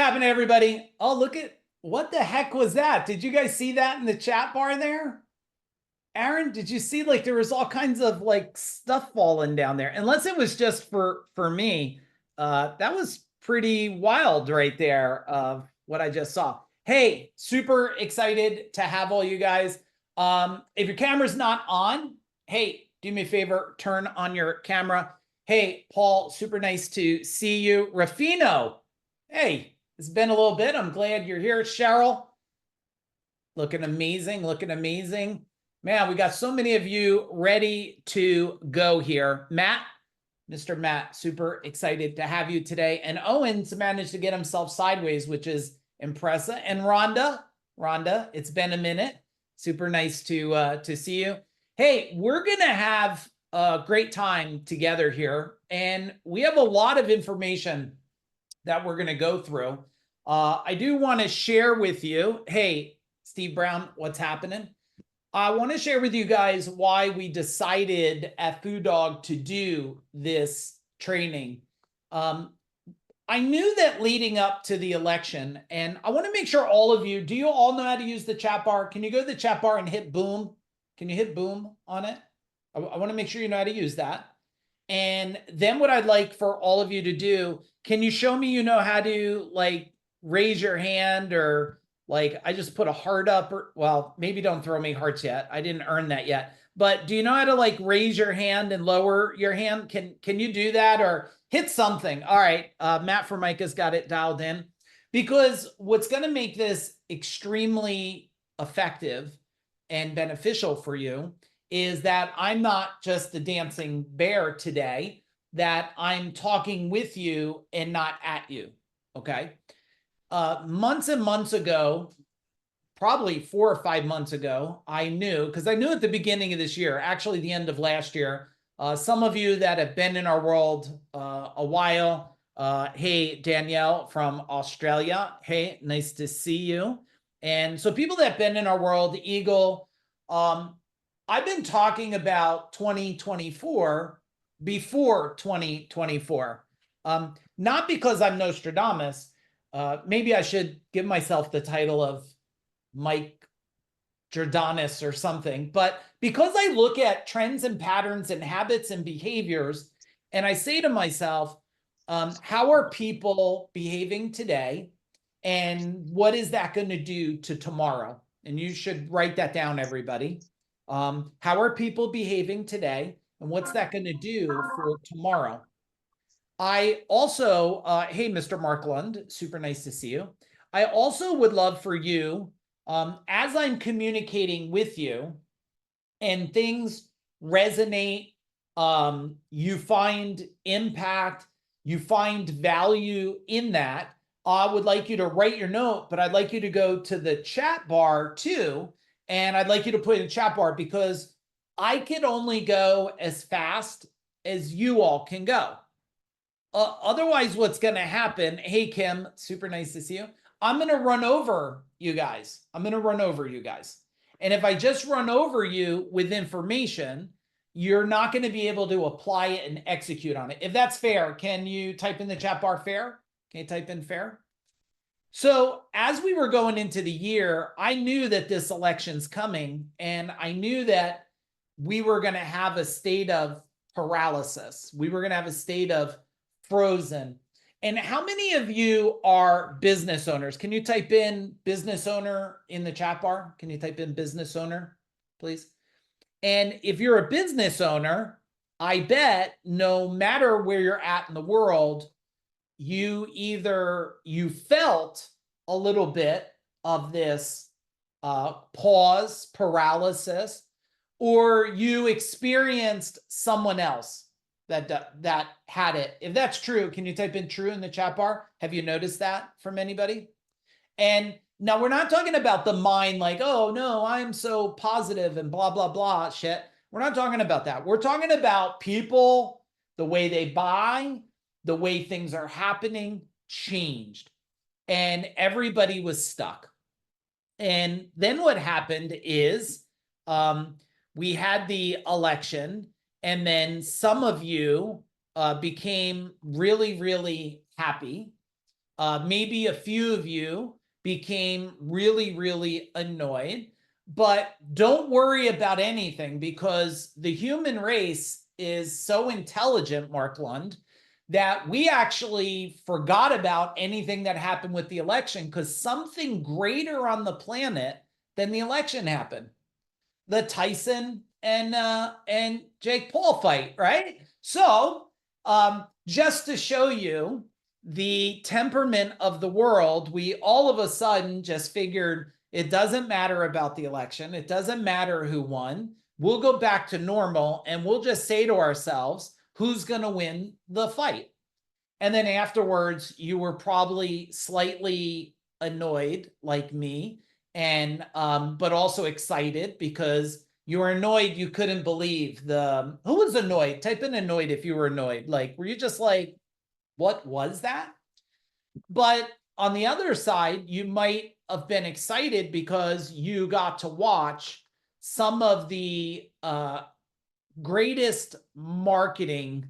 happening, everybody? Oh, look at what the heck was that? Did you guys see that in the chat bar there? Aaron, did you see like there was all kinds of like stuff falling down there? Unless it was just for me. That was pretty wild right there of what I just saw. Hey, super excited to have all you guys. If your camera's not on, hey, do me a favor, turn on your camera. Hey, Paul, super nice to see you. Rafino, hey, it's been a little bit. I'm glad you're here. Cheryl, looking amazing, looking amazing. Man, we got so many of you ready to go here. Matt, Mr. Matt, super excited to have you today. And Owen's managed to get himself sideways, which is impressive. And Rhonda, it's been a minute. Super nice to see you. Hey, we're gonna have a great time together here, and we have a lot of information that we're gonna go through. I do want to share with you. Hey, Steve Brown, what's happening? I want to share with you guys why we decided at Food Dog to do this training. I knew that leading up to the election, and I want to make sure all of you, do you all know how to use the chat bar? Can you go to the chat bar and hit boom? Can you hit boom on it? I want to make sure you know how to use that. And then what I'd like for all of you to do, can you show me you know how to like raise your hand, or like I just put a heart up, or well, maybe don't throw me hearts yet. I didn't earn that yet. But do you know how to like raise your hand and lower your hand? Can you do that, or hit something? All right, Matt Formica's got it dialed in, because what's going to make this extremely effective and beneficial for you is that I'm not just the dancing bear today, that I'm talking with you and not at you, okay? Months and months ago, probably 4 or 5 months ago, I knew, because I knew at the beginning of this year, actually the end of last year, some of you that have been in our world a while, hey, Danielle from Australia, hey, nice to see you. And so people that have been in our world, Eagle, I've been talking about 2024 before 2024. Not because I'm Nostradamus. Maybe I should give myself the title of Mike Jordanis or something, but because I look at trends and patterns and habits and behaviors, and I say to myself, how are people behaving today? And what is that going to do to tomorrow? And you should write that down, everybody. How are people behaving today? And what's that going to do for tomorrow? I also, hey, Mr. Mark Lund, super nice to see you. I also would love for you, as I'm communicating with you and things resonate, you find impact, you find value in that, I would like you to write your note, but I'd like you to go to the chat bar too. And I'd like you to put in the chat bar, because I can only go as fast as you all can go. Otherwise, what's going to happen? Hey, Kim, super nice to see you. I'm going to run over you guys. I'm going to run over you guys. And if I just run over you with information, you're not going to be able to apply it and execute on it. If that's fair, can you type in the chat bar fair? Can you type in fair? So as we were going into the year, I knew that this election's coming, and I knew that we were going to have a state of paralysis. We were going to have a state of frozen. And how many of you are business owners? Can you type in business owner in the chat bar? Can you type in business owner, please? And if you're a business owner, I bet no matter where you're at in the world, you felt a little bit of this pause, paralysis, or you experienced someone else that had it. If that's true, can you type in true in the chat bar? Have you noticed that from anybody? And now we're not talking about the mind like, oh no, I'm so positive and blah, blah, blah shit. We're not talking about that. We're talking about people, the way they buy, the way things are happening changed, and everybody was stuck. And then what happened is we had the election, and then some of you became really, really happy. Maybe a few of you became really, really annoyed, but don't worry about anything because the human race is so intelligent, Mark Lund, that we actually forgot about anything that happened with the election because something greater on the planet than the election happened. The Tyson and Jake Paul fight, right? So just to show you the temperament of the world, we all of a sudden just figured it doesn't matter about the election. It doesn't matter who won. We'll go back to normal and we'll just say to ourselves, who's going to win the fight? And then afterwards, you were probably slightly annoyed like me, and but also excited because you were annoyed. You couldn't believe the who was annoyed. Type in annoyed if you were annoyed. Like, were you just like, what was that? But on the other side, you might have been excited because you got to watch some of the greatest marketing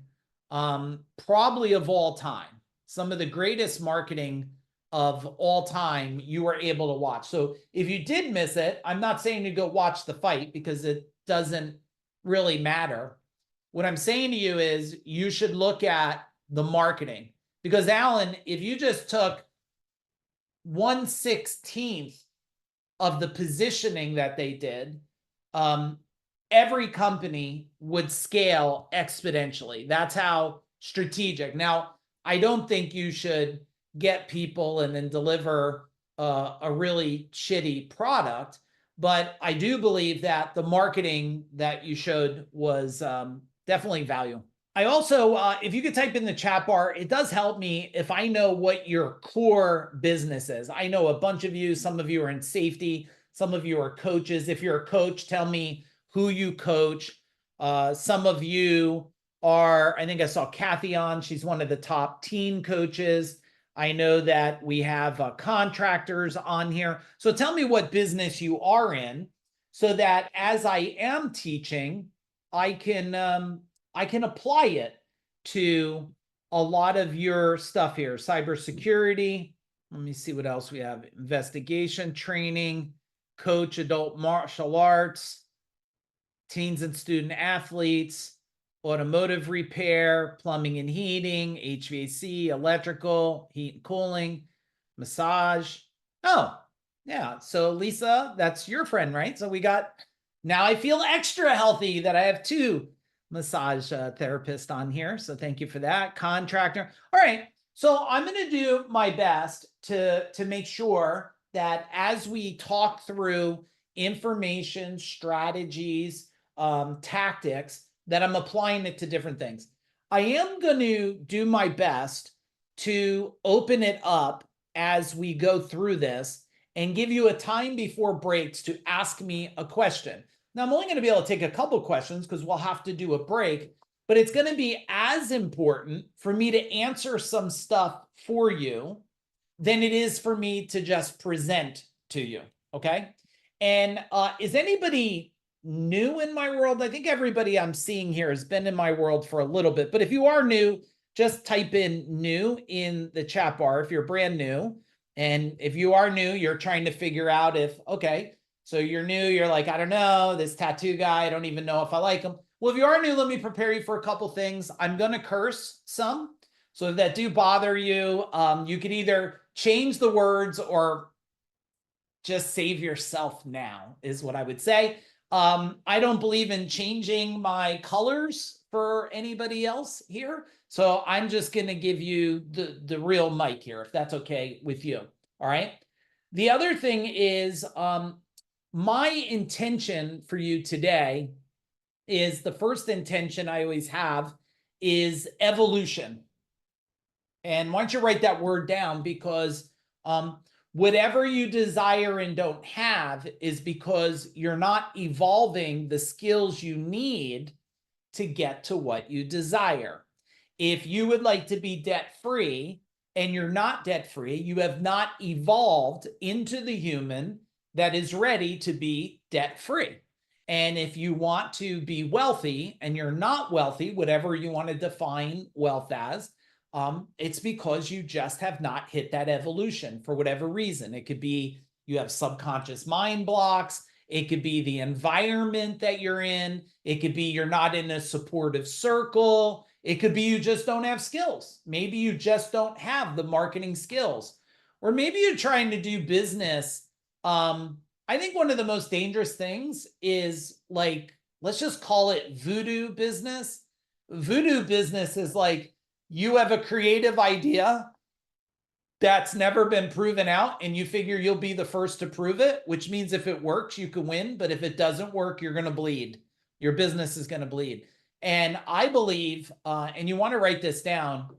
probably of all time. Some of the greatest marketing of all time you were able to watch. So if you did miss it, I'm not saying to go watch the fight because it doesn't really matter. What I'm saying to you is you should look at the marketing because Alan, if you just took 1/16 of the positioning that they did, every company would scale exponentially. That's how strategic. Now, I don't think you should get people and then deliver a really shitty product, but I do believe that the marketing that you showed was definitely value. I also, if you could type in the chat bar, it does help me if I know what your core business is. I know a bunch of you, some of you are in safety, some of you are coaches. If you're a coach, tell me who you coach. Some of you are, I think I saw Kathy on, she's one of the top teen coaches. I know that we have contractors on here. So tell me what business you are in so that as I am teaching, I can apply it to a lot of your stuff here. Cybersecurity. Let me see what else we have. Investigation training, coach adult martial arts, teens and student athletes, automotive repair, plumbing and heating, HVAC, electrical, heat and cooling, massage. Oh, yeah. So Lisa, that's your friend, right? So we got, now I feel extra healthy that I have two massage therapists on here. So thank you for that. Contractor. All right. So I'm going to do my best to make sure that as we talk through information, strategies, tactics, that I'm applying it to different things. I am going to do my best to open it up as we go through this and give you a time before breaks to ask me a question. Now, I'm only going to be able to take a couple questions because we'll have to do a break, but it's going to be as important for me to answer some stuff for you than it is for me to just present to you, okay? And is anybody new in my world? I think everybody I'm seeing here has been in my world for a little bit, but if you are new, just type in new in the chat bar if you're brand new. And if you are new, you're trying to figure out if, okay, so you're new, you're like, I don't know, this tattoo guy, I don't even know if I like him. Well, if you are new, let me prepare you for a couple things. I'm going to curse some. So if that do bother you, you could either change the words or just save yourself now is what I would say. I don't believe in changing my colors for anybody else here. So I'm just going to give you the real Mike here, if that's okay with you. All right. The other thing is my intention for you today is the first intention I always have is evolution. And why don't you write that word down because whatever you desire and don't have is because you're not evolving the skills you need to get to what you desire. If you would like to be debt-free and you're not debt-free, you have not evolved into the human that is ready to be debt-free. And if you want to be wealthy and you're not wealthy, whatever you want to define wealth as, It's because you just have not hit that evolution for whatever reason. It could be you have subconscious mind blocks. It could be the environment that you're in. It could be you're not in a supportive circle. It could be you just don't have skills. Maybe you just don't have the marketing skills. Or maybe you're trying to do business. I think one of the most dangerous things is, like, let's just call it voodoo business. Voodoo business is like, you have a creative idea that's never been proven out, and you figure you'll be the first to prove it, which means if it works, you can win. But if it doesn't work, you're going to bleed. Your business is going to bleed. And I believe, and you want to write this down,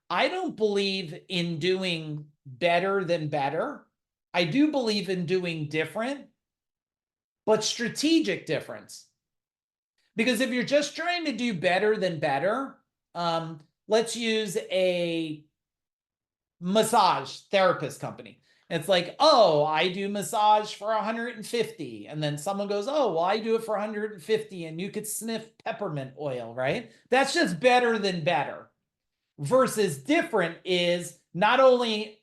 I don't believe in doing better than better. I do believe in doing different, but strategic difference. Because if you're just trying to do better than better, let's use a massage therapist company. It's like, oh, I do massage for 150. And then someone goes, oh, well, I do it for 150 and you could sniff peppermint oil, right? That's just better than better. Versus different is not only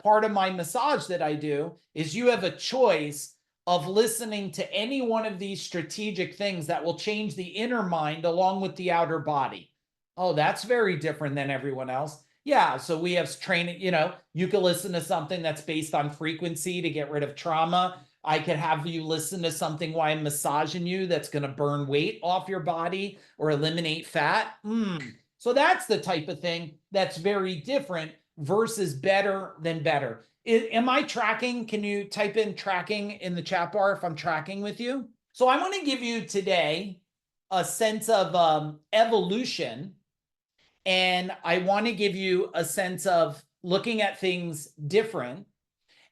part of my massage that I do is you have a choice of listening to any one of these strategic things that will change the inner mind along with the outer body. Oh, that's very different than everyone else. Yeah, so we have training, you can listen to something that's based on frequency to get rid of trauma. I could have you listen to something while I'm massaging you that's going to burn weight off your body or eliminate fat. So that's the type of thing that's very different versus better than better. Am I tracking? Can you type in tracking in the chat bar if I'm tracking with you? So I want to give you today a sense of evolution. And I want to give you a sense of looking at things different.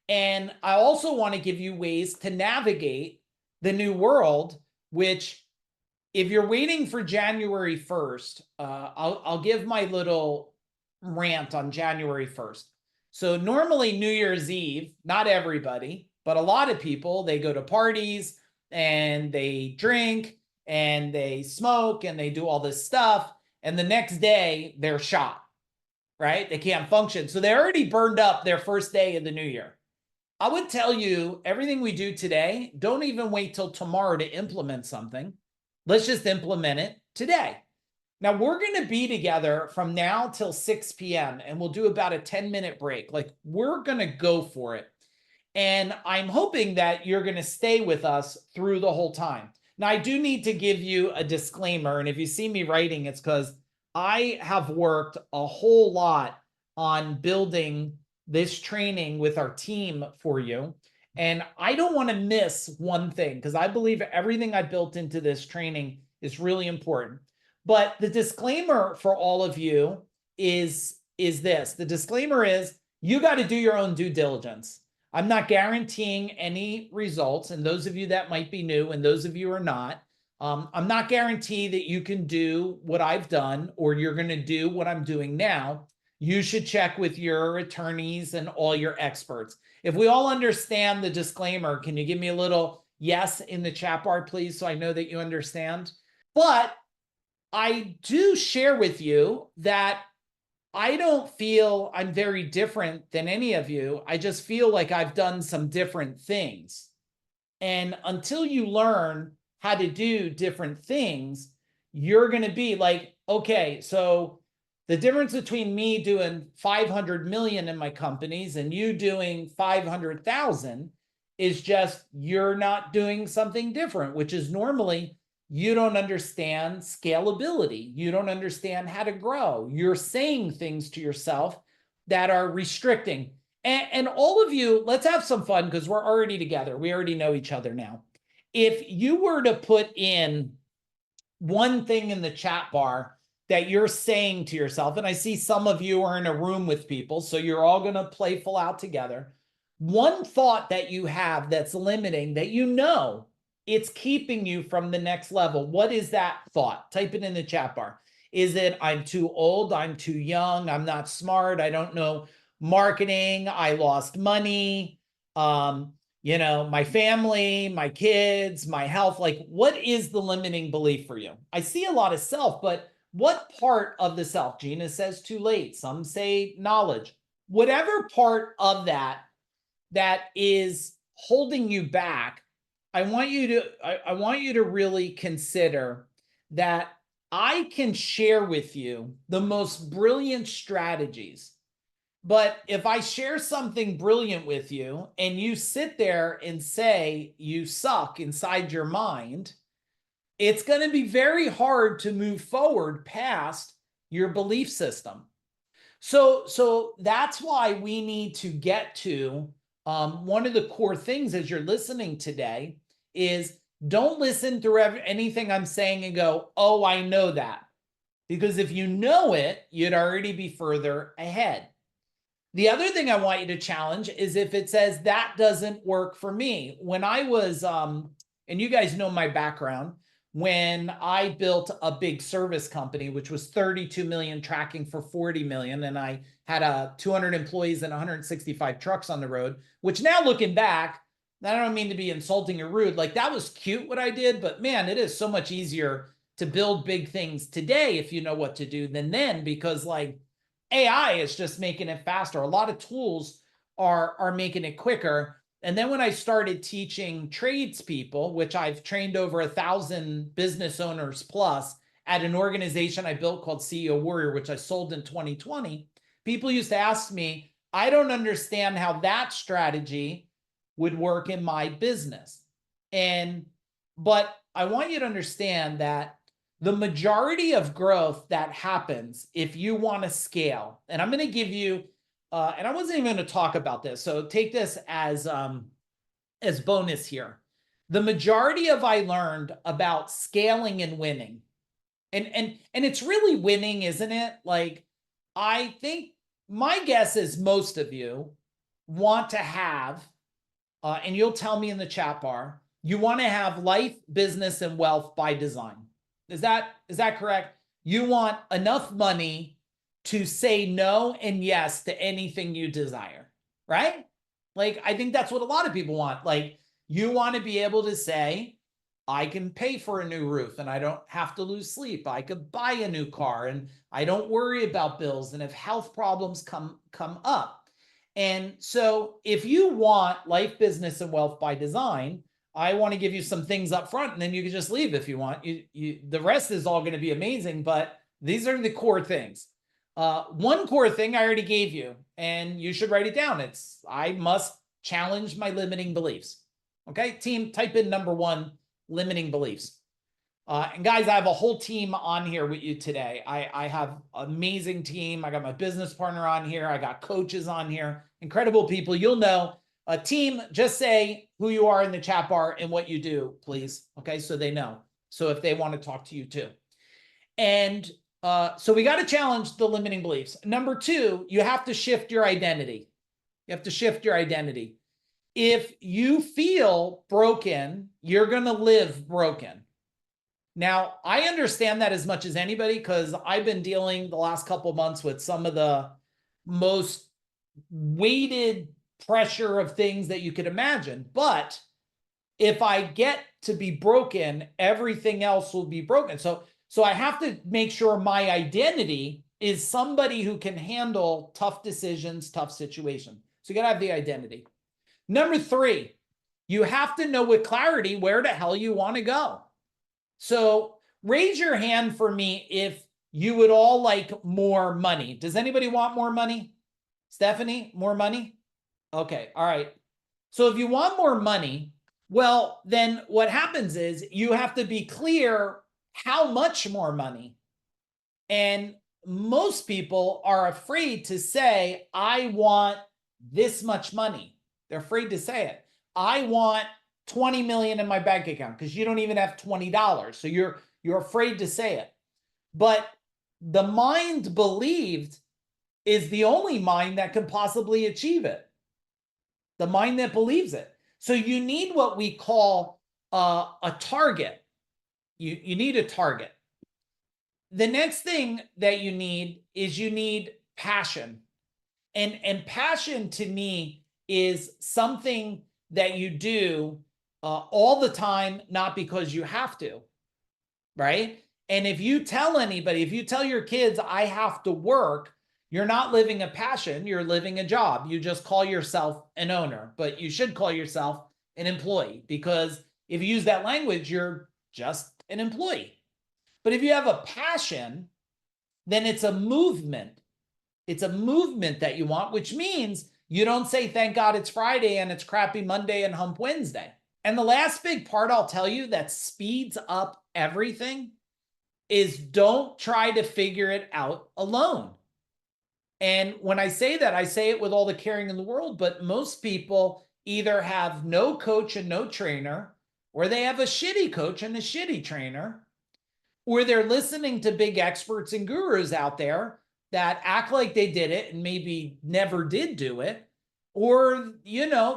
And I also want to give you ways to navigate the new world, which, if you're waiting for January 1st, I'll give my little rant on January 1st. So normally New Year's Eve, not everybody, but a lot of people, they go to parties and they drink and they smoke and they do all this stuff. And the next day they're shot, right? They can't function. So they already burned up their first day of the new year. I would tell you everything we do today, don't even wait till tomorrow to implement something. Let's just implement it today. Now we're going to be together from now till 6 p.m. and we'll do about a 10-minute break. Like, we're going to go for it. And I'm hoping that you're going to stay with us through the whole time. Now, I do need to give you a disclaimer. And if you see me writing, it's because I have worked a whole lot on building this training with our team for you. And I don't want to miss one thing, because I believe everything I built into this training is really important. But the disclaimer for all of you is this. The disclaimer is you got to do your own due diligence. I'm not guaranteeing any results. And those of you that might be new and those of you who are not, I'm not guaranteeing that you can do what I've done or you're going to do what I'm doing now. You should check with your attorneys and all your experts. If we all understand the disclaimer, can you give me a little yes in the chat bar, please, so I know that you understand? But I do share with you that I don't feel I'm very different than any of you. I just feel like I've done some different things. And until you learn how to do different things, you're going to be like, okay, so the difference between me doing 500 million in my companies and you doing 500,000 is just you're not doing something different, which is normally you don't understand scalability. You don't understand how to grow. You're saying things to yourself that are restricting. And all of you, let's have some fun because we're already together. We already know each other now. If you were to put in one thing in the chat bar that you're saying to yourself, and I see some of you are in a room with people, so you're all going to playful out together. One thought that you have that's limiting, that you know it's keeping you from the next level. What is that thought? Type it in the chat bar. Is it I'm too old, I'm too young, I'm not smart, I don't know marketing, I lost money, my family, my kids, my health? Like, what is the limiting belief for you? I see a lot of self, but what part of the self, Gina says too late, some say knowledge, whatever part of that is holding you back, I want you to really consider that I can share with you the most brilliant strategies. But if I share something brilliant with you and you sit there and say you suck inside your mind, it's going to be very hard to move forward past your belief system. So that's why we need to get to one of the core things as you're listening today is don't listen to anything I'm saying and go, oh, I know that. Because if you know it, you'd already be further ahead. The other thing I want you to challenge is if it says that doesn't work for me. When I was, and you guys know my background, when I built a big service company, which was 32 million tracking for 40 million, and I had 200 employees and 165 trucks on the road, which now looking back, I don't mean to be insulting or rude, like that was cute what I did, but man, it is so much easier to build big things today if you know what to do than then, because like AI is just making it faster. A lot of tools are making it quicker. And then when I started teaching tradespeople, which I've trained over 1,000 business owners plus at an organization I built called CEO Warrior, which I sold in 2020, people used to ask me, I don't understand how that strategy would work in my business. But I want you to understand that the majority of growth that happens if you want to scale, and I'm going to give you, and I wasn't even going to talk about this, so take this as bonus here. The majority of I learned about scaling and winning, and it's really winning, isn't it? Like, I think my guess is most of you want to have, and you'll tell me in the chat bar, you want to have life, business, and wealth by design. Is that correct? You want enough money to say no and yes to anything you desire, right? Like, I think that's what a lot of people want. Like, you want to be able to say, I can pay for a new roof and I don't have to lose sleep. I could buy a new car and I don't worry about bills. And if health problems come up. And so if you want life, business, and wealth by design, I want to give you some things up front and then you can just leave if you want. The rest is all going to be amazing, but these are the core things. One core thing I already gave you, and you should write it down. It's, I must challenge my limiting beliefs. Okay, team, type in number one, limiting beliefs. And guys, I have a whole team on here with you today. I have an amazing team. I got my business partner on here. I got coaches on here, incredible people. You'll know. A team, just say who you are in the chat bar and what you do, please. Okay, so they know. So if they want to talk to you too. And so we got to challenge the limiting beliefs. Number two, you have to shift your identity. You have to shift your identity. If you feel broken, you're going to live broken. Now, I understand that as much as anybody because I've been dealing the last couple of months with some of the most weighted pressure of things that you could imagine. But if I get to be broken, everything else will be broken. So I have to make sure my identity is somebody who can handle tough decisions, tough situations. So you got to have the identity. Number three, you have to know with clarity where the hell you want to go. So raise your hand for me if you would all like more money. Does anybody want more money? Stephanie, more money? Okay, all right. So if you want more money, well, then what happens is you have to be clear how much more money. And most people are afraid to say, I want this much money. They're afraid to say it. I want 20 million in my bank account because you don't even have $20. So you're afraid to say it. But the mind believed is the only mind that can possibly achieve it. The mind that believes it. So you need what we call a target. You need a target. The next thing that you need is you need passion. And passion to me is something that you do all the time, not because you have to, right? And if you tell anybody, if you tell your kids, I have to work, you're not living a passion, you're living a job. You just call yourself an owner, but you should call yourself an employee, because if you use that language, you're just an employee. But if you have a passion, then it's a movement. It's a movement that you want, which means you don't say, thank God it's Friday and it's crappy Monday and hump Wednesday. And the last big part I'll tell you that speeds up everything is don't try to figure it out alone. And when I say that, I say it with all the caring in the world, but most people either have no coach and no trainer, or they have a shitty coach and a shitty trainer, or they're listening to big experts and gurus out there that act like they did it and maybe never did do it. Or,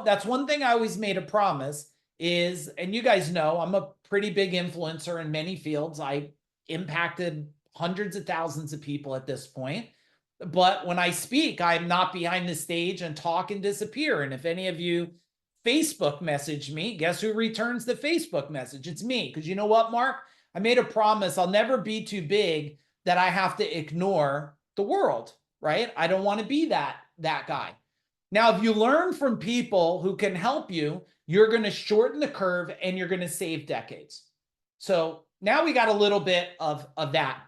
that's one thing I always made a promise is, and you guys know, I'm a pretty big influencer in many fields. I impacted hundreds of thousands of people at this point. But when I speak, I'm not behind the stage and talk and disappear. And if any of you Facebook message me, guess who returns the Facebook message? It's me. Because you know what, Mark? I made a promise I'll never be too big that I have to ignore the world, right? I don't want to be that guy. Now, if you learn from people who can help you, you're going to shorten the curve and you're going to save decades. So now we got a little bit of that.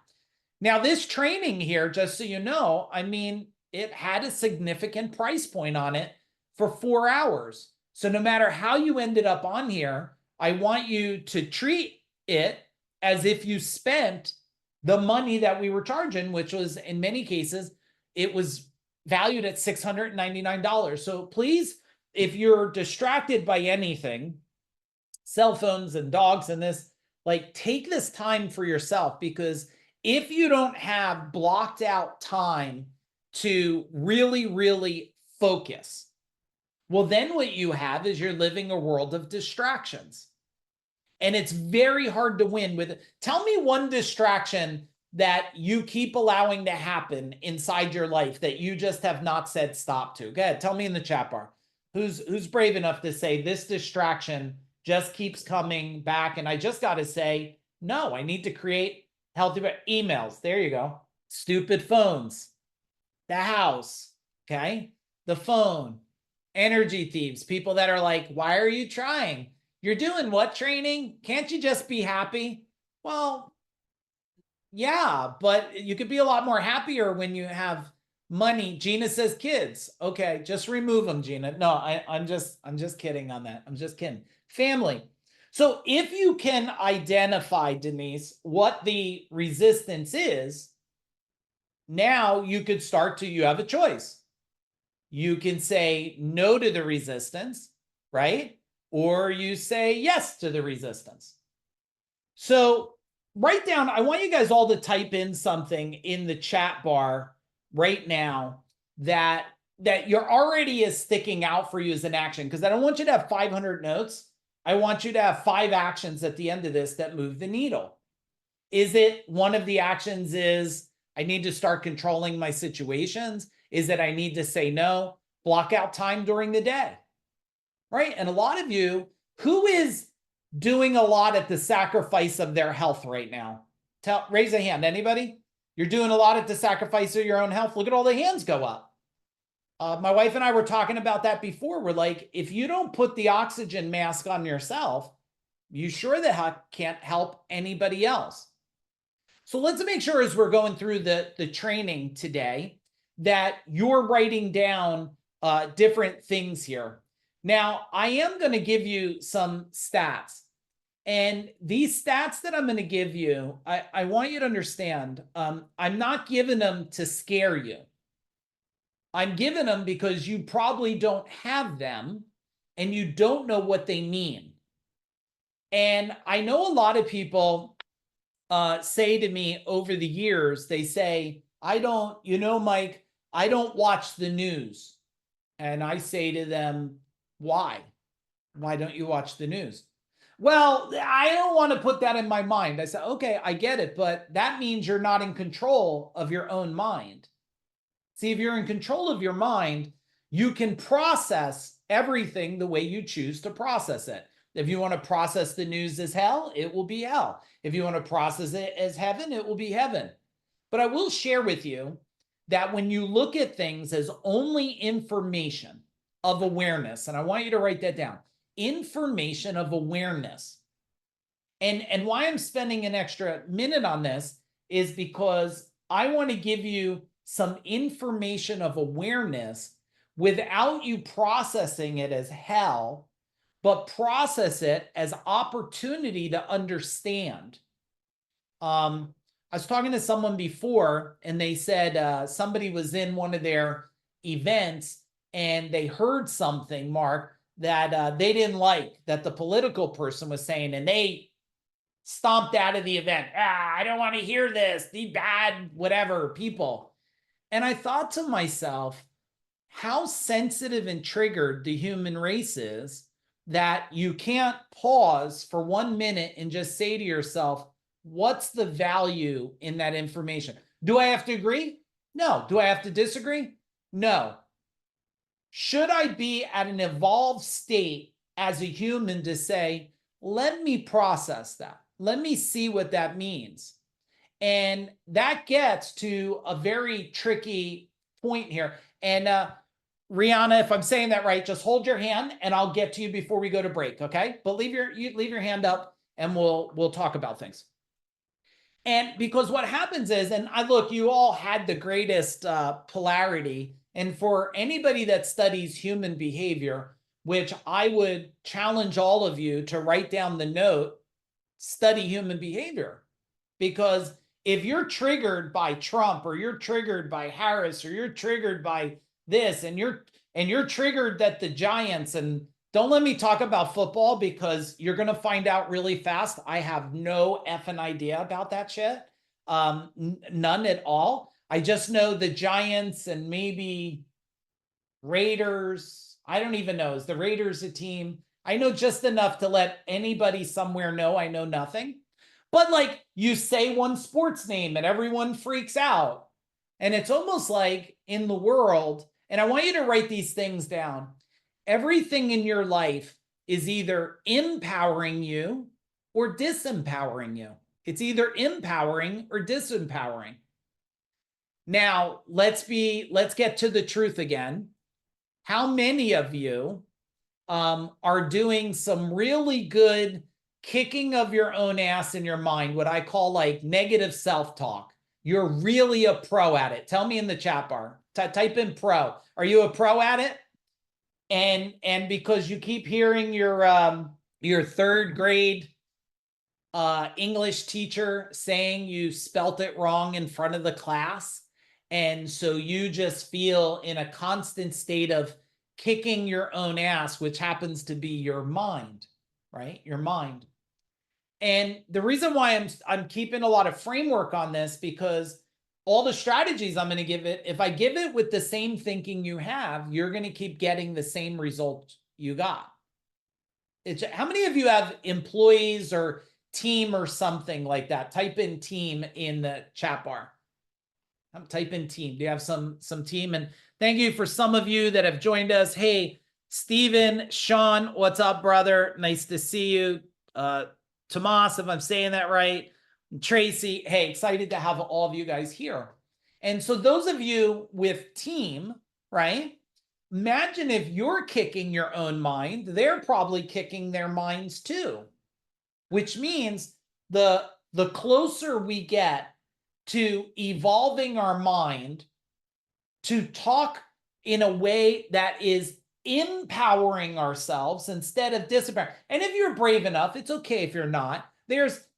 Now, this training here, just so you know, I mean, it had a significant price point on it for 4 hours. So no matter how you ended up on here, I want you to treat it as if you spent the money that we were charging, which was in many cases, it was valued at $699. So please, if you're distracted by anything, cell phones and dogs and this, like, take this time for yourself, because if you don't have blocked out time to really, really focus, well, then what you have is you're living a world of distractions. And it's very hard to win with it. Tell me one distraction that you keep allowing to happen inside your life that you just have not said stop to. Go ahead, tell me in the chat bar. Who's brave enough to say this distraction just keeps coming back, and I just got to say, no, I need to create healthy emails. There you go. Stupid phones, the house, okay? The phone, energy thieves, people that are like, why are you trying? You're doing what training? Can't you just be happy? Well, yeah, but you could be a lot more happier when you have money. Gina says kids. Okay, just remove them, Gina. No, I'm just kidding on that. I'm just kidding. Family. So if you can identify, Denise, what the resistance is, now you could start to, you have a choice. You can say no to the resistance, right? Or you say yes to the resistance. So write down, I want you guys all to type in something in the chat bar right now that you're already is sticking out for you as an action, because I don't want you to have 500 notes. I want you to have 5 actions at the end of this that move the needle. Is it one of the actions is I need to start controlling my situations? Is it I need to say no? Block out time during the day, right? And a lot of you, who is doing a lot at the sacrifice of their health right now? Raise a hand. Anybody? You're doing a lot at the sacrifice of your own health. Look at all the hands go up. My wife and I were talking about that before. We're like, if you don't put the oxygen mask on yourself, you sure the heck can't help anybody else. So let's make sure as we're going through the training today that you're writing down different things here. Now, I am going to give you some stats. And these stats that I'm going to give you, I want you to understand, I'm not giving them to scare you. I'm giving them because you probably don't have them and you don't know what they mean. And I know a lot of people say to me over the years, they say, Mike, I don't watch the news. And I say to them, why? Why don't you watch the news? Well, I don't want to put that in my mind. I said, okay, I get it, but that means you're not in control of your own mind. See, if you're in control of your mind, you can process everything the way you choose to process it. If you want to process the news as hell, it will be hell. If you want to process it as heaven, it will be heaven. But I will share with you that when you look at things as only information of awareness, and I want you to write that down, information of awareness. And why I'm spending an extra minute on this is because I want to give you some information of awareness without you processing it as hell, but process it as opportunity to understand. I was talking to someone before, and they said somebody was in one of their events and they heard something, Mark, that they didn't like, that the political person was saying, and they stomped out of the event. I don't want to hear this. The bad, whatever people. And I thought to myself, how sensitive and triggered the human race is that you can't pause for 1 minute and just say to yourself, what's the value in that information? Do I have to agree? No. Do I have to disagree? No. Should I be at an evolved state as a human to say, let me process that. Let me see what that means. And that gets to a very tricky point here. And Rihanna, if I'm saying that right, just hold your hand and I'll get to you before we go to break, okay? But leave your hand up and we'll talk about things. And because what happens is, and I look, you all had the greatest polarity. And for anybody that studies human behavior, which I would challenge all of you to write down the note, study human behavior. Because if you're triggered by Trump, or you're triggered by Harris, or you're triggered by this, and you're triggered that the Giants, and don't let me talk about football because you're going to find out really fast. I have no effing idea about that shit. None at all. I just know the Giants and maybe Raiders. I don't even know. Is the Raiders a team? I know just enough to let anybody somewhere know I know nothing. But like, you say one sports name and everyone freaks out. And it's almost like in the world, and I want you to write these things down. Everything in your life is either empowering you or disempowering you. It's either empowering or disempowering. Now, let's get to the truth again. How many of you are doing some really good kicking of your own ass in your mind, what I call like negative self-talk? You're really a pro at it. Tell me in the chat bar. Type in pro. Are you a pro at it? And because you keep hearing your third grade English teacher saying you spelt it wrong in front of the class, and so you just feel in a constant state of kicking your own ass, which happens to be your mind, right? Your mind. And the reason why I'm keeping a lot of framework on this, because all the strategies I'm going to give it, if I give it with the same thinking you have, you're going to keep getting the same result you got. How many of you have employees or team or something like that? Type in team in the chat bar. Type in team. Do you have some team? And thank you for some of you that have joined us. Hey, Steven, Sean, what's up, brother? Nice to see you. Tomas, if I'm saying that right. Tracy, hey, excited to have all of you guys here. And so those of you with team, right? Imagine if you're kicking your own mind, they're probably kicking their minds too, which means the closer we get to evolving our mind to talk in a way that is empowering ourselves instead of disempowering. And if you're brave enough, it's okay if you're not.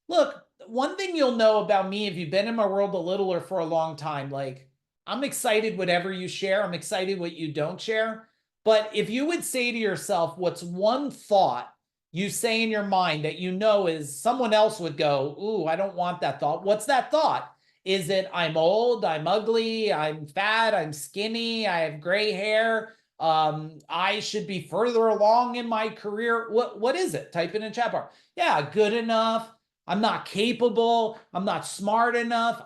Look, one thing you'll know about me, if you've been in my world a little or for a long time, like, I'm excited whatever you share. I'm excited what you don't share. But if you would say to yourself, what's one thought you say in your mind that you know is someone else would go, ooh, I don't want that thought. What's that thought? Is it I'm old, I'm ugly, I'm fat, I'm skinny, I have gray hair, I should be further along in my career? What is it? Type it in the chat bar. Yeah, good enough. I'm not capable. I'm not smart enough.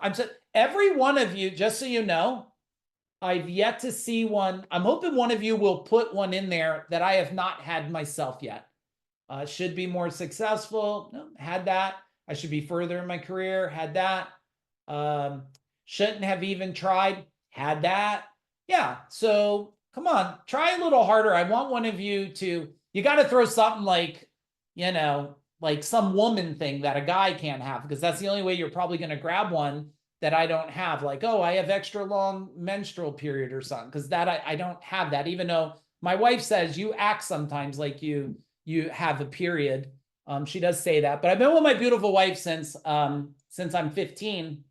Every one of you, just so you know, I've yet to see one. I'm hoping one of you will put one in there that I have not had myself yet. Should be more successful. No, had that. I should be further in my career. Had that. Shouldn't have even tried. Had that. Yeah. So come on, try a little harder. I want one of you to, you got to throw something like, like some woman thing that a guy can't have, because that's the only way you're probably going to grab one that I don't have. Like, oh, I have extra long menstrual period or something, because that I don't have that, even though my wife says you act sometimes like you have a period. She does say that, but I've been with my beautiful wife since I'm 15,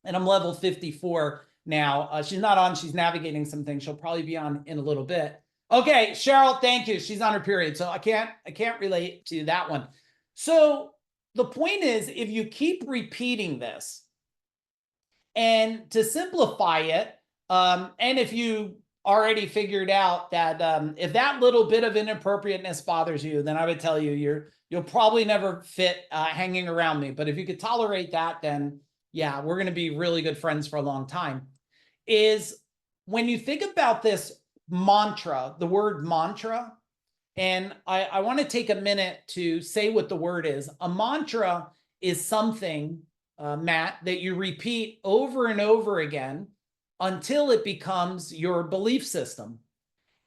and I'm level 54 now. She's not on. She's navigating some things. She'll probably be on in a little bit. Okay, Cheryl, thank you. She's on her period, so I can't relate to that one. So the point is, if you keep repeating this, and to simplify it, and if you already figured out that if that little bit of inappropriateness bothers you, then I would tell you you'll probably never fit hanging around me. But if you could tolerate that, then yeah, we're going to be really good friends for a long time. Is when you think about this mantra, the word mantra, and I want to take a minute to say what the word is. A mantra is something, Matt, that you repeat over and over again until it becomes your belief system.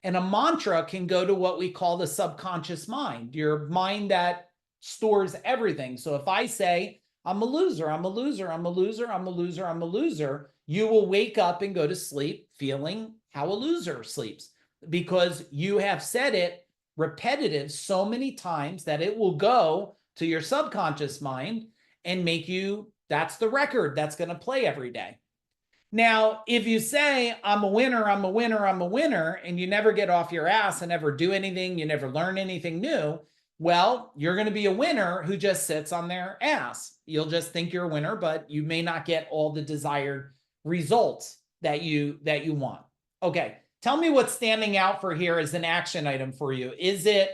And a mantra can go to what we call the subconscious mind, your mind that stores everything. So if I say, I'm a loser, I'm a loser, I'm a loser, I'm a loser, I'm a loser, you will wake up and go to sleep feeling how a loser sleeps, because you have said it repetitive so many times that it will go to your subconscious mind and make you, that's the record that's going to play every day. Now, if you say, I'm a winner, I'm a winner, I'm a winner, and you never get off your ass and never do anything, you never learn anything new, well, you're going to be a winner who just sits on their ass. You'll just think you're a winner, but you may not get all the desired results that you want. Okay, tell me what's standing out for here as an action item for you. Is it,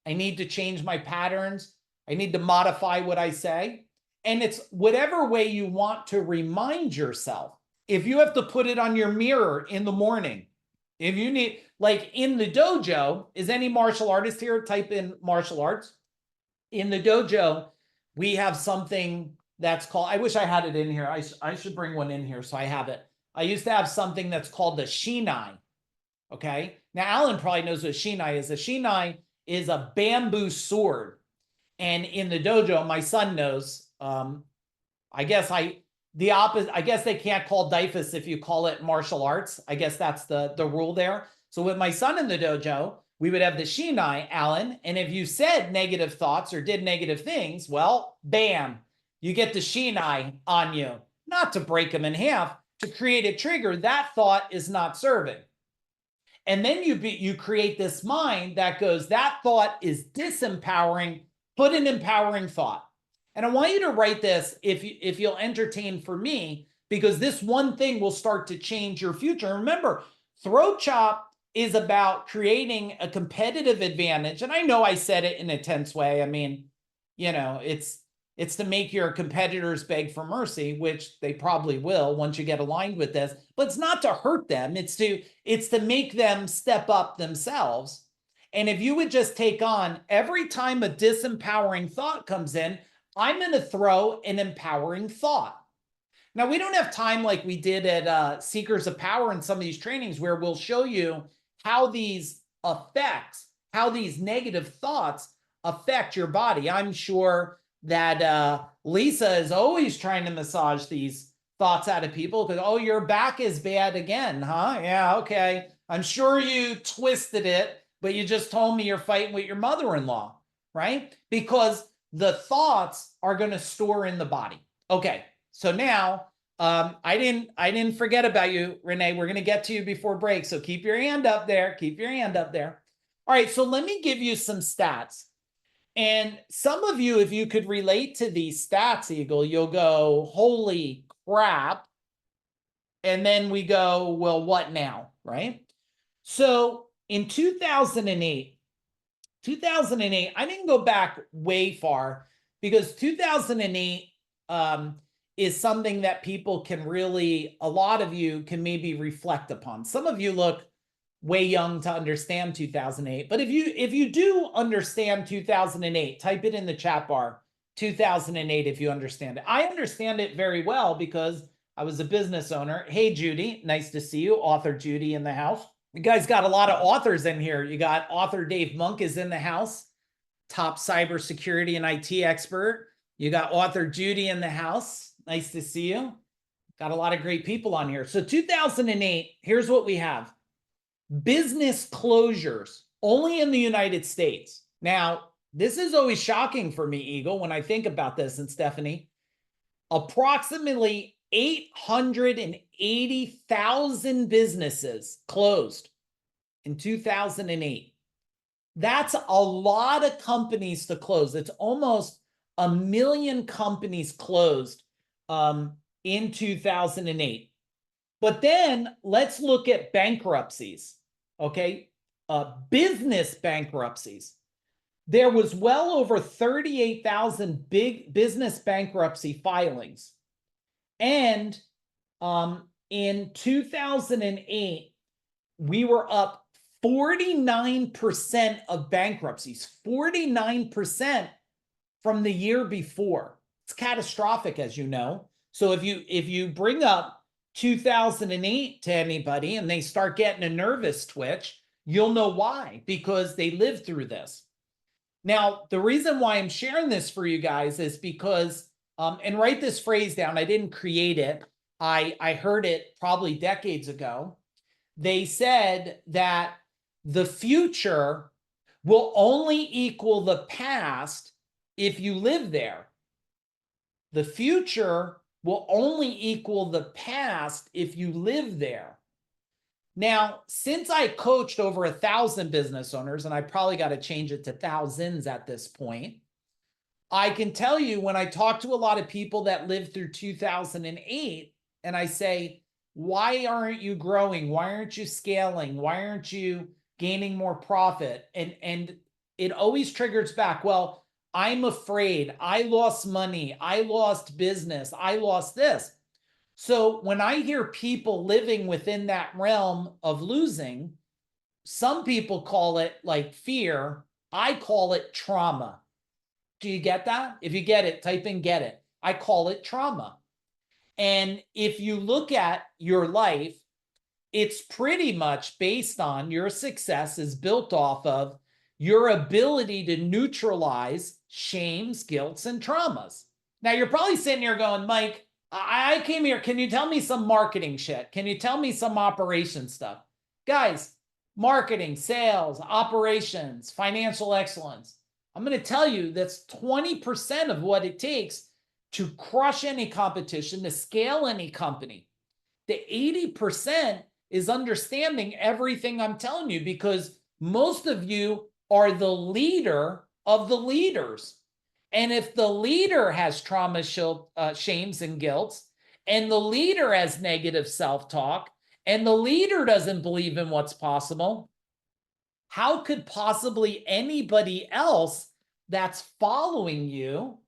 I need to change my patterns, I need to modify what I say? And it's whatever way you want to remind yourself. If you have to put it on your mirror in the morning, if you need, like in the dojo, is any martial artist here? Type in martial arts. In the dojo, we have something that's called, I wish I had it in here. I should bring one in here so I have it. I used to have something that's called the shinai. Okay. Now, Alan probably knows what shinai is. The shinai is a bamboo sword. And in the dojo, my son knows, I guess the opposite, I guess they can't call Dyfus if you call it martial arts. I guess that's the rule there. So with my son in the dojo, we would have the shinai, Alan, and if you said negative thoughts or did negative things, well, bam, you get the shinai on you. Not to break them in half, to create a trigger. That thought is not serving. And then you create this mind that goes, that thought is disempowering, put an empowering thought. And I want you to write this if you'll entertain for me, because this one thing will start to change your future. And remember, throat chop is about creating a competitive advantage. And I know I said it in a tense way. I mean, it's to make your competitors beg for mercy, which they probably will once you get aligned with this, but it's not to hurt them. It's to make them step up themselves. And if you would just take on every time a disempowering thought comes in, I'm going to throw an empowering thought. Now, we don't have time like we did at Seekers of Power in some of these trainings where we'll show you how these effects, how these negative thoughts affect your body. I'm sure that Lisa is always trying to massage these thoughts out of people because, oh, your back is bad again, huh? Yeah, okay. I'm sure you twisted it, but you just told me you're fighting with your mother-in-law, right? Because the thoughts are going to store in the body. Okay, so now I didn't forget about you, Renee. We're going to get to you before break, so keep your hand up there. Keep your hand up there. All right, so let me give you some stats. And some of you, if you could relate to these stats, Eagle, you'll go, holy crap. And then we go, well, what now, right? So in 2008, I didn't go back way far because 2008 is something that people can really, a lot of you can maybe reflect upon. Some of you look way young to understand 2008. But if you do understand 2008, type it in the chat bar, 2008, if you understand it. I understand it very well because I was a business owner. Hey, Judy, nice to see you. Author Judy in the house. You guys got a lot of authors in here. You got author Dave Monk is in the house, top cybersecurity and IT expert. You got author Judy in the house. Nice to see you. Got a lot of great people on here. So 2008, here's what we have. Business closures only in the United States. Now, this is always shocking for me, Eagle, when I think about this, and Stephanie. Approximately 880,000 businesses closed in 2008. That's a lot of companies to close. It's almost 1 million companies closed in 2008. But then let's look at bankruptcies, okay? Business bankruptcies. There was well over 38,000 big business bankruptcy filings. And in 2008, we were up 49% of bankruptcies, 49% from the year before. It's catastrophic, as you know. So if you bring up 2008 to anybody and they start getting a nervous twitch, you'll know why, because they lived through this. Now, the reason why I'm sharing this for you guys is because, and write this phrase down, I didn't create it. I heard it probably decades ago. They said that the future will only equal the past if you live there. The future will only equal the past if you live there. Now, since I coached over 1,000 business owners, and I probably got to change it to thousands at this point, I can tell you when I talk to a lot of people that lived through 2008, and I say, why aren't you growing? Why aren't you scaling? Why aren't you gaining more profit? And it always triggers back, well, I'm afraid, I lost money, I lost business, I lost this. So when I hear people living within that realm of losing, some people call it like fear. I call it trauma. Do you get that? If you get it, type in get it. I call it trauma. And if you look at your life, it's pretty much based on your success is built off of your ability to neutralize shames, guilts, and traumas. Now, you're probably sitting here going, Mike, I came here. Can you tell me some marketing shit? Can you tell me some operation stuff? Guys, marketing, sales, operations, financial excellence. I'm going to tell you that's 20% of what it takes to crush any competition, to scale any company. The 80% is understanding everything I'm telling you, because most of you are the leader of the leaders. And if the leader has trauma, shames, and guilts, and the leader has negative self-talk, and the leader doesn't believe in what's possible, how could possibly anybody else that's following you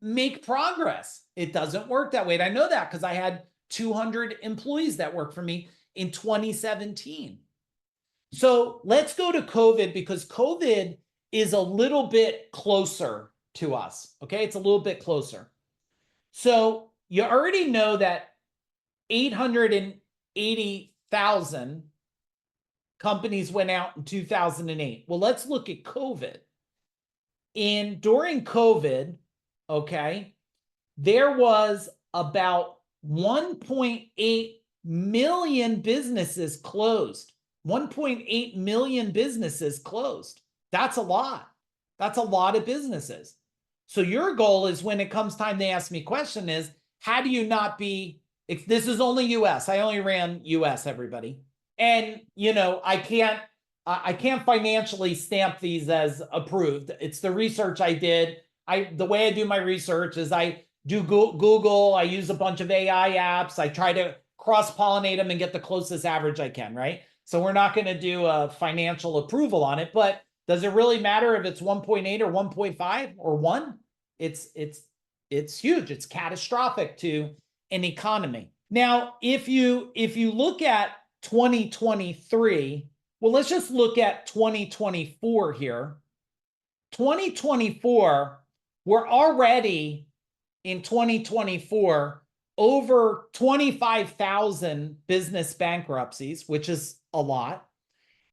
make progress? It doesn't work that way. And I know that because I had 200 employees that worked for me in 2017. So let's go to COVID, because COVID is a little bit closer to us. Okay, it's a little bit closer. So you already know that 880,000 companies went out in 2008. Well, let's look at COVID. During COVID, okay, there was about 1.8 million businesses closed. 1.8 million businesses closed. That's a lot. That's a lot of businesses. So your goal is, when it comes time they ask me question, is how do you not be, if this is only US, I only ran US, everybody. And you know, I can't financially stamp these as approved. It's the research I did. The way I do my research is I do Google, I use a bunch of AI apps, I try to cross-pollinate them and get the closest average I can, right? So we're not going to do a financial approval on it, but does it really matter if it's 1.8 or 1.5 or 1? It's huge. It's catastrophic to an economy. Now, if you look at 2023, well, let's just look at 2024 here. 2024, we're already in 2024 over 25,000 business bankruptcies, which is a lot.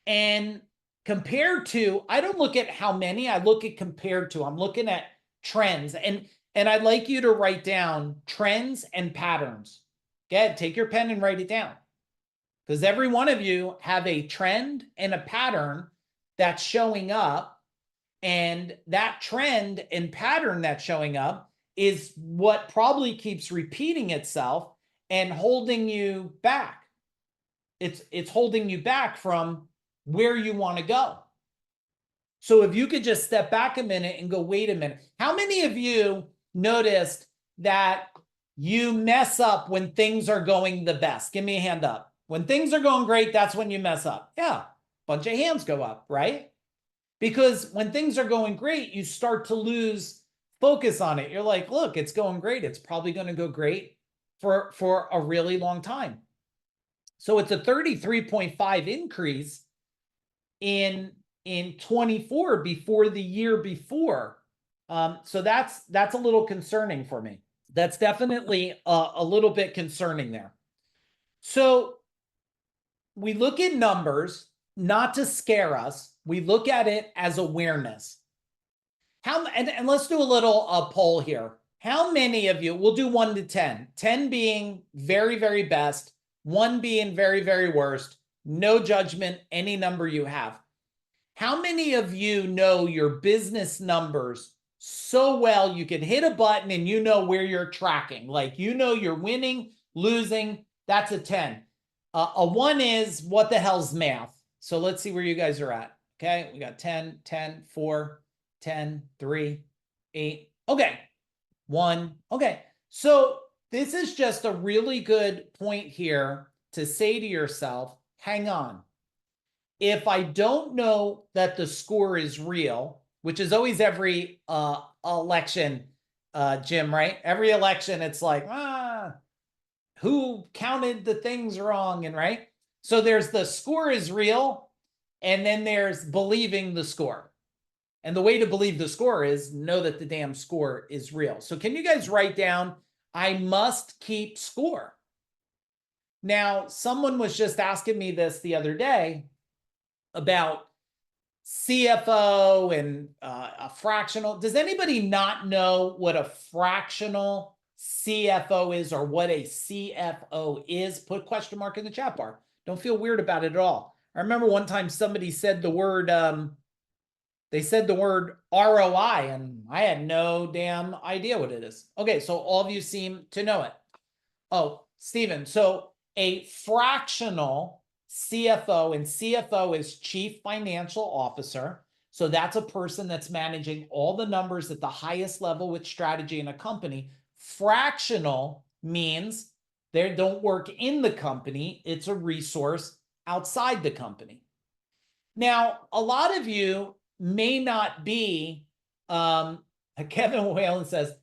And compared to, I don't look at how many, I look at compared to, I'm looking at trends. And I'd like you to write down trends and patterns. Go ahead, take your pen and write it down. Because every one of you have a trend and a pattern that's showing up. And that trend and pattern that's showing up is what probably keeps repeating itself and holding you back. It's holding you back from where you want to go. So if you could just step back a minute and go, wait a minute. How many of you noticed that you mess up when things are going the best? Give me a hand up. When things are going great, that's when you mess up. Yeah, bunch of hands go up, right? Because when things are going great, you start to lose focus on it. You're like, look, it's going great. It's probably going to go great for a really long time. So it's a 33.5 increase in 24 before the year before. So that's a little concerning for me. That's definitely a little bit concerning there. So we look at numbers not to scare us. We look at it as awareness. And let's do a little poll here. How many of you, we'll do 1 to 10, 10 being very, very best, 1 being very, very worst, no judgment, any number you have. How many of you know your business numbers so well you can hit a button and you know where you're tracking? Like, you know you're winning, losing, that's a 10. A 1 is what the hell's math? So let's see where you guys are at. Okay, we got 10, 10, 4, 10, 3, 8. Okay, 1. Okay, so this is just a really good point here to say to yourself, hang on. If I don't know that the score is real, which is always every election, Jim, right? Every election, it's like, who counted the things wrong, and right? So there's the score is real, and then there's believing the score. And the way to believe the score is know that the damn score is real. So can you guys write down, I must keep score? Now, someone was just asking me this the other day about CFO and a fractional. Does anybody not know what a fractional CFO is or what a CFO is? Put a question mark in the chat bar. Don't feel weird about it at all. I remember one time somebody said the word, they said the word ROI, and I had no damn idea what it is. Okay, so all of you seem to know it. Oh, Stephen, so a fractional CFO, and CFO is Chief Financial Officer. So that's a person that's managing all the numbers at the highest level with strategy in a company. Fractional means they don't work in the company. It's a resource outside the company. Now, a lot of you may not be, Kevin Whalen says,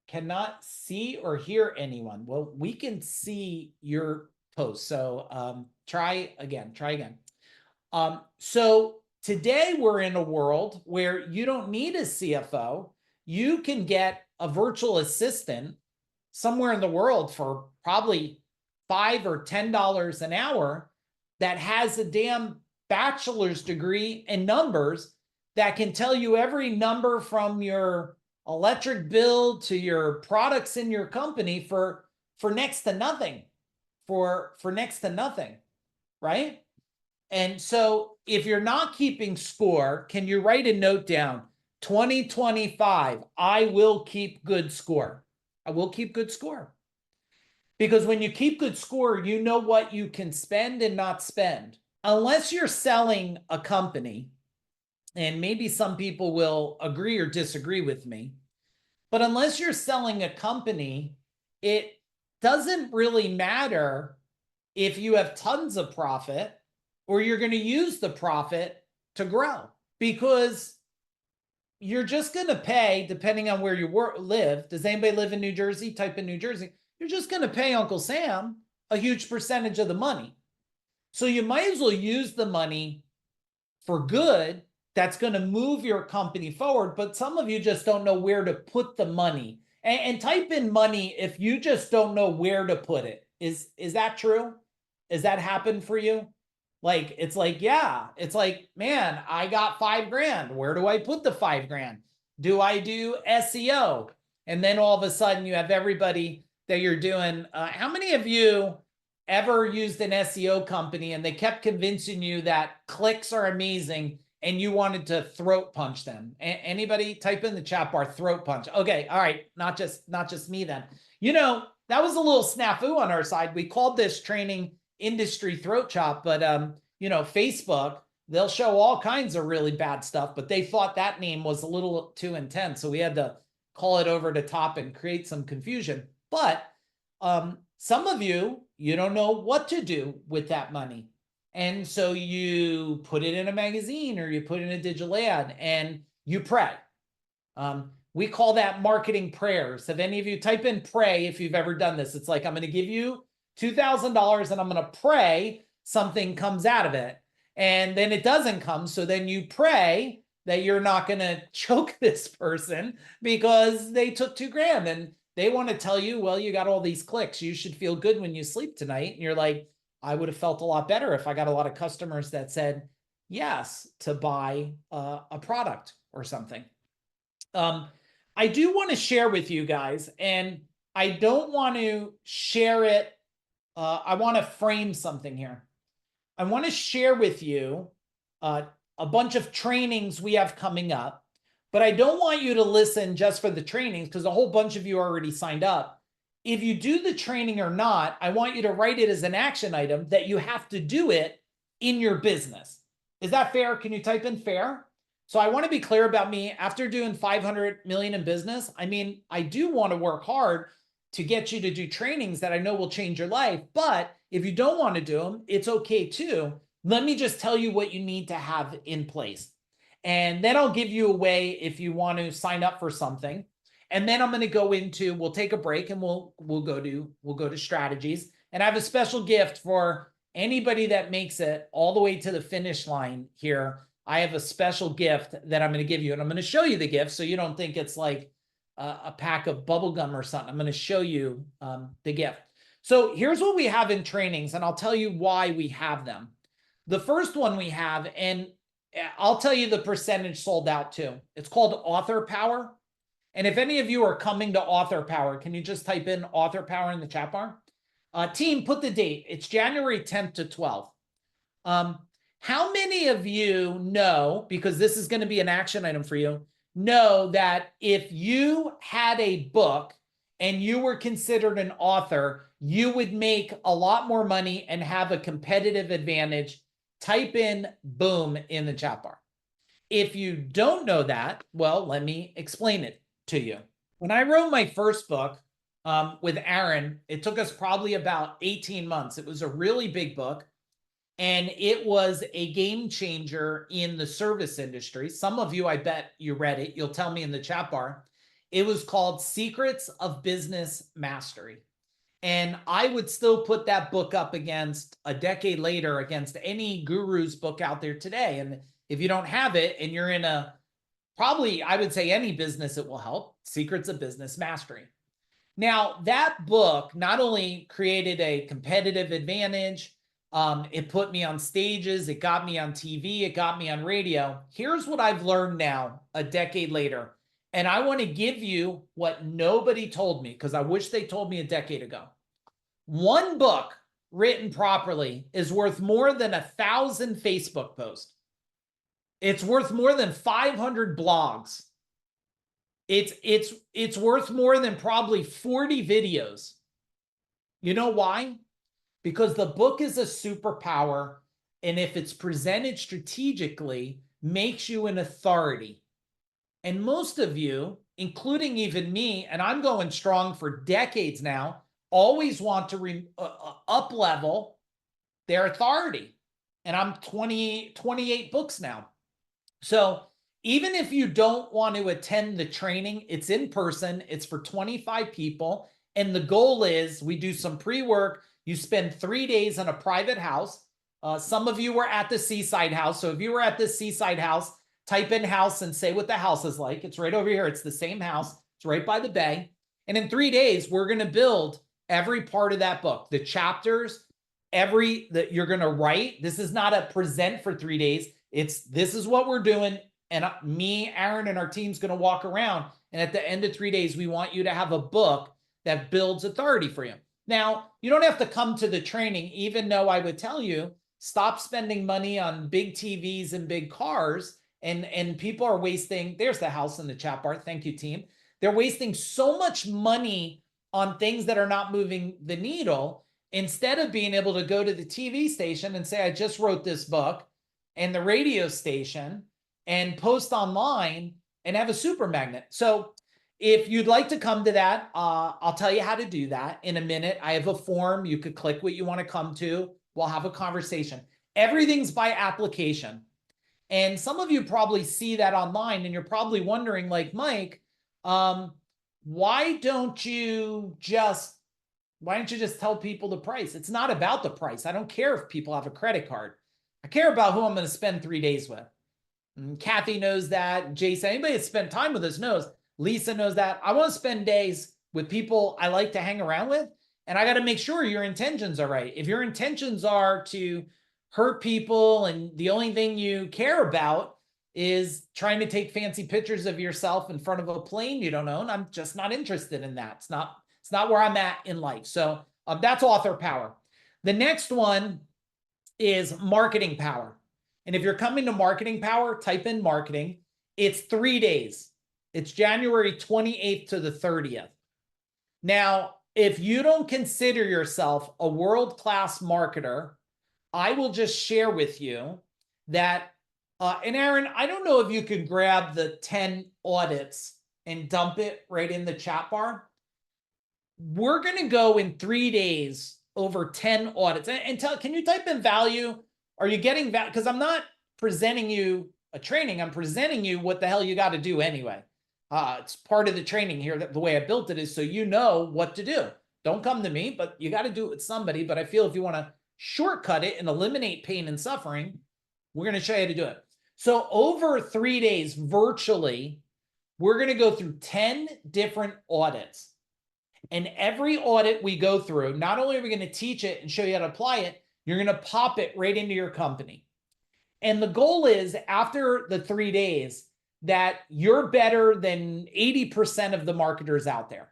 cannot see or hear anyone. Well, we can see your post. So try again. So today we're in a world where you don't need a CFO. You can get a virtual assistant somewhere in the world for probably $5 or $10 an hour that has a damn bachelor's degree in numbers that can tell you every number from your electric bill to your products in your company for next to nothing, for next to nothing, right? And so if you're not keeping score, can you write a note down? 2025, I will keep good score. I will keep good score. Because when you keep good score, you know what you can spend and not spend. Unless you're selling a company, and maybe some people will agree or disagree with me, but unless you're selling a company, it doesn't really matter if you have tons of profit or you're going to use the profit to grow, because you're just going to pay, depending on where you live. Does anybody live in New Jersey? Type in New Jersey. You're just going to pay Uncle Sam a huge percentage of the money. So you might as well use the money for good that's going to move your company forward. But some of you just don't know where to put the money. And type in money if you just don't know where to put it. Is that true? Has that happened for you? Like, it's like, yeah, it's like, man, I got $5,000. Where do I put the $5,000? Do I do SEO? And then all of a sudden you have everybody that you're doing. How many of you ever used an SEO company and they kept convincing you that clicks are amazing and you wanted to throat punch them? Anybody? Type in the chat bar, throat punch. Okay, all right, not just me then. You know, that was a little snafu on our side. We called this training industry throat chop, but you know, Facebook, they'll show all kinds of really bad stuff, but they thought that name was a little too intense, so we had to call it over the top and create some confusion. But some of you, you don't know what to do with that money. And so you put it in a magazine or you put in a digital ad and you pray. We call that marketing prayers. Have any of you type in pray if you've ever done this? It's like, I'm going to give you $2,000 and I'm going to pray something comes out of it. And then it doesn't come. So then you pray that you're not going to choke this person because they took $2,000 and they want to tell you, well, you got all these clicks. You should feel good when you sleep tonight. And you're like, I would have felt a lot better if I got a lot of customers that said yes to buy a product or something. I do want to share with you guys, and I don't want to share it. I want to frame something here. I want to share with you a bunch of trainings we have coming up, but I don't want you to listen just for the trainings because a whole bunch of you already signed up. If you do the training or not, I want you to write it as an action item that you have to do it in your business. Is that fair? Can you type in fair? So I want to be clear about me. After doing 500 million in business, I mean, I do want to work hard to get you to do trainings that I know will change your life. But if you don't want to do them, it's okay too. Let me just tell you what you need to have in place. And then I'll give you a way if you want to sign up for something. And then I'm going to go into, we'll take a break and we'll go to strategies. And I have a special gift for anybody that makes it all the way to the finish line here. I have a special gift that I'm going to give you, and I'm going to show you the gift so you don't think it's like a pack of bubble gum or something. I'm going to show you the gift. So here's what we have in trainings, and I'll tell you why we have them. The first one we have, and I'll tell you the percentage sold out too. It's called Author Power. And if any of you are coming to Author Power, can you just type in Author Power in the chat bar? Team, put the date. It's January 10th to 12th. How many of you know, because this is going to be an action item for you, know that if you had a book and you were considered an author, you would make a lot more money and have a competitive advantage? Type in boom in the chat bar. If you don't know that, well, let me explain it to you. When I wrote my first book with Aaron, it took us probably about 18 months. It was a really big book. And it was a game changer in the service industry. Some of you, I bet you read it. You'll tell me in the chat bar. It was called Secrets of Business Mastery. And I would still put that book up against, a decade later, against any guru's book out there today. And if you don't have it and you're in a, probably, I would say any business, it will help. Secrets of Business Mastery. Now, that book not only created a competitive advantage, it put me on stages, it got me on TV, it got me on radio. Here's what I've learned now, a decade later. And I want to give you what nobody told me, because I wish they told me a decade ago. One book written properly is worth more than 1,000 Facebook posts. It's worth more than 500 blogs. It's worth more than probably 40 videos. You know why? Because the book is a superpower, and if it's presented strategically, makes you an authority. And most of you, including even me, and I'm going strong for decades now, always want to up-level their authority. And I'm 28 books now. So even if you don't want to attend the training, it's in person, it's for 25 people. And the goal is we do some pre-work. You spend 3 days in a private house. Some of you were at the Seaside House. So if you were at this Seaside House, type in house and say what the house is like. It's right over here. It's the same house. It's right by the bay. And in 3 days, we're going to build every part of that book, the chapters, that you're going to write. This is not a present for 3 days. This is what we're doing. And me, Aaron, and our team's going to walk around. And at the end of 3 days, we want you to have a book that builds authority for you. Now, you don't have to come to the training, even though I would tell you, stop spending money on big TVs and big cars. And people are wasting, there's the house in the chat bar. Thank you, team. They're wasting so much money on things that are not moving the needle, instead of being able to go to the TV station and say, I just wrote this book, and the radio station, and post online and have a super magnet. So if you'd like to come to that, I'll tell you how to do that in a minute. I have a form. You could click what you want to come to. We'll have a conversation. Everything's by application. And some of you probably see that online, and you're probably wondering, like, Mike, why don't you just tell people the price? It's not about the price. I don't care if people have a credit card. I care about who I'm going to spend 3 days with. And Kathy knows that. Jason, anybody that's spent time with us knows. Lisa knows that. I want to spend days with people I like to hang around with, and I got to make sure your intentions are right. If your intentions are to hurt people and the only thing you care about is trying to take fancy pictures of yourself in front of a plane you don't own, I'm just not interested in that. It's not where I'm at in life. So that's author power. The next one is marketing power. And if you're coming to marketing power, type in marketing. It's 3 days. It's January 28th to the 30th. Now, if you don't consider yourself a world-class marketer, I will just share with you that, and Aaron, I don't know if you could grab the 10 audits and dump it right in the chat bar. We're going to go in 3 days over 10 audits. And can you type in value? Are you getting value? Because I'm not presenting you a training. I'm presenting you what the hell you got to do anyway. It's part of the training here. That the way I built it is so you know what to do. Don't come to me, but you got to do it with somebody. But I feel if you want to shortcut it and eliminate pain and suffering, we're going to show you how to do it. So over 3 days, virtually, we're going to go through 10 different audits. And every audit we go through, not only are we going to teach it and show you how to apply it, you're going to pop it right into your company. And the goal is, after the 3 days, that you're better than 80% of the marketers out there.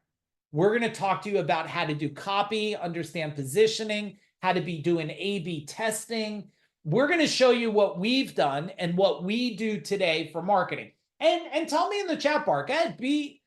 We're going to talk to you about how to do copy, understand positioning, how to be doing A/B testing. We're going to show you what we've done and what we do today for marketing. And tell me in the chat bar, go ahead, be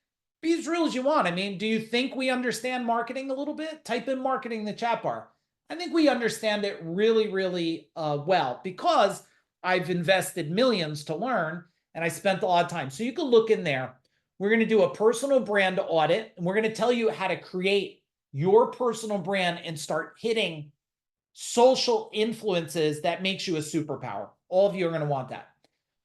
as real as you want. I mean, do you think we understand marketing a little bit? Type in marketing in the chat bar. I think we understand it really, really well, because I've invested millions to learn, and I spent a lot of time. So you can look in there. We're going to do a personal brand audit, and we're going to tell you how to create your personal brand and start hitting social influences that makes you a superpower. All of you are going to want that.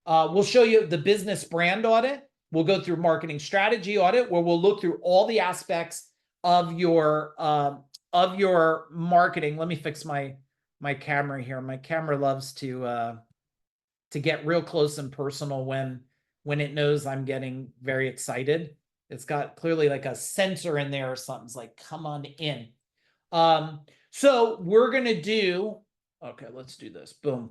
We'll show you the business brand audit. We'll go through marketing strategy audit, where we'll look through all the aspects of your marketing. Let me fix my camera here. My camera loves to get real close and personal when it knows I'm getting very excited. It's got clearly like a sensor in there or something. It's like, come on in. So we're going to do, okay, let's do this. Boom.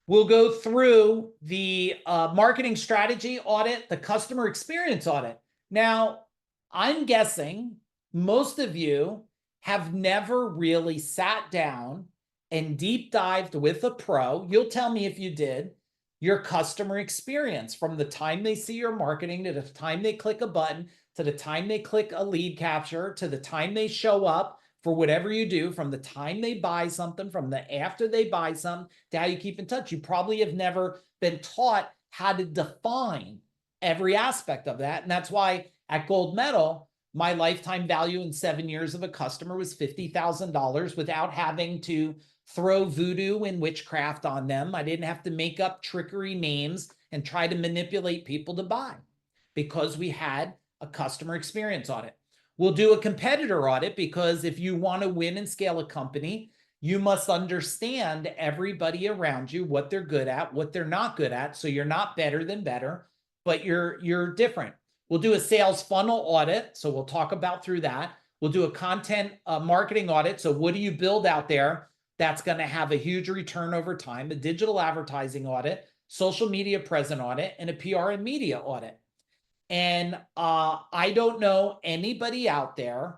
We'll go through the marketing strategy audit, the customer experience audit. Now, I'm guessing most of you have never really sat down and deep dived with a pro. You'll tell me if you did. Your customer experience, from the time they see your marketing to the time they click a button, to the time they click a lead capture, to the time they show up for whatever you do, from the time they buy something, from the after they buy something, to how you keep in touch. You probably have never been taught how to define every aspect of that. And that's why at Gold Medal, my lifetime value in 7 years of a customer was $50,000 without having to throw voodoo and witchcraft on them. I didn't have to make up trickery names and try to manipulate people to buy, because we had a customer experience audit. We'll do a competitor audit, because if you want to win and scale a company, You must understand everybody around you, what they're good at, what they're not good at. So you're not better than better, but you're different. We'll do a sales funnel audit. So we'll talk about through that. We'll do a content marketing audit. So what do you build out there that's going to have a huge return over time? A digital advertising audit, social media present audit, and a PR and media audit. And I don't know anybody out there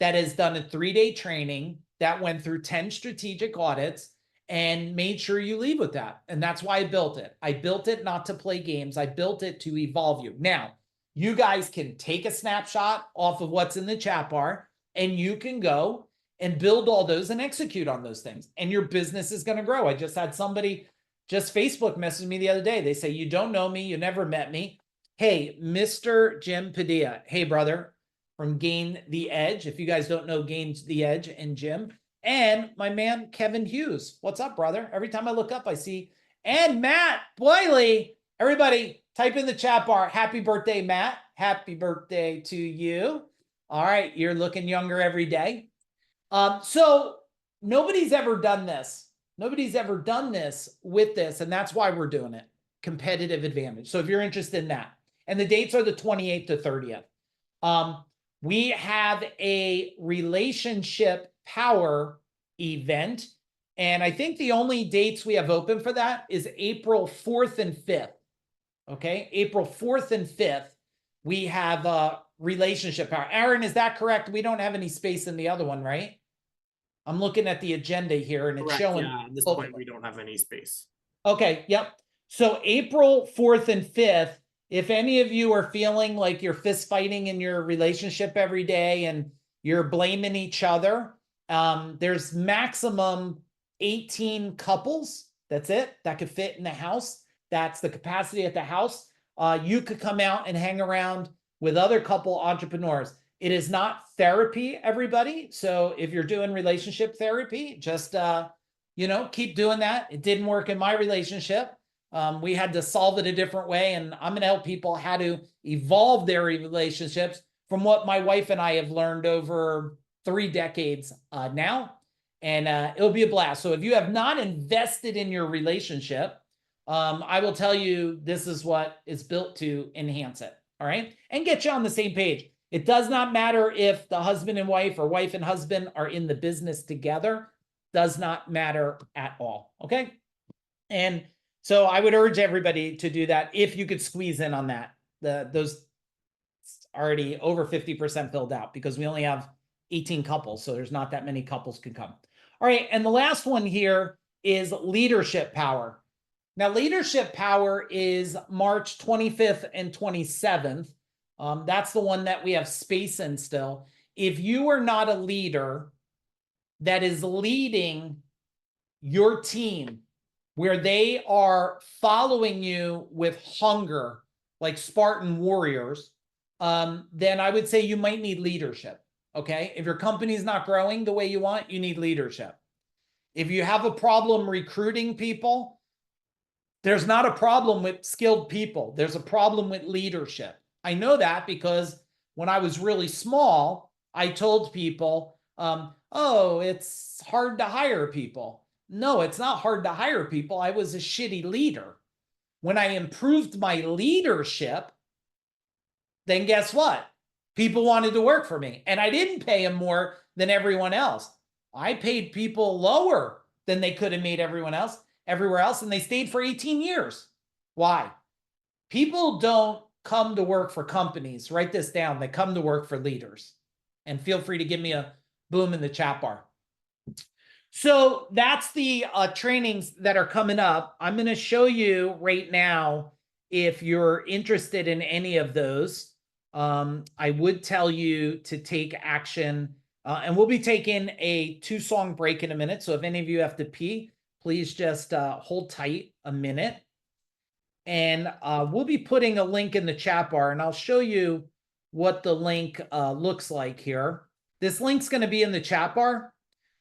that has done a 3-day training that went through 10 strategic audits and made sure you leave with that. And that's why I built it. I built it not to play games. I built it to evolve you. Now, you guys can take a snapshot off of what's in the chat bar, and you can go and build all those and execute on those things. And your business is going to grow. I just had somebody just Facebook message me the other day. They say, you don't know me. You never met me. Hey, Mr. Jim Padilla. Hey, brother, from Gain the Edge. If you guys don't know Gain the Edge and Jim. And my man, Kevin Hughes. What's up, brother? Every time I look up, I see. And Matt Boyley. Everybody, type in the chat bar. Happy birthday, Matt. Happy birthday to you. All right, you're looking younger every day. So nobody's ever done this. Nobody's ever done this with this, and that's why we're doing it. Competitive advantage. So if you're interested in that, and the dates are the 28th to 30th. We have a relationship power event, and I think the only dates we have open for that is April 4th and 5th. Okay, April 4th and 5th, we have a relationship power. Aaron, is that correct? We don't have any space in the other one, right? I'm looking at the agenda here, and it's Correct, showing. yeah, at this point, we don't have any space. Okay, yep. So April 4th and 5th, if any of you are feeling like you're fist fighting in your relationship every day and you're blaming each other, there's maximum 18 couples. That's it. That could fit in the house. That's the capacity at the house. You could come out and hang around with other couple entrepreneurs. It is not therapy, everybody. So if you're doing relationship therapy, just, keep doing that. It didn't work in my relationship. We had to solve it a different way, and I'm going to help people how to evolve their relationships from what my wife and I have learned over 3 decades now, and it'll be a blast. So if you have not invested in your relationship, I will tell you this is what is built to enhance it, all right, and get you on the same page. It does not matter if the husband and wife or wife and husband are in the business together. Does not matter at all, okay? And so I would urge everybody to do that if you could squeeze in on that. Those already over 50% filled out because we only have 18 couples, so there's not that many couples could come. All right, and the last one here is leadership power. Now, leadership power is March 25th and 27th. That's the one that we have space in still. If you are not a leader that is leading your team where they are following you with hunger, like Spartan warriors, then I would say you might need leadership, okay? If your company's not growing the way you want, you need leadership. If you have a problem recruiting people, there's not a problem with skilled people. There's a problem with leadership. I know that because when I was really small, I told people, oh, it's hard to hire people. No, it's not hard to hire people. I was a shitty leader. When I improved my leadership, then guess what? People wanted to work for me. And I didn't pay them more than everyone else. I paid people lower than they could have made everywhere else, and they stayed for 18 years. Why? People don't come to work for companies. Write this down. They come to work for leaders. And feel free to give me a boom in the chat bar. So that's the trainings that are coming up. I'm going to show you right now if you're interested in any of those. I would tell you to take action, and we'll be taking a 2-song break in a minute. So if any of you have to pee, please just hold tight a minute. And we'll be putting a link in the chat bar, and I'll show you what the link looks like here. This link's going to be in the chat bar.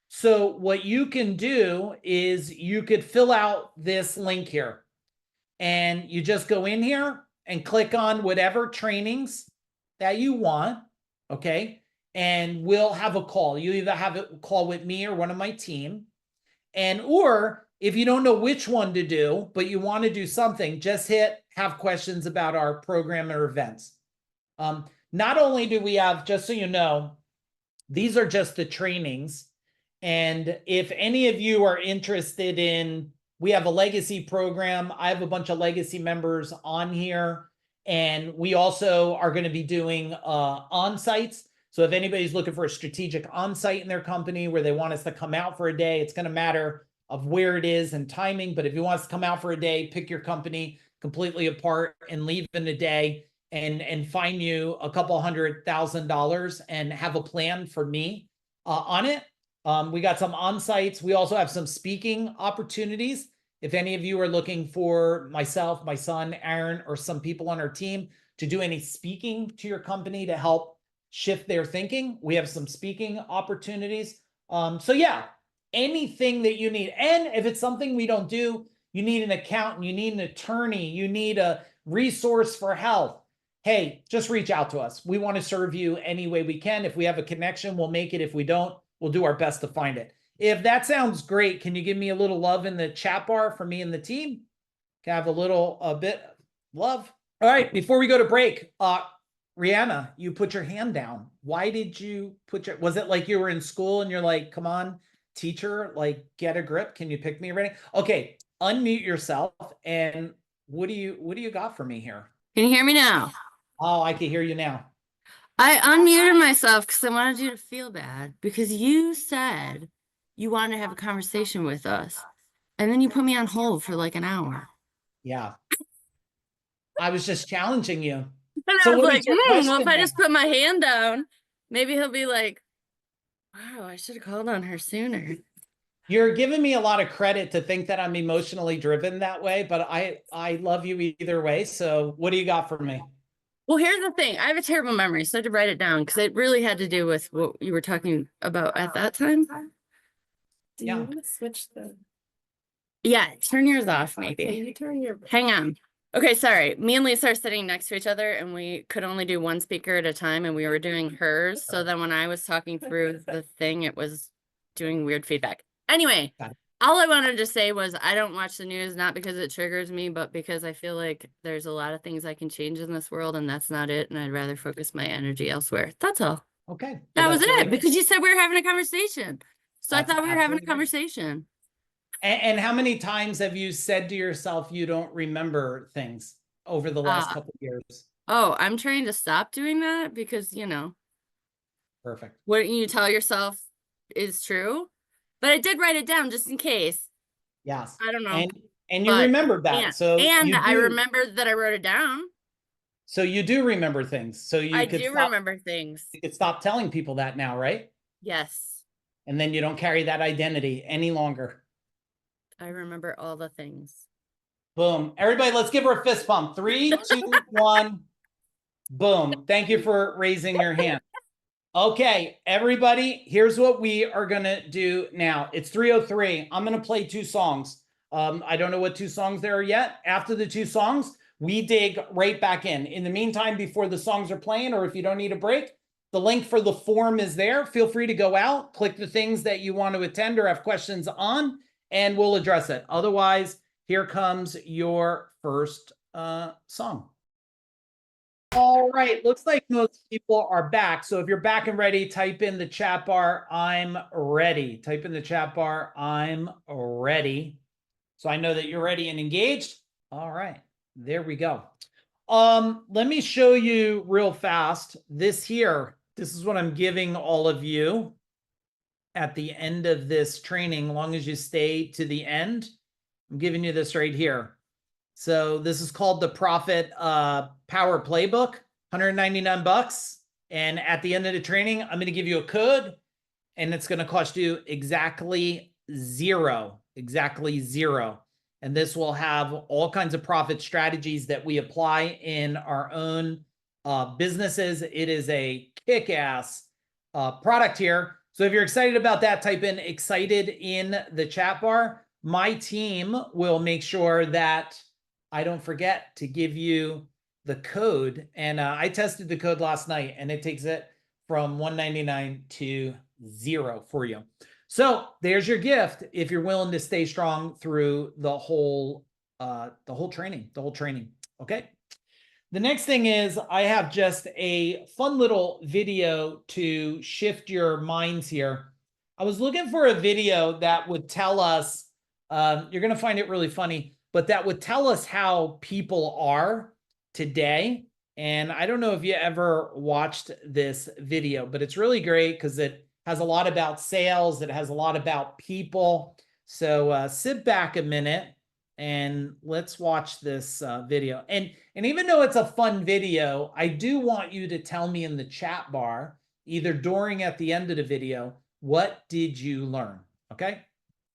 So what you can do is you could fill out this link here, and you just go in here and click on whatever trainings that you want, okay? And we'll have a call. You either have a call with me or one of my team, or if you don't know which one to do, but you want to do something, just hit have questions about our program or events. Not only do we have, just so you know, these are just the trainings. And if any of you are interested in, we have a legacy program. I have a bunch of legacy members on here. And we also are going to be doing on-sites. So if anybody's looking for a strategic on-site in their company where they want us to come out for a day, it's going to matter of where it is and timing. But if you want us to come out for a day, pick your company completely apart and leave in a day and find you a couple $100,000 and have a plan for me on it. We got some on-sites. We also have some speaking opportunities. If any of you are looking for myself, my son, Aaron, or some people on our team to do any speaking to your company to help shift their thinking, we have some speaking opportunities. So yeah, anything that you need. And if it's something we don't do, you need an accountant, you need an attorney, you need a resource for health. Hey, just reach out to us. We want to serve you any way we can. If we have a connection, we'll make it. If we don't, we'll do our best to find it. If that sounds great, can you give me a little love in the chat bar for me and the team? Can I have a bit of love? All right, before we go to break, Rihanna, you put your hand down. Why did you was it like you were in school and you're like, come on, teacher, like get a grip. Can you pick me already? Okay, unmute yourself. And what do you got for me here? Can you hear me now? Oh, I can hear you now. I unmuted myself because I wanted you to feel bad because you said you wanted to have a conversation with us. And then you put me on hold for like an hour. Yeah. I was just challenging you. And So I was what like, is your well, if question I then? just put my hand down, maybe he'll be like, wow, I should have called on her sooner. You're giving me a lot of credit to think that I'm emotionally driven that way, but I love you either way. So what do you got for me? Well, here's the thing. I have a terrible memory, so I had to write it down because it really had to do with what you were talking about at that time. Do Yeah. you want to switch the? Yeah, turn yours off, maybe. Can you turn your? Hang on. Okay, sorry. Me and Lisa are sitting next to each other and we could only do one speaker at a time and we were doing hers. So then when I was talking through the thing, it was doing weird feedback. Anyway, Got it. all I wanted to say was I don't watch the news, not because it triggers me, but because I feel like there's a lot of things I can change in this world and that's not it. And I'd rather focus my energy elsewhere. That's all. Okay. That was that's really it good. because you said we were having a conversation. So That's I thought we were having a absolutely good. conversation. And how many times have you said to yourself you don't remember things over the last couple of years? Oh, I'm trying to stop doing that because, you know, Perfect. what you tell yourself is true. But I did write it down just in case. Yes. I don't know. And you But- remembered that. And, So and you I do, remembered that I wrote it down. so you do remember things. So you I could do stop, remember things. you could stop telling people that now, right? Yes. And then you don't carry that identity any longer. I remember all the things. Boom. Everybody, let's give her a fist pump. 3, 2, 1. Boom. Thank you for raising your hand. Okay, everybody, here's what we are going to do now. It's 3:03. I'm going to play 2 songs. I don't know what 2 songs there are yet. After the 2 songs, we dig right back in. In the meantime, before the songs are playing, or if you don't need a break, the link for the form is there. Feel free to go out, click the things that you want to attend or have questions on, and we'll address it. Otherwise, here comes your first song. All right, looks like most people are back. So if you're back and ready, type in the chat bar, I'm ready. Type in the chat bar, I'm ready. So I know that you're ready and engaged. All right, there we go. Let me show you real fast this here. This is what I'm giving all of you at the end of this training. As long as you stay to the end, I'm giving you this right here. So this is called the Profit Power Playbook, $199. And at the end of the training, I'm going to give you a code and it's going to cost you exactly zero. And this will have all kinds of profit strategies that we apply in our own businesses. It is a kick-ass product here. So if you're excited about that, type in excited in the chat bar. My team will make sure that I don't forget to give you the code. And I tested the code last night and it takes it from $199 to 0 for you. So there's your gift if you're willing to stay strong through the whole training, Okay. The next thing is I have just a fun little video to shift your minds here. I was looking for a video that would tell us, you're going to find it really funny, but that would tell us how people are today. And I don't know if you ever watched this video, but it's really great because it has a lot about sales. It has a lot about people. So sit back a minute and let's watch this video. And even though it's a fun video, I do want you to tell me in the chat bar, either during or at the end of the video, what did you learn? Okay.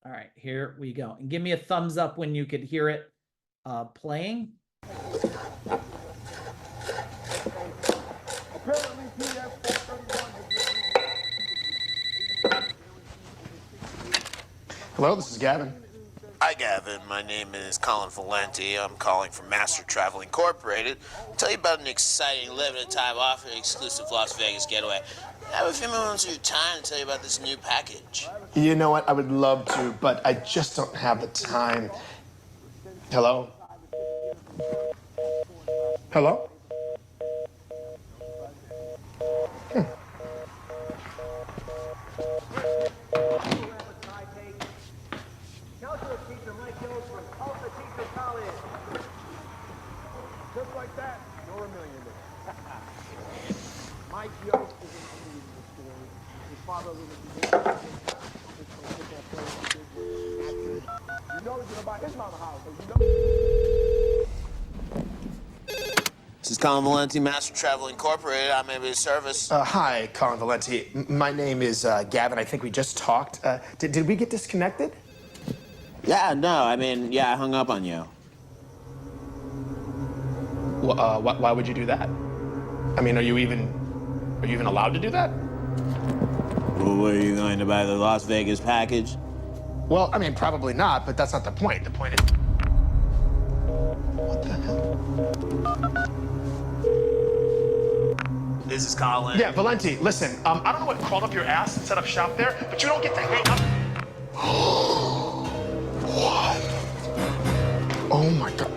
All right, here we go. And give me a thumbs up when you could hear it playing. Hello, this is Gavin. Hi, Gavin. My name is Colin Valenti. I'm calling from Master Travel Incorporated. I'll tell you about an exciting limited time offer exclusive Las Vegas getaway. I have a few moments of your time to tell you about this new package. You know what? I would love to, but I just don't have the time. Hello? Hello? Just like that, you're a millionaire. Mike Yost is included in the story. His father was you know he's gonna buy his mama house, so you know. This is Colin Valenti, Master Travel Incorporated. I'm able to service. Hi, Colin Valenti. My name is Gavin. I think we just talked. Did we get disconnected? Yeah, no, I hung up on you. Why would you do that? I mean, are you even allowed to do that? Well, were you going to buy the Las Vegas package? Well, I mean, probably not, but that's not the point. The point is... What the hell? This is Colin. Yeah, Valenti, listen, I don't know what crawled up your ass and set up shop there, but you don't get to hang up. What? Oh my God.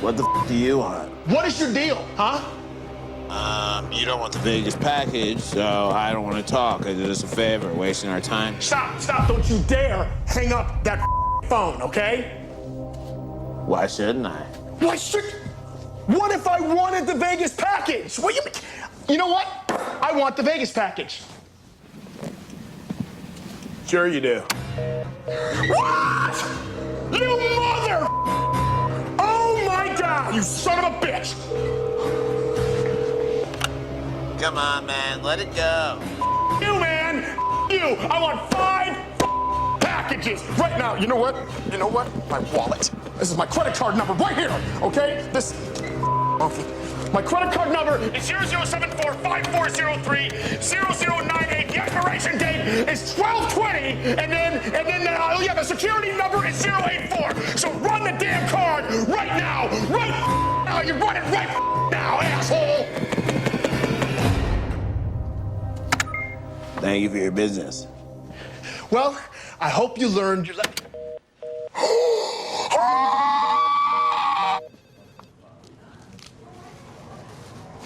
What the f do you want? What is your deal, huh? You don't want the Vegas package, so I don't want to talk. I did us a favor, wasting our time. Stop, don't you dare hang up that phone, okay? Why shouldn't I? Why should... What if I wanted the Vegas package? What you know what? I want the Vegas package. Sure you do. What? You mother... Oh my God, you son of a bitch! Come on, man, let it go. You, man! You! I want 5 packages right now. You know what? My wallet. This is my credit card number right here, okay? My credit card number is 0074-5403-0098. The expiration date is 12/20, and then the security number is 084. So run the damn card right now, right now. You run it right now, asshole. Thank you for your business. Well, I hope you learned your lesson.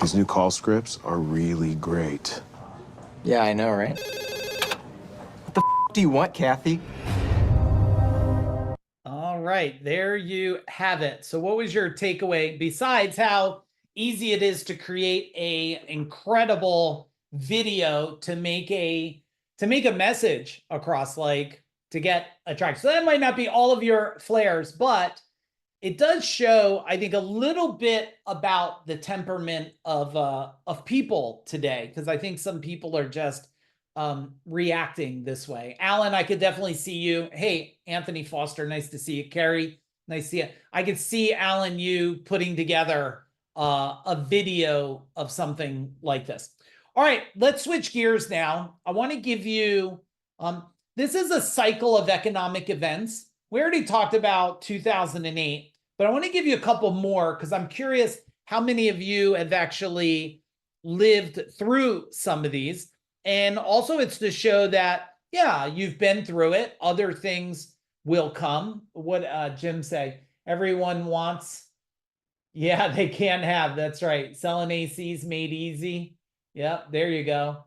These new call scripts are really great. Yeah, I know, right? What the do you want, Kathy? All right, there you have it. So what was your takeaway besides how easy it is to create a incredible video to make a message across, like to get attracted? So that might not be all of your flares, but it does show, I think, a little bit about the temperament of people today, because I think some people are just reacting this way. Alan, I could definitely see you. Hey, Anthony Foster, nice to see you. Carrie, nice to see you. I could see, Alan, you putting together a video of something like this. All right, let's switch gears now. I want to give you, this is a cycle of economic events. We already talked about 2008, but I want to give you a couple more because I'm curious how many of you have actually lived through some of these. And also it's to show that, yeah, you've been through it. Other things will come. What Jim say? Everyone wants, yeah, they can have. That's right. Selling ACs made easy. Yep, there you go.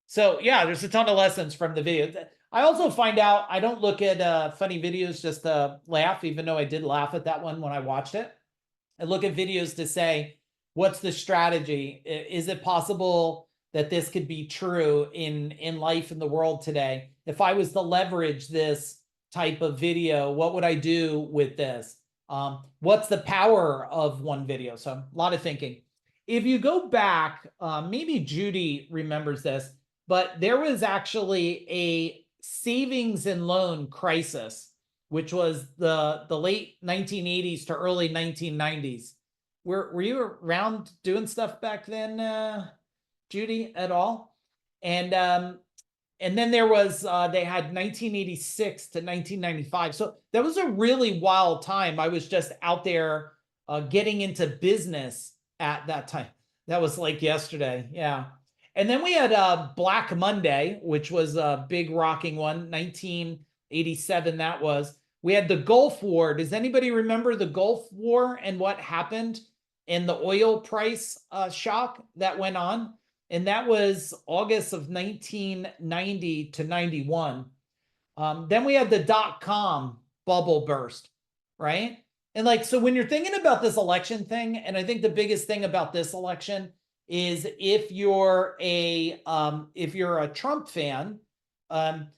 So yeah, there's a ton of lessons from the video. I also find out I don't look at funny videos just to laugh, even though I did laugh at that one when I watched it. I look at videos to say, what's the strategy? Is it possible that this could be true in life in the world today? If I was to leverage this type of video, what would I do with this? What's the power of one video? So a lot of thinking. If you go back, maybe Judy remembers this, but there was actually a savings and loan crisis, which was the late 1980s to early 1990s. Were you around doing stuff back then, Judy, at all? And then there was they had 1986 to 1995. So that was a really wild time. I was just out there getting into business at that time. That was like yesterday. Yeah. And then we had Black Monday, which was a big rocking one, 1987 that was. We had the Gulf War. Does anybody remember the Gulf War and what happened and the oil price shock that went on? And that was August of 1990 to 91. Then we had the dot-com bubble burst, right? And like, so when you're thinking about this election thing, and I think the biggest thing about this election is if you're a Trump fan,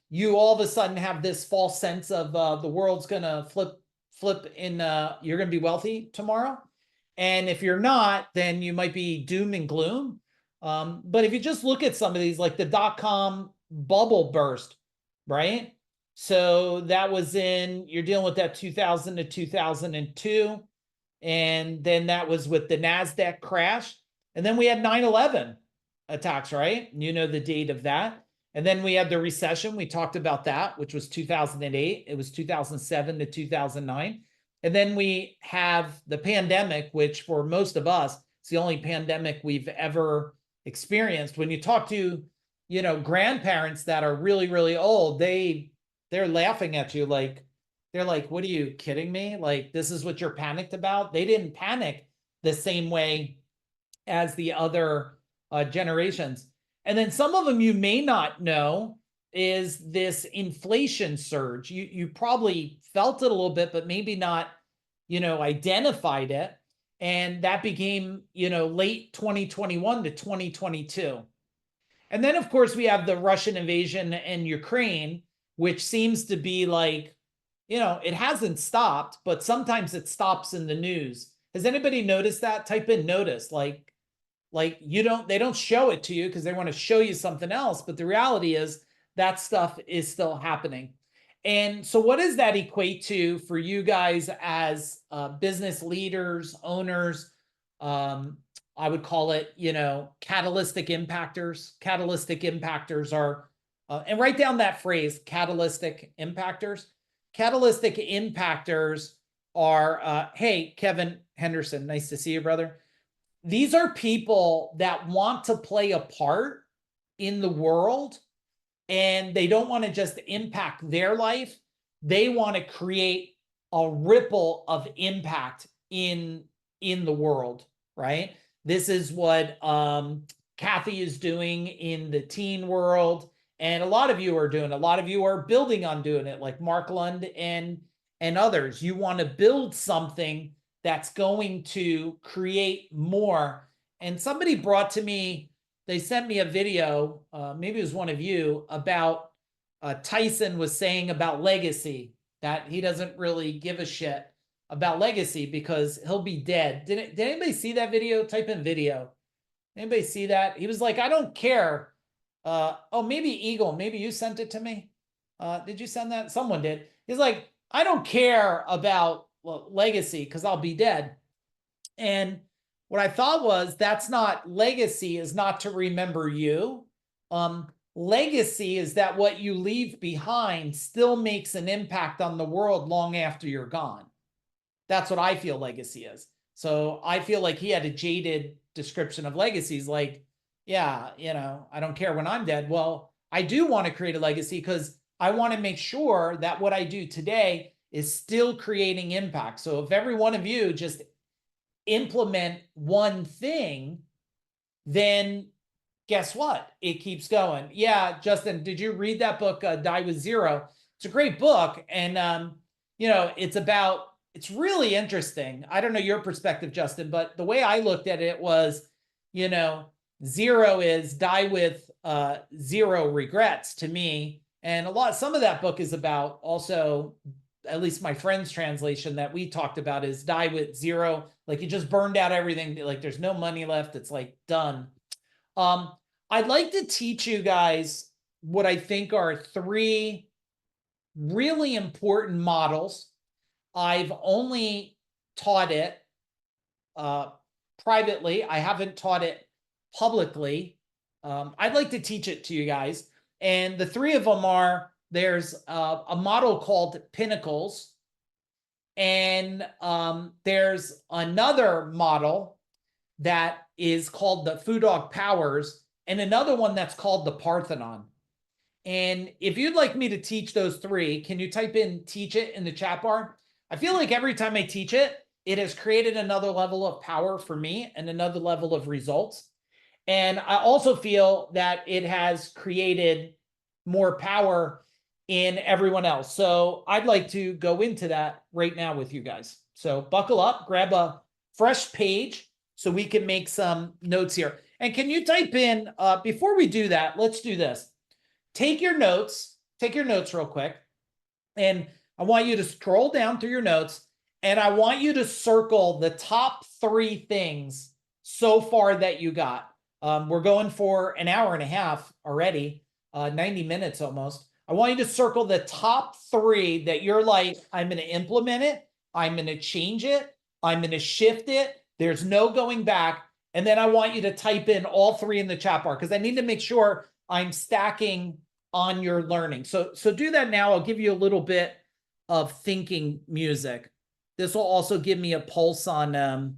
you all of a sudden have this false sense of the world's gonna flip in, you're gonna be wealthy tomorrow. And if you're not, then you might be doom and gloom. But if you just look at some of these, like the dot-com bubble burst, right? So that was you're dealing with that 2000 to 2002. And then that was with the NASDAQ crash. And then we had 9/11 attacks, right? You know the date of that. And then we had the recession. We talked about that, which was 2008. It was 2007 to 2009. And then we have the pandemic, which for most of us, it's the only pandemic we've ever experienced. When you talk to, grandparents that are really, really old, they're laughing at you like, they're like, what are you kidding me? Like, this is what you're panicked about? They didn't panic the same way as the other generations. And then some of them you may not know is this inflation surge. You probably felt it a little bit, but maybe not, identified it. And that became, late 2021 to 2022. And then, of course, we have the Russian invasion in Ukraine, which seems to be like, it hasn't stopped, but sometimes it stops in the news. Has anybody noticed that? Type in notice, like they don't show it to you because they want to show you something else. But the reality is that stuff is still happening. And so what does that equate to for you guys as business leaders, owners? I would call it, catalytic impactors. Catalytic impactors are, and write down that phrase, catalytic impactors. Catalytic impactors are, hey, Kevin Henderson, nice to see you, brother. These are people that want to play a part in the world, and they don't want to just impact their life. They want to create a ripple of impact in the world, right? This is what Kathy is doing in the teen world, and a lot of you are doing. A lot of you are building on doing it, like Mark Lund and others. You want to build something that's going to create more. And somebody brought to me, they sent me a video, maybe it was one of you, about Tyson was saying about legacy, that he doesn't really give a shit about legacy because he'll be dead. Did anybody see that video? Type in video. Anybody see that? He was like, I don't care. Oh, maybe Eagle, maybe you sent it to me. Did you send that? Someone did. He's like, I don't care about legacy because I'll be dead. And what I thought was, that's not, legacy is not to remember you. Legacy is that what you leave behind still makes an impact on the world long after you're gone. That's what I feel legacy is. So I feel like he had a jaded description of legacies, like yeah, I don't care when I'm dead. Well, I do want to create a legacy because I want to make sure that what I do today is still creating impact. So if every one of you just implement one thing, then guess what? It keeps going. Yeah, Justin, did you read that book, Die with Zero? It's a great book. And, it's really interesting. I don't know your perspective, Justin, but the way I looked at it was, zero is die with zero regrets to me. And some of that book is about also, at least my friend's translation that we talked about is die with zero. Like you just burned out everything. Like there's no money left. It's like done. I'd like to teach you guys what I think are 3 really important models. I've only taught it privately. I haven't taught it publicly. I'd like to teach it to you guys. And the 3 of them are, there's a model called Pinnacles. And there's another model that is called the Foo Dog Powers, and another one that's called the Parthenon. And if you'd like me to teach those 3, can you type in teach it in the chat bar? I feel like every time I teach it, it has created another level of power for me and another level of results. And I also feel that it has created more power in everyone else. So I'd like to go into that right now with you guys. So buckle up, grab a fresh page so we can make some notes here. And can you type in, before we do that, let's do this. Take your notes real quick. And I want you to scroll down through your notes and I want you to circle the top 3 things so far that you got. We're going for an hour and a half already, 90 minutes almost. I want you to circle the top 3 that you're like, I'm going to implement it. I'm going to change it. I'm going to shift it. There's no going back. And then I want you to type in all 3 in the chat bar because I need to make sure I'm stacking on your learning. So do that now. I'll give you a little bit of thinking music. This will also give me a pulse on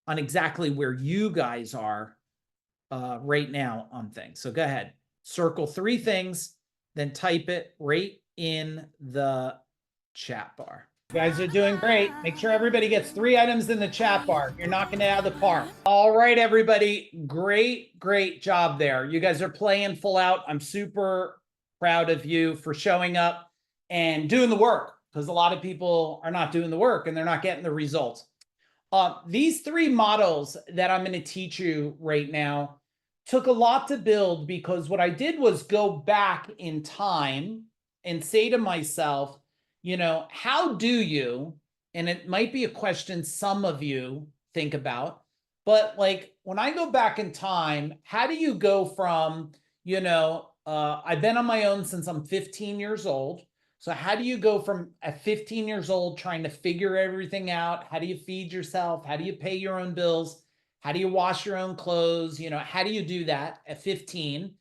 exactly where you guys are right now on things. So go ahead, circle 3 things, then type it right in the chat bar. You guys are doing great. Make sure everybody gets 3 items in the chat bar. You're knocking it out of the park. All right, everybody. Great job there. You guys are playing full out. I'm super proud of you for showing up and doing the work because a lot of people are not doing the work and they're not getting the results. These 3 models that I'm going to teach you right now took a lot to build because what I did was go back in time and say to myself, how do you, and it might be a question some of you think about, but like when I go back in time, how do you go from, I've been on my own since I'm 15 years old. So how do you go from at 15 years old trying to figure everything out? How do you feed yourself? How do you pay your own bills? How do you wash your own clothes? How do you do that at 15?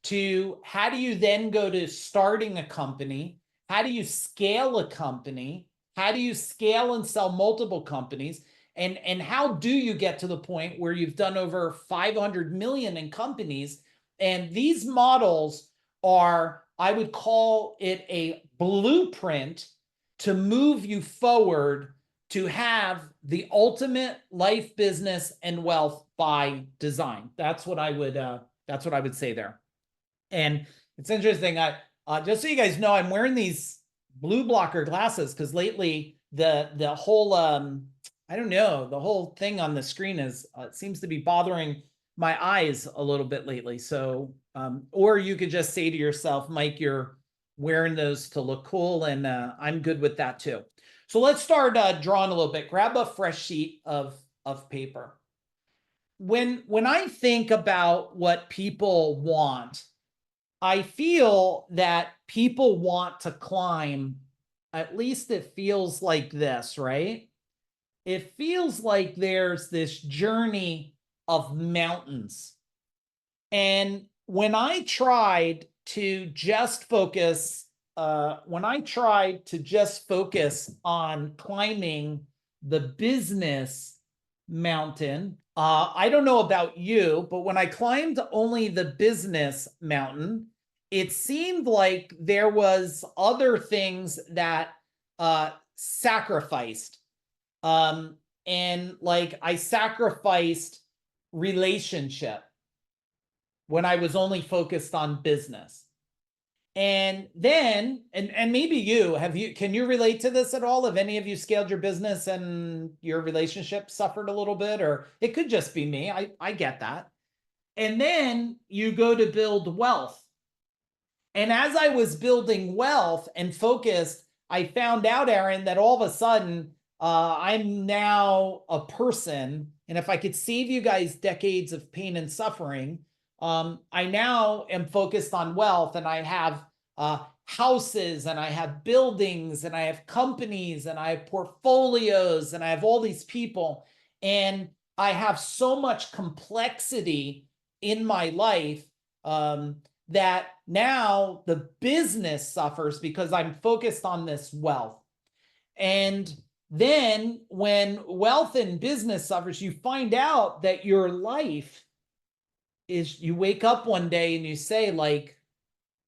To how do you then go to starting a company? How do you scale a company? How do you scale and sell multiple companies? And how do you get to the point where you've done over 500 million in companies? And these models are, I would call it a blueprint to move you forward to have the ultimate life, business, and wealth by design. That's what I would say there. And it's interesting. Just so you guys know, I'm wearing these blue blocker glasses because lately the whole I don't know, the whole thing on the screen is seems to be bothering my eyes a little bit lately. So or you could just say to yourself, Mike, you're wearing those to look cool, and I'm good with that too. So let's start drawing a little bit. Grab a fresh sheet of paper. When I think about what people want, I feel that people want to climb, at least it feels like this, right? It feels like there's this journey of mountains. And when I tried to just focus, on climbing the business mountain, I don't know about you, but when I climbed only the business mountain, it seemed like there was other things that sacrificed. And like I sacrificed relationship when I was only focused on business. And then, and maybe can you relate to this at all? Have any of you scaled your business and your relationship suffered a little bit? Or it could just be me. I get that. And then you go to build wealth. And as I was building wealth and focused, I found out, Aaron, that all of a sudden I'm now a person. And if I could save you guys decades of pain and suffering, I now am focused on wealth, and I have houses, and I have buildings, and I have companies, and I have portfolios, and I have all these people. And I have so much complexity in my life that now the business suffers because I'm focused on this wealth. And then when wealth and business suffers, you find out that your life is, you wake up one day and you say, like,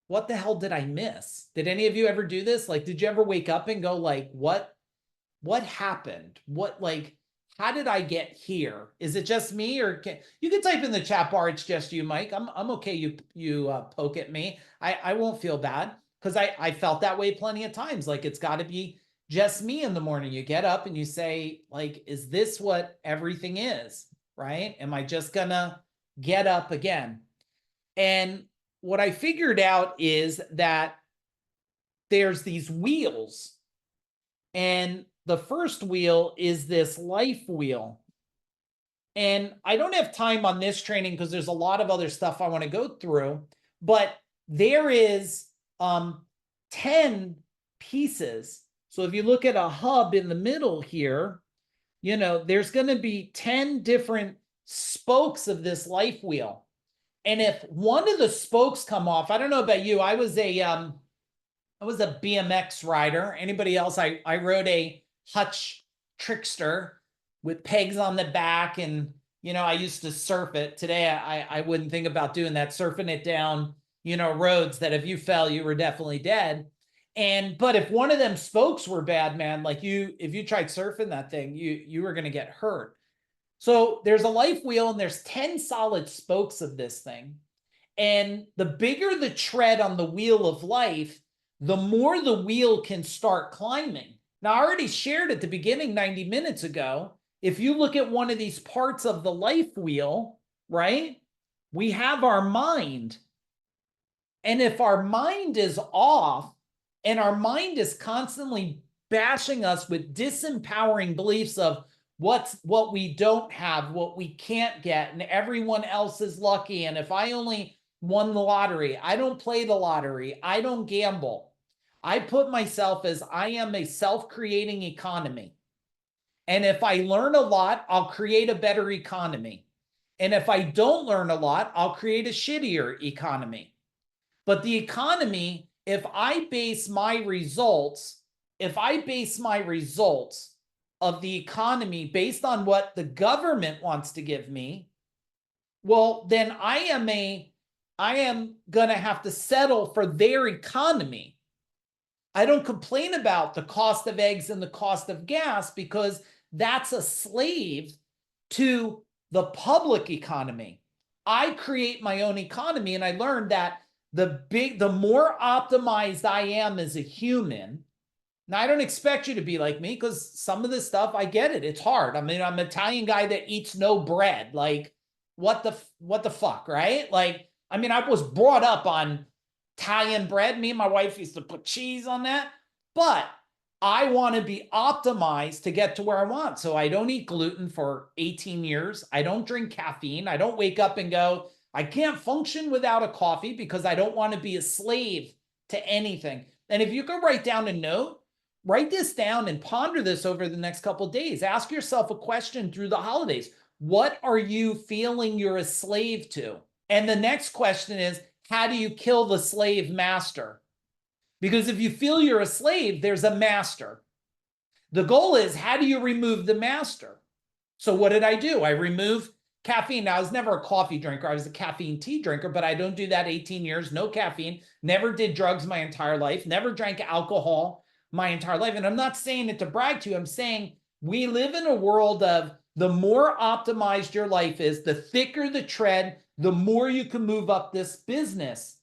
what the hell did I miss? Did any of you ever do this? Like, did you ever wake up and go like, what happened? How did I get here? Is it just me? Or you can type in the chat bar, it's just you, Mike. I'm okay. You poke at me. I won't feel bad, because I felt that way plenty of times. Like, it's got to be just me in the morning. You get up and you say, like, is this what everything is? Right? Am I just gonna get up again? And what I figured out is that there's these wheels, and the first wheel is this life wheel. And I don't have time on this training because there's a lot of other stuff I want to go through, but there is 10 pieces. So if you look at a hub in the middle here, you know, there's going to be 10 different spokes of this life wheel. And if one of the spokes come off, I don't know about you, I was a BMX rider. Anybody else? I rode a Hutch Trickster with pegs on the back, and you know, I used to surf it. Today I wouldn't think about doing that, surfing it down, you know, roads that if you fell, you were definitely dead. But if one of them spokes were bad, man, like if you tried surfing that thing, you were going to get hurt. So there's a life wheel, and there's 10 solid spokes of this thing. And the bigger the tread on the wheel of life, the more the wheel can start climbing. Now, I already shared at the beginning 90 minutes ago, if you look at one of these parts of the life wheel, right, we have our mind. And if our mind is off, and our mind is constantly bashing us with disempowering beliefs of what we don't have, what we can't get, and everyone else is lucky, and if I only won the lottery, I don't play the lottery, I don't gamble. I put myself as I am a self-creating economy. And if I learn a lot, I'll create a better economy. And if I don't learn a lot, I'll create a shittier economy. But the economy, if I base my results of the economy based on what the government wants to give me, well, then I am going to have to settle for their economy. I don't complain about the cost of eggs and the cost of gas, because that's a slave to the public economy. I create my own economy, and I learned that the more optimized I am as a human. Now, I don't expect you to be like me, because some of this stuff, I get it. It's hard. I mean, I'm an Italian guy that eats no bread. Like, what the fuck, right? Like, I mean, I was brought up on Italian bread. Me and my wife used to put cheese on that. But I want to be optimized to get to where I want. So I don't eat gluten for 18 years. I don't drink caffeine. I don't wake up and go, I can't function without a coffee, because I don't want to be a slave to anything. And if you could write down a note, write this down and ponder this over the next couple of days. Ask yourself a question through the holidays. What are you feeling you're a slave to? And the next question is, how do you kill the slave master? Because if you feel you're a slave, there's a master. The goal is, how do you remove the master? So what did I do? I remove caffeine. Now, I was never a coffee drinker. I was a caffeine tea drinker, but I don't do that 18 years. No caffeine. Never did drugs my entire life. Never drank alcohol my entire life. And I'm not saying it to brag to you. I'm saying we live in a world of the more optimized your life is, the thicker the tread, the more you can move up this business,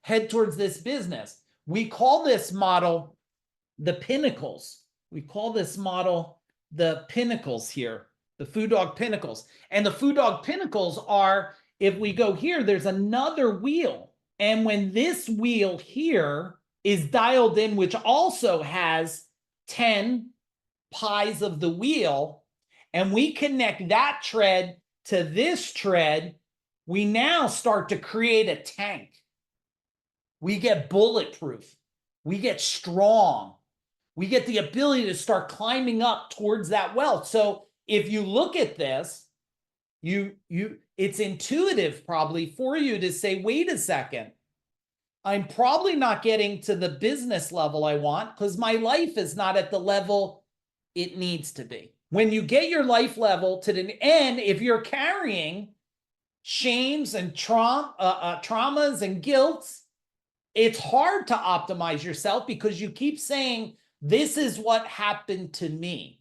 head towards this business. We call this model the pinnacles. We call this model the pinnacles here, the Food Dog pinnacles. And the Food Dog pinnacles are, if we go here, there's another wheel. And when this wheel here is dialed in, which also has 10 pies of the wheel, and we connect that tread to this tread, we now start to create a tank. We get bulletproof. We get strong. We get the ability to start climbing up towards that wealth. So if you look at this, it's intuitive probably for you to say, wait a second, I'm probably not getting to the business level I want because my life is not at the level it needs to be. When you get your life level to the end, if you're carrying shames and traumas and guilts, it's hard to optimize yourself because you keep saying, this is what happened to me.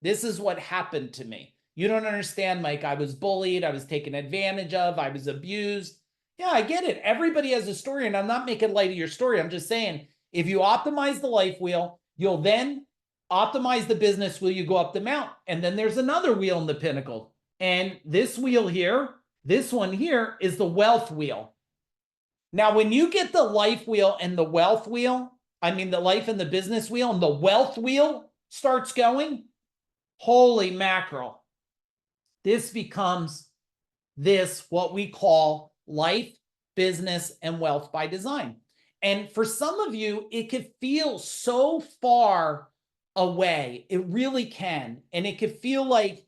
This is what happened to me. You don't understand, Mike. I was bullied. I was taken advantage of. I was abused. Yeah, I get it. Everybody has a story, and I'm not making light of your story. I'm just saying, if you optimize the life wheel, you'll then optimize the business wheel. You go up the mount, and then there's another wheel in the pinnacle. And this wheel here, this one here, is the wealth wheel. Now, when you get the life wheel and the wealth wheel, I mean the life and the business wheel, and the wealth wheel starts going, holy mackerel. This becomes what we call life, business, and wealth by design. And for some of you, it could feel so far away. It really can. And it could feel like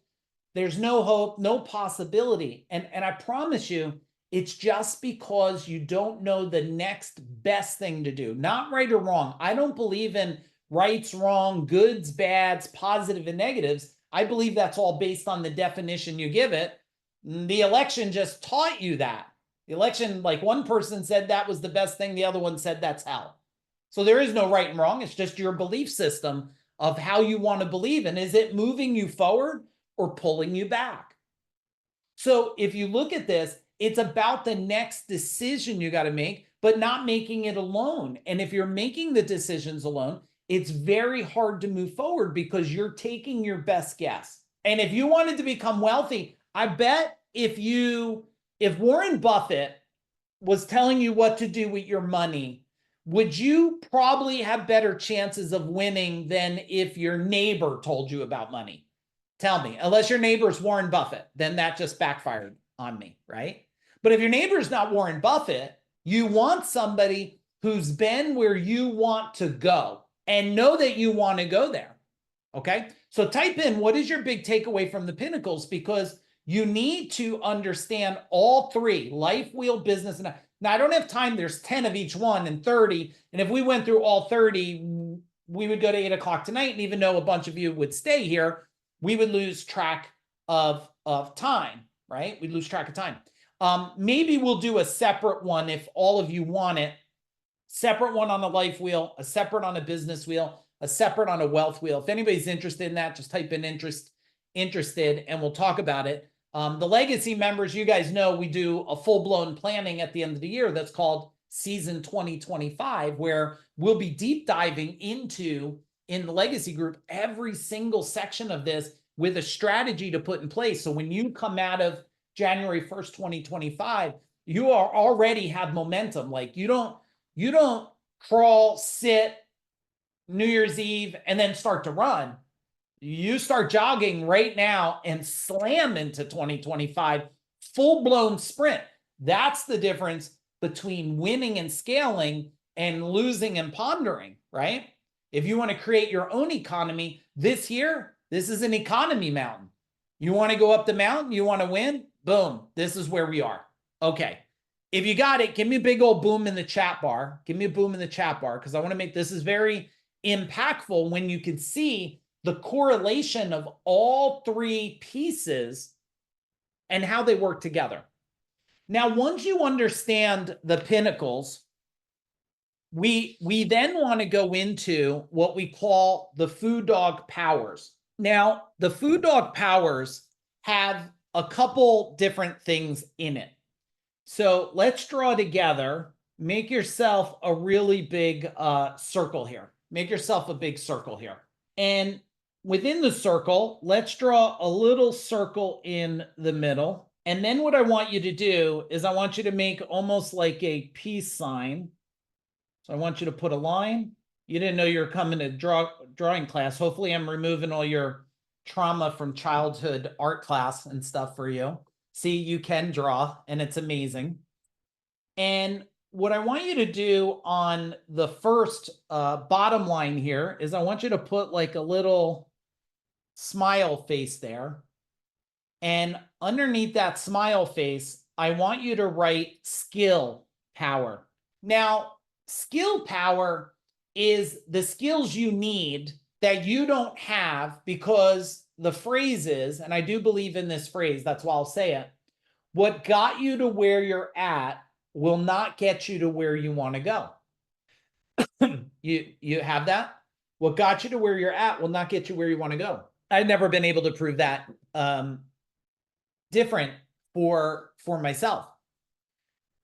there's no hope, no possibility. And I promise you, it's just because you don't know the next best thing to do. Not right or wrong. I don't believe in rights, wrong, goods, bads, positive and negatives. I believe that's all based on the definition you give it. The election just taught you that. The election, like one person said that was the best thing, the other one said that's hell. So there is no right and wrong. It's just your belief system of how you want to believe. And is it moving you forward or pulling you back? So if you look at this, it's about the next decision you got to make, but not making it alone. And if you're making the decisions alone, it's very hard to move forward because you're taking your best guess. And if you wanted to become wealthy, I bet if Warren Buffett was telling you what to do with your money, would you probably have better chances of winning than if your neighbor told you about money? Tell me, unless your neighbor is Warren Buffett, then that just backfired on me, right? But if your neighbor is not Warren Buffett, you want somebody who's been where you want to go and know that you want to go there, okay? So type in, what is your big takeaway from the pinnacles? Because you need to understand all three, life, wheel, business. And now I don't have time. There's 10 of each one and 30. And if we went through all 30, we would go to 8 o'clock tonight. And even though a bunch of you would stay here, we would lose track of time, right? We'd lose track of time. Maybe we'll do a separate one if all of you want it. Separate one on the life wheel, a separate on a business wheel, a separate on a wealth wheel. If anybody's interested in that, just type in interested, and we'll talk about it. The legacy members, you guys know we do a full-blown planning at the end of the year that's called Season 2025, where we'll be deep diving into, in the legacy group, every single section of this with a strategy to put in place. So when you come out of January 1st, 2025, you are already have momentum. Like you don't crawl, sit, New Year's Eve, and then start to run. You start jogging right now and slam into 2025, full-blown sprint. That's the difference between winning and scaling and losing and pondering, right? If you want to create your own economy this year, this is an economy mountain. You want to go up the mountain, you want to win, boom, this is where we are. Okay. If you got it, give me a big old boom in the chat bar. Give me a boom in the chat bar because I want to make this is very impactful when you can see the correlation of all three pieces and how they work together. Now, once you understand the pinnacles, we then want to go into what we call the food dog powers. Now, the food dog powers have a couple different things in it. So let's draw together. Make yourself a really big circle here. Make yourself a big circle here. And within the circle, let's draw a little circle in the middle. And then what I want you to do is I want you to make almost like a peace sign. So I want you to put a line. You didn't know you were coming to drawing class. Hopefully I'm removing all your trauma from childhood art class and stuff for you. See, you can draw, and it's amazing. And what I want you to do on the first bottom line here is I want you to put like a little smile face there. And underneath that smile face, I want you to write skill power. Now, skill power is the skills you need that you don't have, because the phrase is, and I do believe in this phrase, that's why I'll say it, what got you to where you're at will not get you to where you want to go. You have that? What got you to where you're at will not get you where you want to go. I've never been able to prove that different for myself.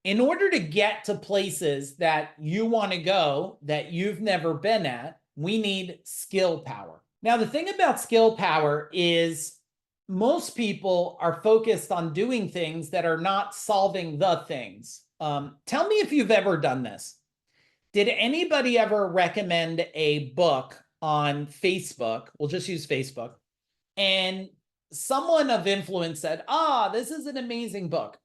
In order to get to places that you want to go that you've never been at, we need skill power. Now, the thing about skill power is most people are focused on doing things that are not solving the things. Tell me if you've ever done this. Did anybody ever recommend a book on Facebook? We'll just use Facebook. And someone of influence said, this is an amazing book.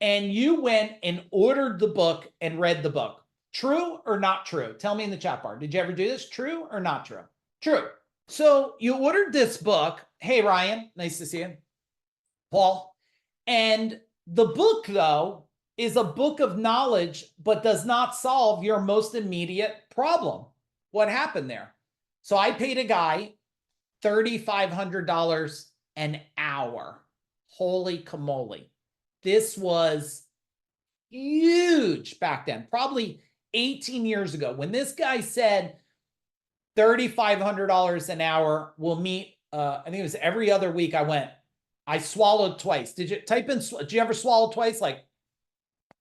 And you went and ordered the book and read the book. True or not true? Tell me in the chat bar. Did you ever do this? True or not true? True. So you ordered this book. Hey, Ryan, nice to see you. Paul. And the book, though, is a book of knowledge, but does not solve your most immediate problem. What happened there? So I paid a guy $3,500 an hour. Holy camole. This was huge back then, probably 18 years ago. When this guy said $3,500 an hour, we'll meet, I think it was every other week I swallowed twice. Did you type in, did you ever swallow twice? Like,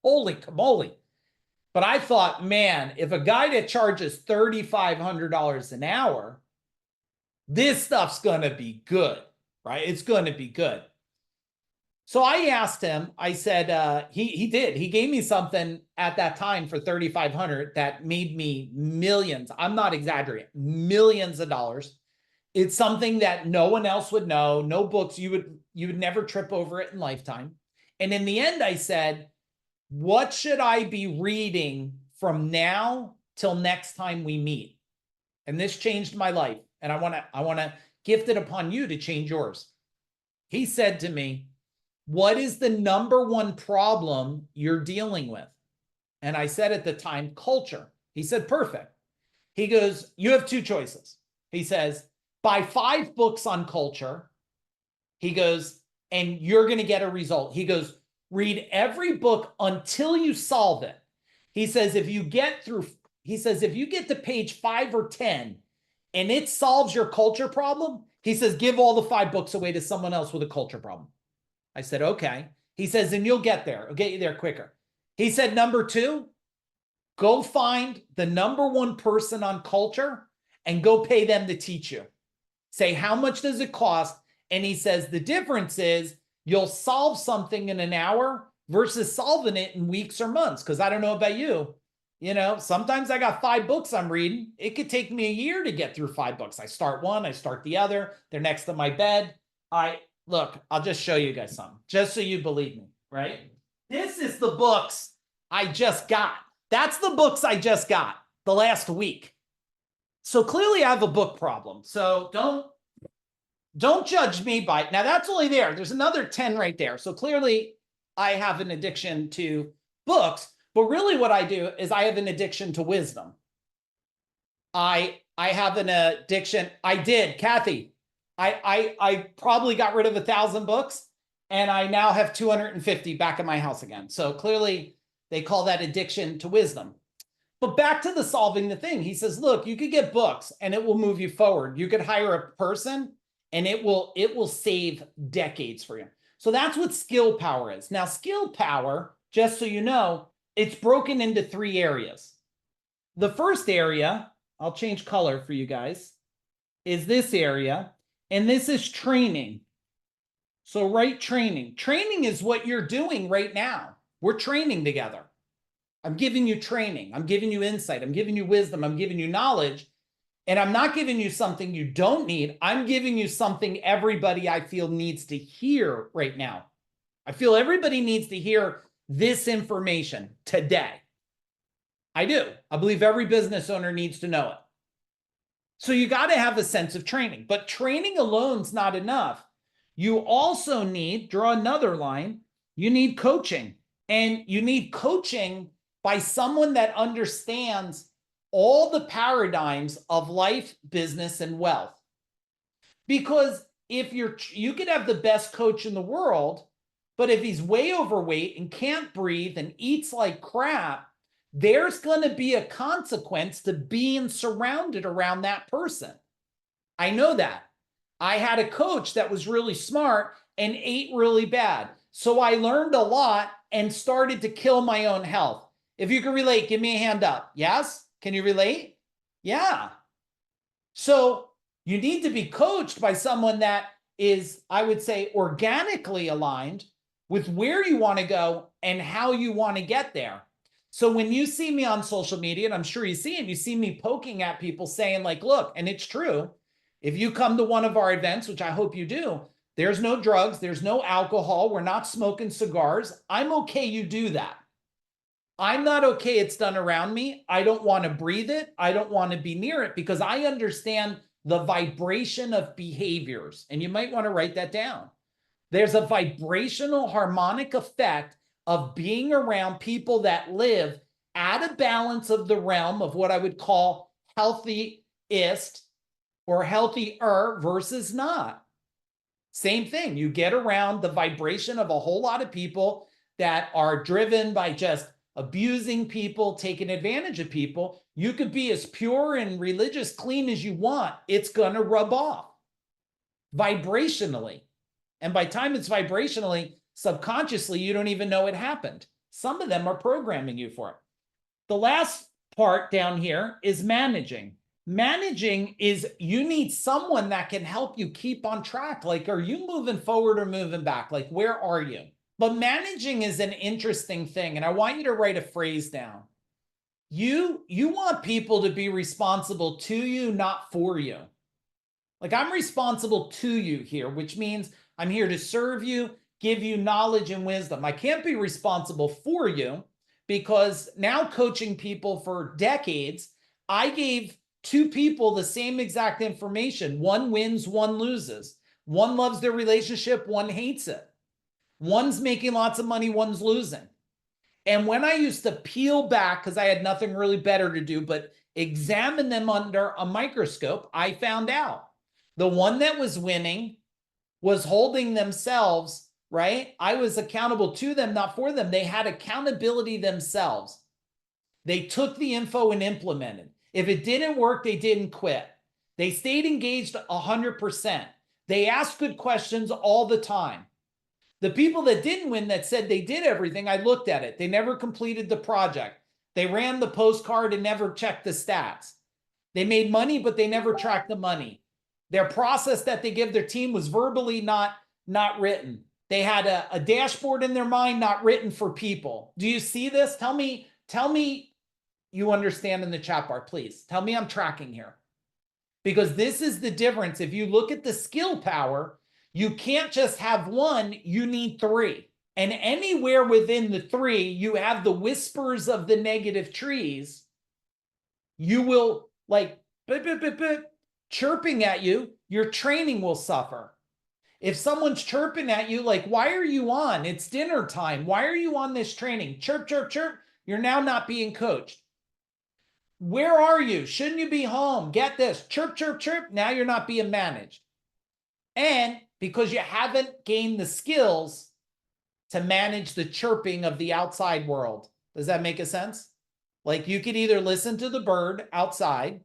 holy camole. But I thought, man, if a guy that charges $3,500 an hour, this stuff's going to be good, right? It's going to be good. So I asked him, I said, he did. He gave me something at that time for $3,500 that made me millions. I'm not exaggerating, millions of dollars. It's something that no one else would know, no books, you would never trip over it in lifetime. And in the end, I said, what should I be reading from now till next time we meet? And this changed my life. And I want to gift it upon you to change yours. He said to me, what is the number one problem you're dealing with? And I said at the time, culture. He said, perfect. He goes, you have two choices. He says, buy 5 books on culture. He goes, and you're going to get a result. He goes, read every book until you solve it. He says, if you get to page 5 or 10 and it solves your culture problem, he says, give all the 5 books away to someone else with a culture problem. I said, okay. He says, and you'll get there. I'll get you there quicker. He said, number 2, go find the number 1 person on culture and go pay them to teach you. Say, how much does it cost? And he says, the difference is you'll solve something in an hour versus solving it in weeks or months. Because I don't know about you. You know, sometimes I got 5 books I'm reading. It could take me a year to get through 5 books. I start one, I start the other. They're next to my bed. Look, I'll just show you guys something, just so you believe me, right? This is the books I just got. That's the books I just got the last week. So clearly I have a book problem. So don't judge me by, now that's only there. There's another 10 right there. So clearly I have an addiction to books, but really what I do is I have an addiction to wisdom. I I have an addiction. I did, Kathy. I probably got rid of 1,000 books, and I now have 250 back in my house again. So clearly they call that addiction to wisdom. But back to the solving the thing. He says, look, you could get books and it will move you forward. You could hire a person and it will save decades for you. So that's what skill power is. Now, skill power, just so you know, it's broken into 3 areas. The first area, I'll change color for you guys, is this area. And this is training. So right, training. Training is what you're doing right now. We're training together. I'm giving you training. I'm giving you insight. I'm giving you wisdom. I'm giving you knowledge. And I'm not giving you something you don't need. I'm giving you something everybody I feel needs to hear right now. I feel everybody needs to hear this information today. I do. I believe every business owner needs to know it. So you got to have a sense of training, but training alone's not enough. You also need, draw another line, you need coaching. And you need coaching by someone that understands all the paradigms of life, business, and wealth. Because if you could have the best coach in the world, but if he's way overweight and can't breathe and eats like crap, there's going to be a consequence to being surrounded around that person. I know that. I had a coach that was really smart and ate really bad. So I learned a lot and started to kill my own health. If you can relate, give me a hand up. Yes? Can you relate? Yeah. So you need to be coached by someone that is, I would say, organically aligned with where you want to go and how you want to get there. So when you see me on social media, and I'm sure you see me poking at people saying like, look, and it's true, if you come to one of our events, which I hope you do, there's no drugs, there's no alcohol, we're not smoking cigars. I'm okay you do that. I'm not okay it's done around me. I don't want to breathe it. I don't want to be near it because I understand the vibration of behaviors. And you might want to write that down. There's a vibrational harmonic effect of being around people that live at a balance of the realm of what I would call healthiest or healthier versus not. Same thing. You get around the vibration of a whole lot of people that are driven by just abusing people, taking advantage of people. You could be as pure and religious clean as you want. It's going to rub off vibrationally. And by the time it's vibrationally, subconsciously, you don't even know it happened. Some of them are programming you for it. The last part down here is managing. Managing is you need someone that can help you keep on track. Like, are you moving forward or moving back? Like, where are you? But managing is an interesting thing. And I want you to write a phrase down. You want people to be responsible to you, not for you. Like, I'm responsible to you here, which means I'm here to serve you, give you knowledge and wisdom. I can't be responsible for you because now coaching people for decades, I gave 2 people the same exact information. One wins, one loses. One loves their relationship, one hates it. One's making lots of money, one's losing. And when I used to peel back, because I had nothing really better to do, but examine them under a microscope, I found out the one that was winning was holding themselves, right? I was accountable to them, not for them. They had accountability themselves. They took the info and implemented. If it didn't work, they didn't quit. They stayed engaged 100%. They asked good questions all the time. The people that didn't win, that said they did everything, I looked at it. They never completed the project. They ran the postcard and never checked the stats. They made money, but they never tracked the money. Their process that they give their team was verbally not written. They had a dashboard in their mind, not written for people. Do you see this? Tell me you understand in the chat bar, please. Tell me I'm tracking here. Because this is the difference. If you look at the skill power, you can't just have one, you need 3. And anywhere within the 3, you have the whispers of the negative trees. You will like chirping at you, your training will suffer. If someone's chirping at you, like, why are you on? It's dinner time. Why are you on this training? Chirp, chirp, chirp. You're now not being coached. Where are you? Shouldn't you be home? Get this. Chirp, chirp, chirp. Now you're not being managed. And because you haven't gained the skills to manage the chirping of the outside world. Does that make a sense? Like you could either listen to the bird outside,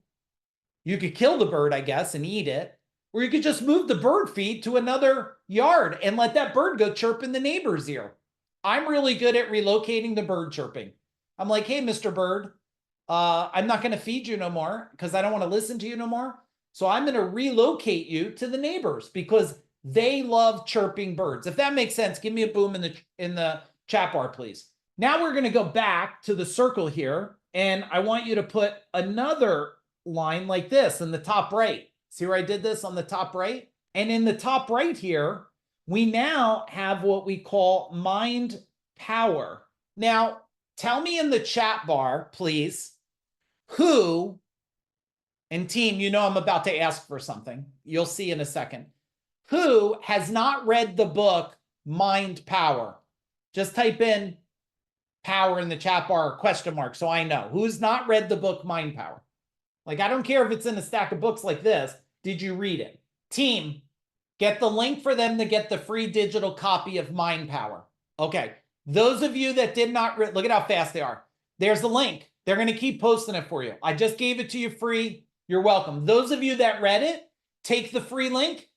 you could kill the bird, I guess, and eat it, or you could just move the bird feed to another yard and let that bird go chirp in the neighbor's ear. I'm really good at relocating the bird chirping. I'm like, hey, Mr. Bird, I'm not going to feed you no more because I don't want to listen to you no more. So I'm going to relocate you to the neighbors because they love chirping birds. If that makes sense, give me a boom in the chat bar, please. Now we're going to go back to the circle here, and I want you to put another line like this in the top right. See where I did this on the top right? And in the top right here, we now have what we call mind power. Now, tell me in the chat bar, please, who, and team, you know I'm about to ask for something. You'll see in a second. Who has not read the book Mind Power? Just type in power in the chat bar, question mark, so I know. Who's not read the book Mind Power? Like, I don't care if it's in a stack of books like this. Did you read it? Team, get the link for them to get the free digital copy of Mind Power. Okay. Those of you that did not read, look at how fast they are. There's the link. They're going to keep posting it for you. I just gave it to you free. You're welcome. Those of you that read it, take the free link,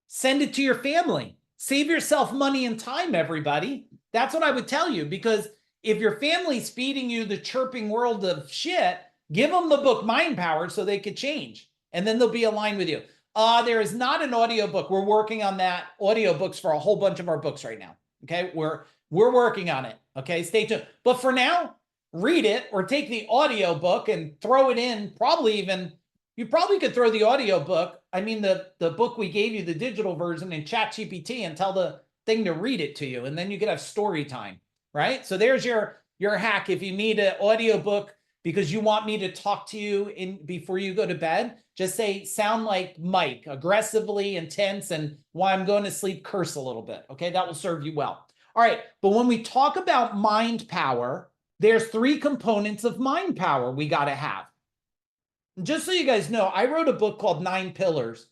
send it to your family. Save yourself money and time, everybody. That's what I would tell you, because if your family's feeding you the chirping world of shit, give them the book Mind Power so they could change, and then they'll be aligned with you. There is not an audiobook. We're working on that, audiobooks for a whole bunch of our books right now. Okay, we're working on it. Okay, stay tuned. But for now, read it or take the audiobook and throw it in. You probably could throw the audiobook, I mean the book we gave you, the digital version, in ChatGPT and tell the thing to read it to you, and then you could have story time, right? So there's your hack. If you need an audiobook because you want me to talk to you before you go to bed, just say, sound like Mike, aggressively intense, and while I'm going to sleep, curse a little bit. Okay, that will serve you well. All right, but when we talk about mind power, there's 3 components of mind power we got to have. Just so you guys know, I wrote a book called 9 Pillars.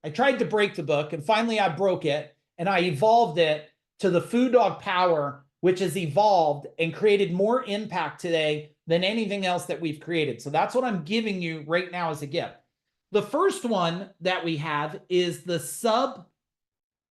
I tried to break the book, and finally I broke it, and I evolved it to the Food Dog Power, which has evolved and created more impact today than anything else that we've created. So that's what I'm giving you right now as a gift. The first one that we have is the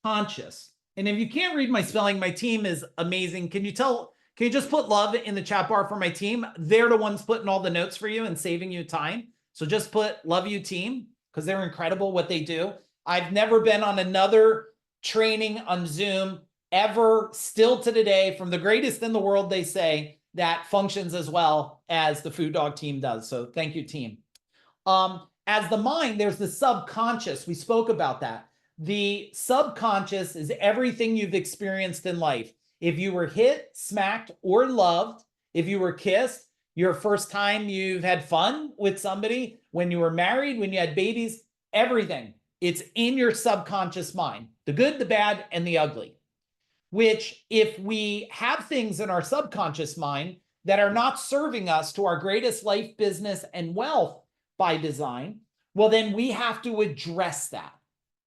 subconscious. And if you can't read my spelling, my team is amazing. Can you just put love in the chat bar for my team? They're the ones putting all the notes for you and saving you time. So just put love you team, because they're incredible what they do. I've never been on another training on Zoom ever, still to today, from the greatest in the world, they say, that functions as well as the Food Dog team does. So thank you, team. As the mind, there's the subconscious. We spoke about that. The subconscious is everything you've experienced in life. If you were hit, smacked, or loved, if you were kissed, your first time you've had fun with somebody, when you were married, when you had babies, everything. It's in your subconscious mind, the good, the bad, and the ugly. Which, if we have things in our subconscious mind that are not serving us to our greatest life, business, and wealth by design, well, then we have to address that.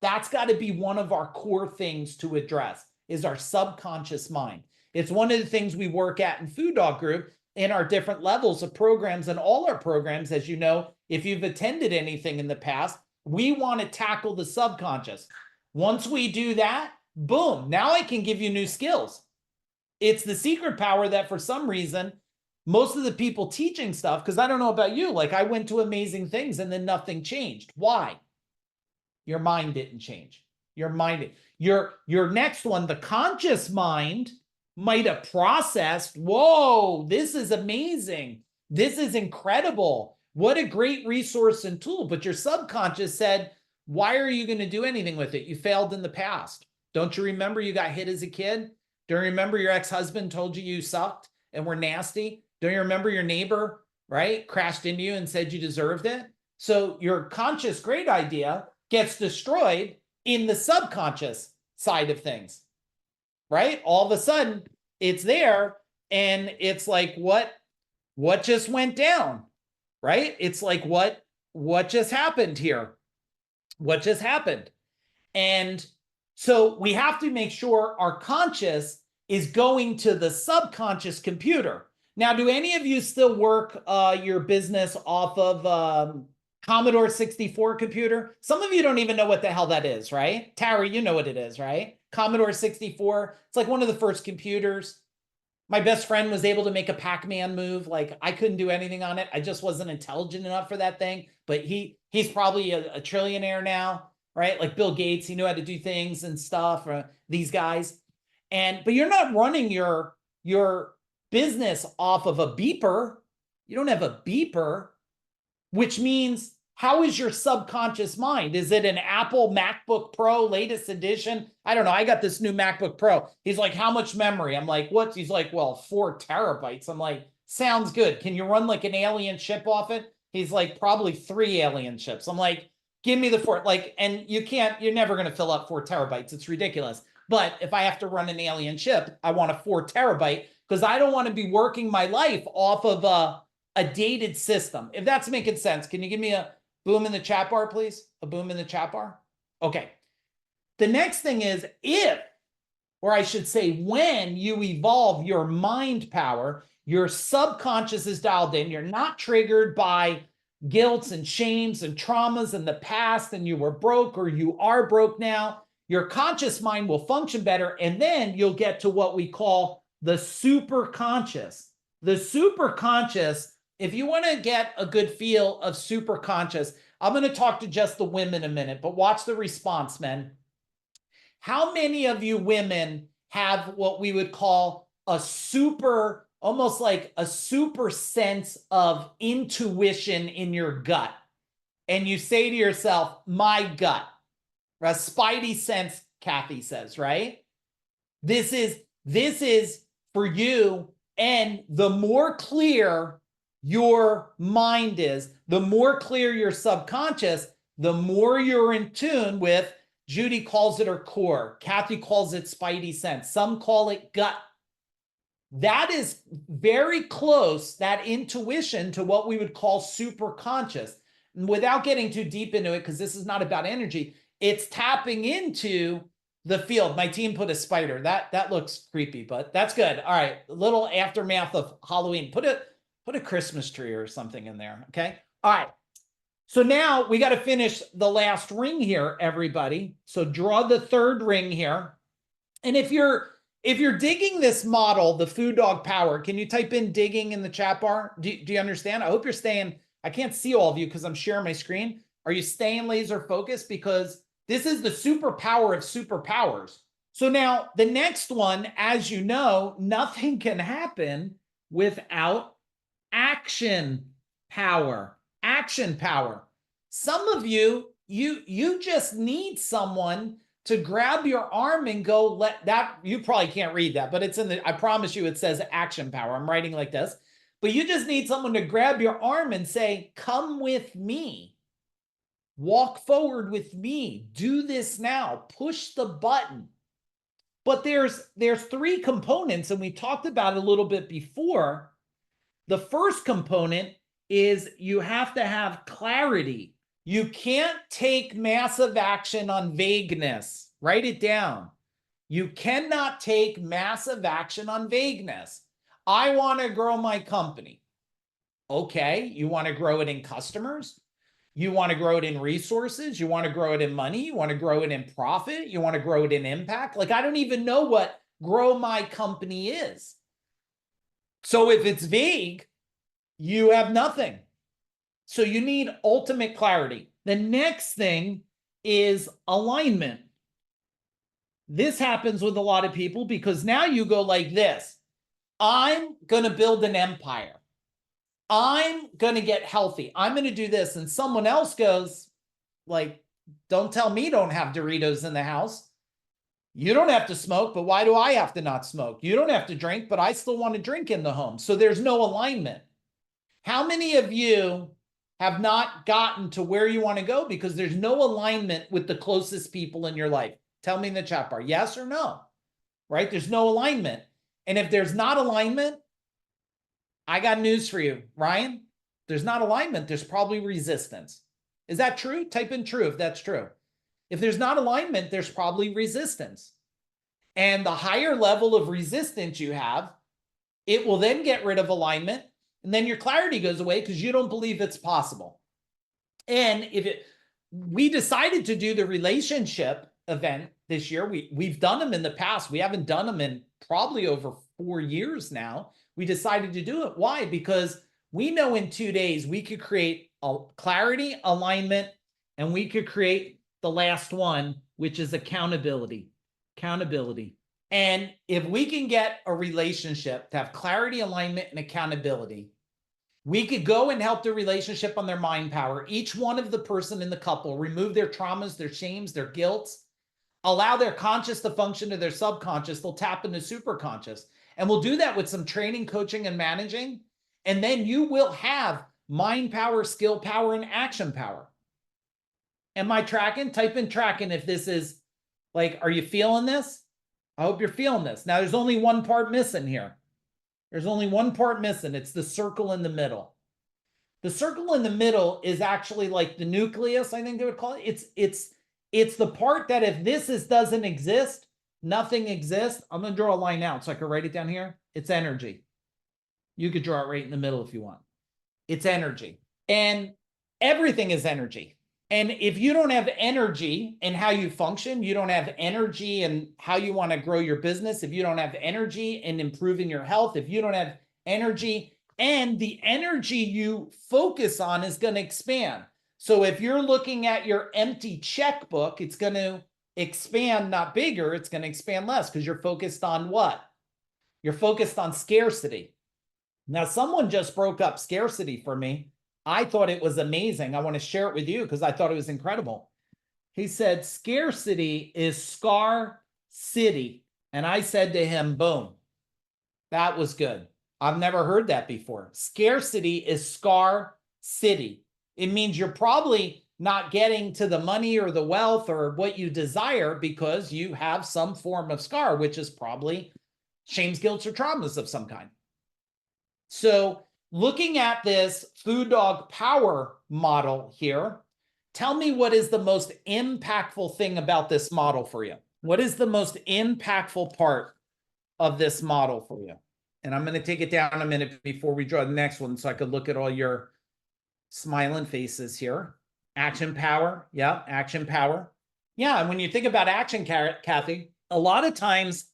That's got to be one of our core things to address, is our subconscious mind. It's one of the things we work at in Food Dog Group in our different levels of programs, and all our programs, as you know, if you've attended anything in the past, we want to tackle the subconscious. Once we do that, boom, now I can give you new skills. It's the secret power that for some reason, most of the people teaching stuff, because I don't know about you, like I went to amazing things and then nothing changed. Why? Your mind didn't change. Your mind, your next one, the conscious mind, might have processed, whoa, this is amazing. This is incredible. What a great resource and tool. But your subconscious said, why are you going to do anything with it? You failed in the past. Don't you remember you got hit as a kid? Don't you remember your ex-husband told you sucked and were nasty? Don't you remember your neighbor, right, crashed into you and said you deserved it? So your conscious great idea gets destroyed in the subconscious side of things, right? All of a sudden it's there and it's like, what just went down? right? It's like, what just happened here? What just happened? And so we have to make sure our conscious is going to the subconscious computer. Now, do any of you still work your business off of Commodore 64 computer? Some of you don't even know what the hell that is, right? Tara, you know what it is, right? Commodore 64. It's like one of the first computers. My best friend was able to make a Pac-Man move. Like, I couldn't do anything on it. I just wasn't intelligent enough for that thing. But he's probably a trillionaire now, right? Like Bill Gates, he knew how to do things and stuff. These guys, but you're not running your business off of a beeper. You don't have a beeper, which means, how is your subconscious mind? Is it an Apple MacBook Pro latest edition? I don't know. I got this new MacBook Pro. He's like, how much memory? I'm like, what? He's like, well, 4 terabytes. I'm like, sounds good. Can you run like an alien chip off it? He's like, probably 3 alien chips. I'm like, give me the 4. Like, and you're never going to fill up 4 terabytes. It's ridiculous. But if I have to run an alien chip, I want a 4 terabyte because I don't want to be working my life off of a dated system. If that's making sense, can you give me a boom in the chat bar, please? A boom in the chat bar. Okay. The next thing is if, or I should say when you evolve your mind power, your subconscious is dialed in. You're not triggered by guilts and shames and traumas in the past, and you were broke or you are broke now. Your conscious mind will function better, and then you'll get to what we call the super conscious. The super conscious, if you want to get a good feel of super conscious, I'm going to talk to just the women in a minute, but watch the response, men. How many of you women have what we would call a super, almost like a super sense of intuition in your gut? And you say to yourself, my gut, a spidey sense, Kathy says, right? This is for you. And the more clear your mind is, the more clear your subconscious, the more you're in tune with, Judy calls it her core. Kathy calls it spidey sense. Some call it gut. That is very close, that intuition, to what we would call super conscious. And without getting too deep into it, because this is not about energy, it's tapping into the field. My team put a spider. That looks creepy, but that's good. All right, a little aftermath of Halloween. Put a Christmas tree or something in there, okay? All right. So now we got to finish the last ring here, everybody. So draw the third ring here. And if you're digging this model, the food dog power, can you type in digging in the chat bar? Do you understand? I hope you're staying. I can't see all of you because I'm sharing my screen. Are you staying laser focused? Because this is the superpower of superpowers. So now the next one, as you know, nothing can happen without action power. Action power. Some of you just need someone to grab your arm and go, let that, you probably can't read that, but it's in the, I promise you, it says action power. I'm writing like this, but you just need someone to grab your arm and say, come with me, walk forward with me, do this now, push the button. But there's 3 components, and we talked about it a little bit before. The first component is you have to have clarity. You can't take massive action on vagueness. Write it down. You cannot take massive action on vagueness. I want to grow my company. Okay, you want to grow it in customers? You want to grow it in resources? You want to grow it in money? You want to grow it in profit? You want to grow it in impact? Like, I don't even know what grow my company is. So if it's vague, you have nothing. So you need ultimate clarity. The next thing is alignment. This happens with a lot of people because now you go like this. I'm going to build an empire. I'm going to get healthy. I'm going to do this. And someone else goes like, don't tell me don't have Doritos in the house. You don't have to smoke, but why do I have to not smoke? You don't have to drink, but I still want to drink in the home. So there's no alignment. How many of you have not gotten to where you want to go because there's no alignment with the closest people in your life? Tell me in the chat bar, yes or no, right? There's no alignment. And if there's not alignment, I got news for you, Ryan. there's not alignment, there's probably resistance. Is that true? Type in true if that's true. If there's not alignment, there's probably resistance. And the higher level of resistance you have, it will then get rid of alignment. And then your clarity goes away because you don't believe it's possible. And we decided to do the relationship event this year. We've done them in the past. We haven't done them in probably over 4 years now. We decided to do it. Why? Because we know in 2 days we could create a clarity, alignment, and we could create the last one, which is accountability. Accountability. And if we can get a relationship to have clarity, alignment, and accountability, we could go and help the relationship on their mind power. Each one of the person in the couple, remove their traumas, their shames, their guilts, allow their conscious to function to their subconscious. They'll tap into superconscious. And we'll do that with some training, coaching, and managing. And then you will have mind power, skill power, and action power. Am I tracking? Type in tracking if this is like, are you feeling this? I hope you're feeling this. Now, there's only one part missing here. There's only one part missing. It's the circle in the middle. The circle in the middle is actually like the nucleus, I think they would call it. It's the part that if this doesn't exist, nothing exists. I'm going to draw a line out so I can write it down here. It's energy. You could draw it right in the middle if you want. It's energy. And everything is energy. And if you don't have energy in how you function, you don't have energy in how you want to grow your business, if you don't have energy in improving your health, if you don't have energy, and the energy you focus on is going to expand. So if you're looking at your empty checkbook, it's going to expand, not bigger, it's going to expand less because you're focused on what? You're focused on scarcity. Now, someone just broke up scarcity for me. I thought it was amazing. I want to share it with you because I thought it was incredible. He said, scarcity is scar city. And I said to him, boom, that was good. I've never heard that before. Scarcity is scar city. It means you're probably not getting to the money or the wealth or what you desire because you have some form of scar, which is probably shames, guilt, or traumas of some kind. So looking at this food dog power model here, tell me what is the most impactful thing about this model for you? What is the most impactful part of this model for you? And I'm going to take it down a minute before we draw the next one so I could look at all your smiling faces here. Action power. Yeah, action power. Yeah, and when you think about action, Kathy, a lot of times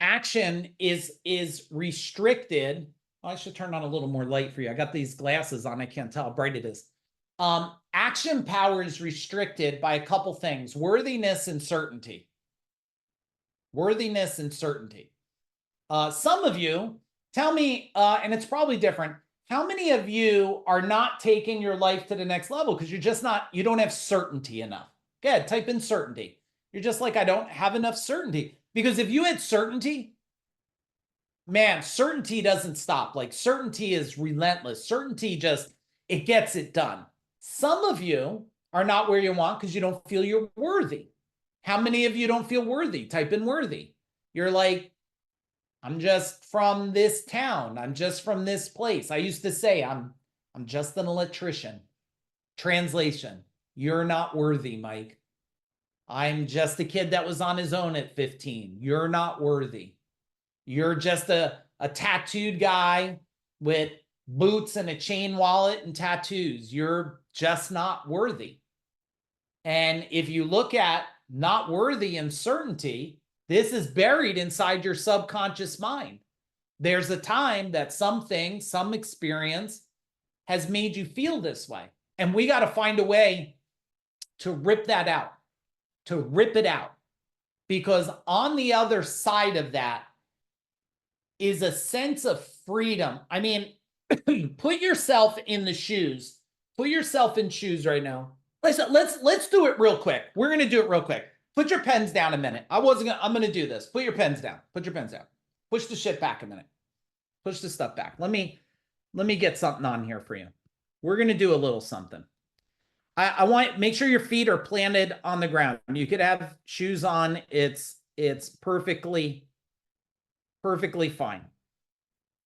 action is restricted. I should turn on a little more light for you. I got these glasses on. I can't tell how bright it is. Action power is restricted by a couple things: worthiness and certainty. Worthiness and certainty. Some of you, tell me, and it's probably different, how many of you are not taking your life to the next level because you're just not, you don't have certainty enough? Go ahead, type in certainty. You're just like, I don't have enough certainty. Because if you had certainty, man, certainty doesn't stop. Like certainty is relentless. Certainty just, it gets it done. Some of you are not where you want because you don't feel you're worthy. How many of you don't feel worthy? Type in worthy. You're like, I'm just from this town. I'm just from this place. I used to say, I'm just an electrician. Translation, you're not worthy, Mike. I'm just a kid that was on his own at 15. You're not worthy. You're just a tattooed guy with boots and a chain wallet and tattoos. You're just not worthy. And if you look at not worthy and certainty, this is buried inside your subconscious mind. There's a time that something, some experience has made you feel this way. And we got to find a way to rip that out, to rip it out. Because on the other side of that is a sense of freedom. I mean, put yourself in the shoes. Put yourself in shoes right now. Let's do it real quick. We're going to do it real quick. Put your pens down a minute. I'm going to do this. Put your pens down. Put your pens down. Push the shit back a minute. Push the stuff back. Let me get something on here for you. We're going to do a little something. I want, make sure your feet are planted on the ground. You could have shoes on. It's perfectly fine.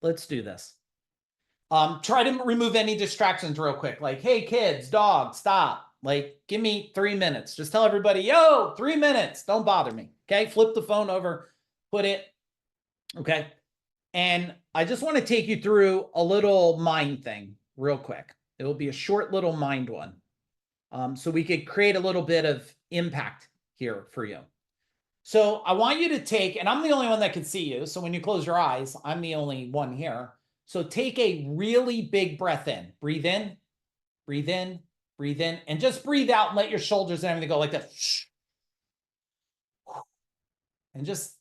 Let's do this. Try to remove any distractions real quick. Like, hey, kids, dog, stop. Like, give me 3 minutes. Just tell everybody, yo, 3 minutes. Don't bother me. Okay. Flip the phone over, put it. Okay. And I just want to take you through a little mind thing real quick. It will be a short little mind one. So we could create a little bit of impact here for you. So I want you to take, and I'm the only one that can see you. So when you close your eyes, I'm the only one here. So take a really big breath in. Breathe in, breathe in, breathe in, and just breathe out and let your shoulders and everything go like that. And just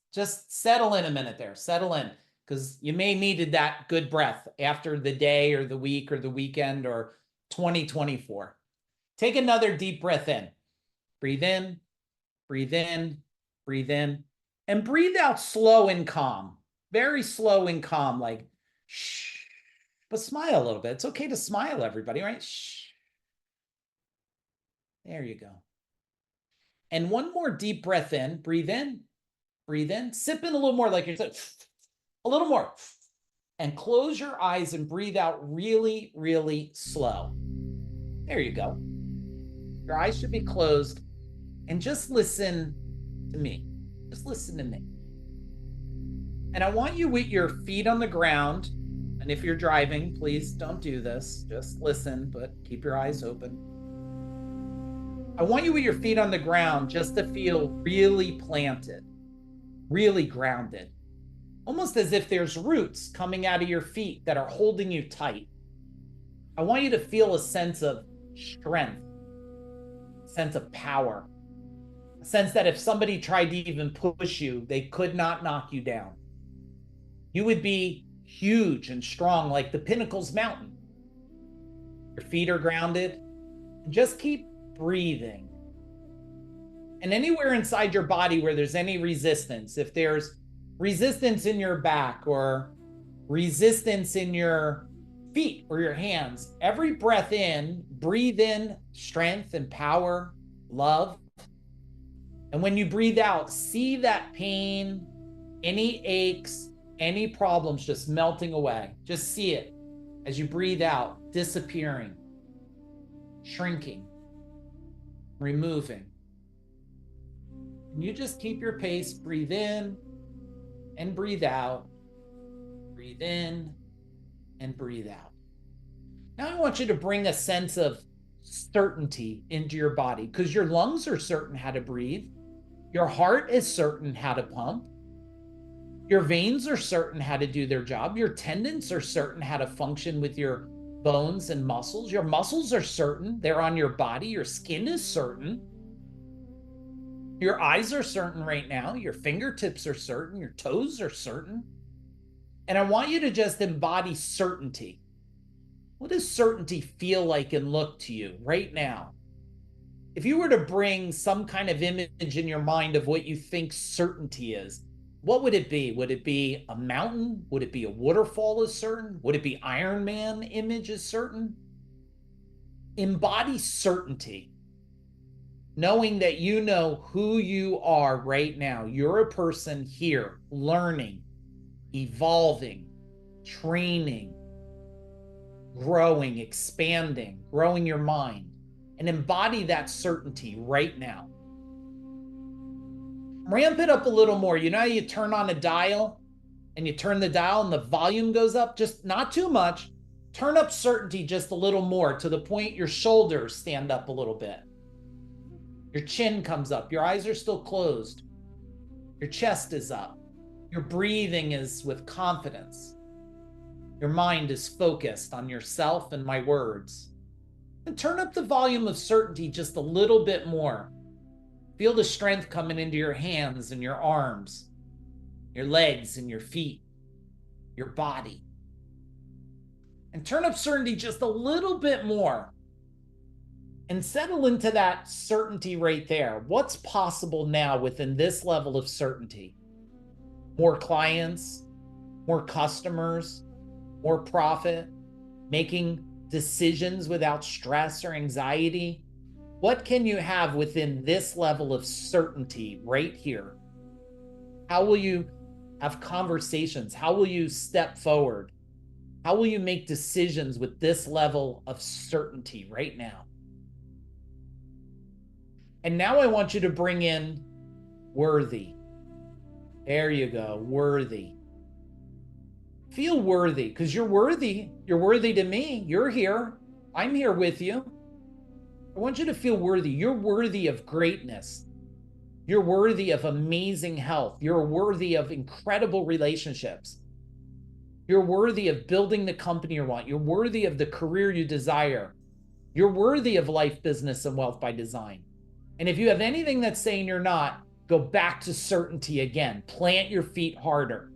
settle in a minute there. Settle in, because you may needed that good breath after the day or the week or the weekend or 2024. Take another deep breath in. Breathe in, breathe in, breathe in, and breathe out slow and calm. Very slow and calm, like shh. But smile a little bit. It's okay to smile, everybody, right? Shh. There you go. And one more deep breath in. Breathe in, breathe in. Sip in a little more, like you're saying, a little more. And close your eyes and breathe out really, really slow. There you go. Your eyes should be closed. And just listen to me. Just listen to me. And I want you with your feet on the ground. And if you're driving, please don't do this. Just listen, but keep your eyes open. I want you with your feet on the ground just to feel really planted, really grounded. Almost as if there's roots coming out of your feet that are holding you tight. I want you to feel a sense of strength, a sense of power, a sense that if somebody tried to even push you, they could not knock you down. You would be huge and strong like the Pinnacles Mountain. Your feet are grounded. Just keep breathing. And anywhere inside your body where there's any resistance, if there's resistance in your back or resistance in your feet or your hands, every breath in, breathe in strength and power, love. And when you breathe out, see that pain, any aches, any problems just melting away. Just see it as you breathe out, disappearing, shrinking, removing. And you just keep your pace, breathe in and breathe out, breathe in and breathe out. Now I want you to bring a sense of certainty into your body, because your lungs are certain how to breathe. Your heart is certain how to pump. Your veins are certain how to do their job. Your tendons are certain how to function with your bones and muscles. Your muscles are certain. They're on your body. Your skin is certain. Your eyes are certain right now. Your fingertips are certain. Your toes are certain. And I want you to just embody certainty. What does certainty feel like and look to you right now? If you were to bring some kind of image in your mind of what you think certainty is, what would it be? Would it be a mountain? Would it be a waterfall is certain? Would it be Iron Man image is certain? Embody certainty, knowing that you know who you are right now. You're a person here learning, evolving, training, growing, expanding, growing your mind, and embody that certainty right now. Ramp it up a little more. You know how you turn on a dial and you turn the dial and the volume goes up? Just not too much. Turn up certainty just a little more to the point your shoulders stand up a little bit. Your chin comes up. Your eyes are still closed. Your chest is up. Your breathing is with confidence. Your mind is focused on yourself and my words. And turn up the volume of certainty just a little bit more. Feel the strength coming into your hands and your arms, your legs and your feet, your body. And turn up certainty just a little bit more. And settle into that certainty right there. What's possible now within this level of certainty? More clients, more customers, more profit, making decisions without stress or anxiety. What can you have within this level of certainty right here? How will you have conversations? How will you step forward? How will you make decisions with this level of certainty right now? And now I want you to bring in worthy. There you go, worthy. Feel worthy, because you're worthy. You're worthy to me. You're here. I'm here with you. I want you to feel worthy. You're worthy of greatness. You're worthy of amazing health. You're worthy of incredible relationships. You're worthy of building the company you want. You're worthy of the career you desire. You're worthy of life, business, and wealth by design. And if you have anything that's saying you're not, go back to certainty again. Plant your feet harder.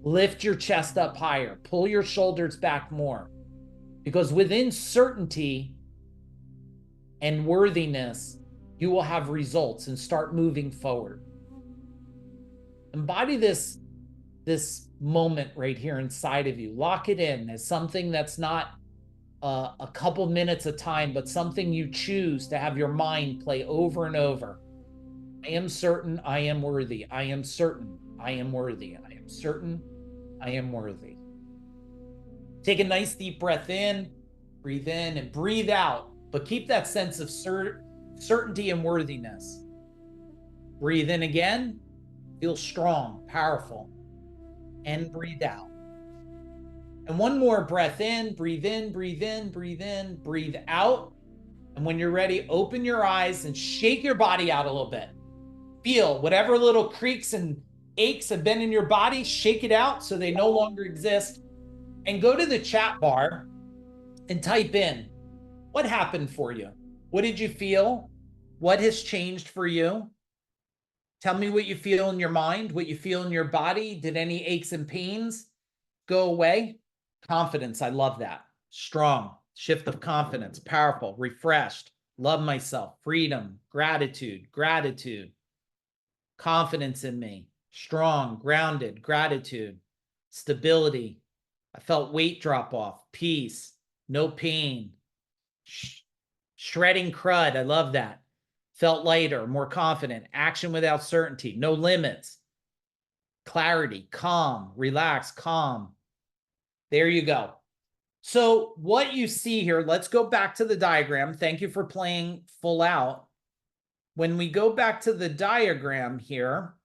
Lift your chest up higher. Pull your shoulders back more. Because within certainty and worthiness, you will have results and start moving forward. Embody this moment right here inside of you. Lock it in as something that's not a couple minutes of time, but something you choose to have your mind play over and over. I am certain I am worthy. I am certain I am worthy. I am certain I am worthy. Take a nice deep breath in and breathe out, but keep that sense of certainty and worthiness. Breathe in again. Feel strong, powerful, and breathe out. And one more breath in, breathe in, breathe in, breathe in, breathe out. And when you're ready, open your eyes and shake your body out a little bit. Feel whatever little creaks and aches have been in your body, shake it out so they no longer exist. And go to the chat bar and type in, what happened for you? What did you feel? What has changed for you? Tell me what you feel in your mind, what you feel in your body. Did any aches and pains go away? Confidence, I love that. Strong, shift of confidence, powerful, refreshed, love myself, freedom, gratitude, confidence in me, strong, grounded, gratitude, stability. I felt weight drop off, peace, no pain, shredding crud. I love that. Felt lighter, more confident, action without certainty, no limits, clarity, calm, relax, calm. There you go. So what you see here, let's go back to the diagram. Thank you for playing full out. When we go back to the diagram here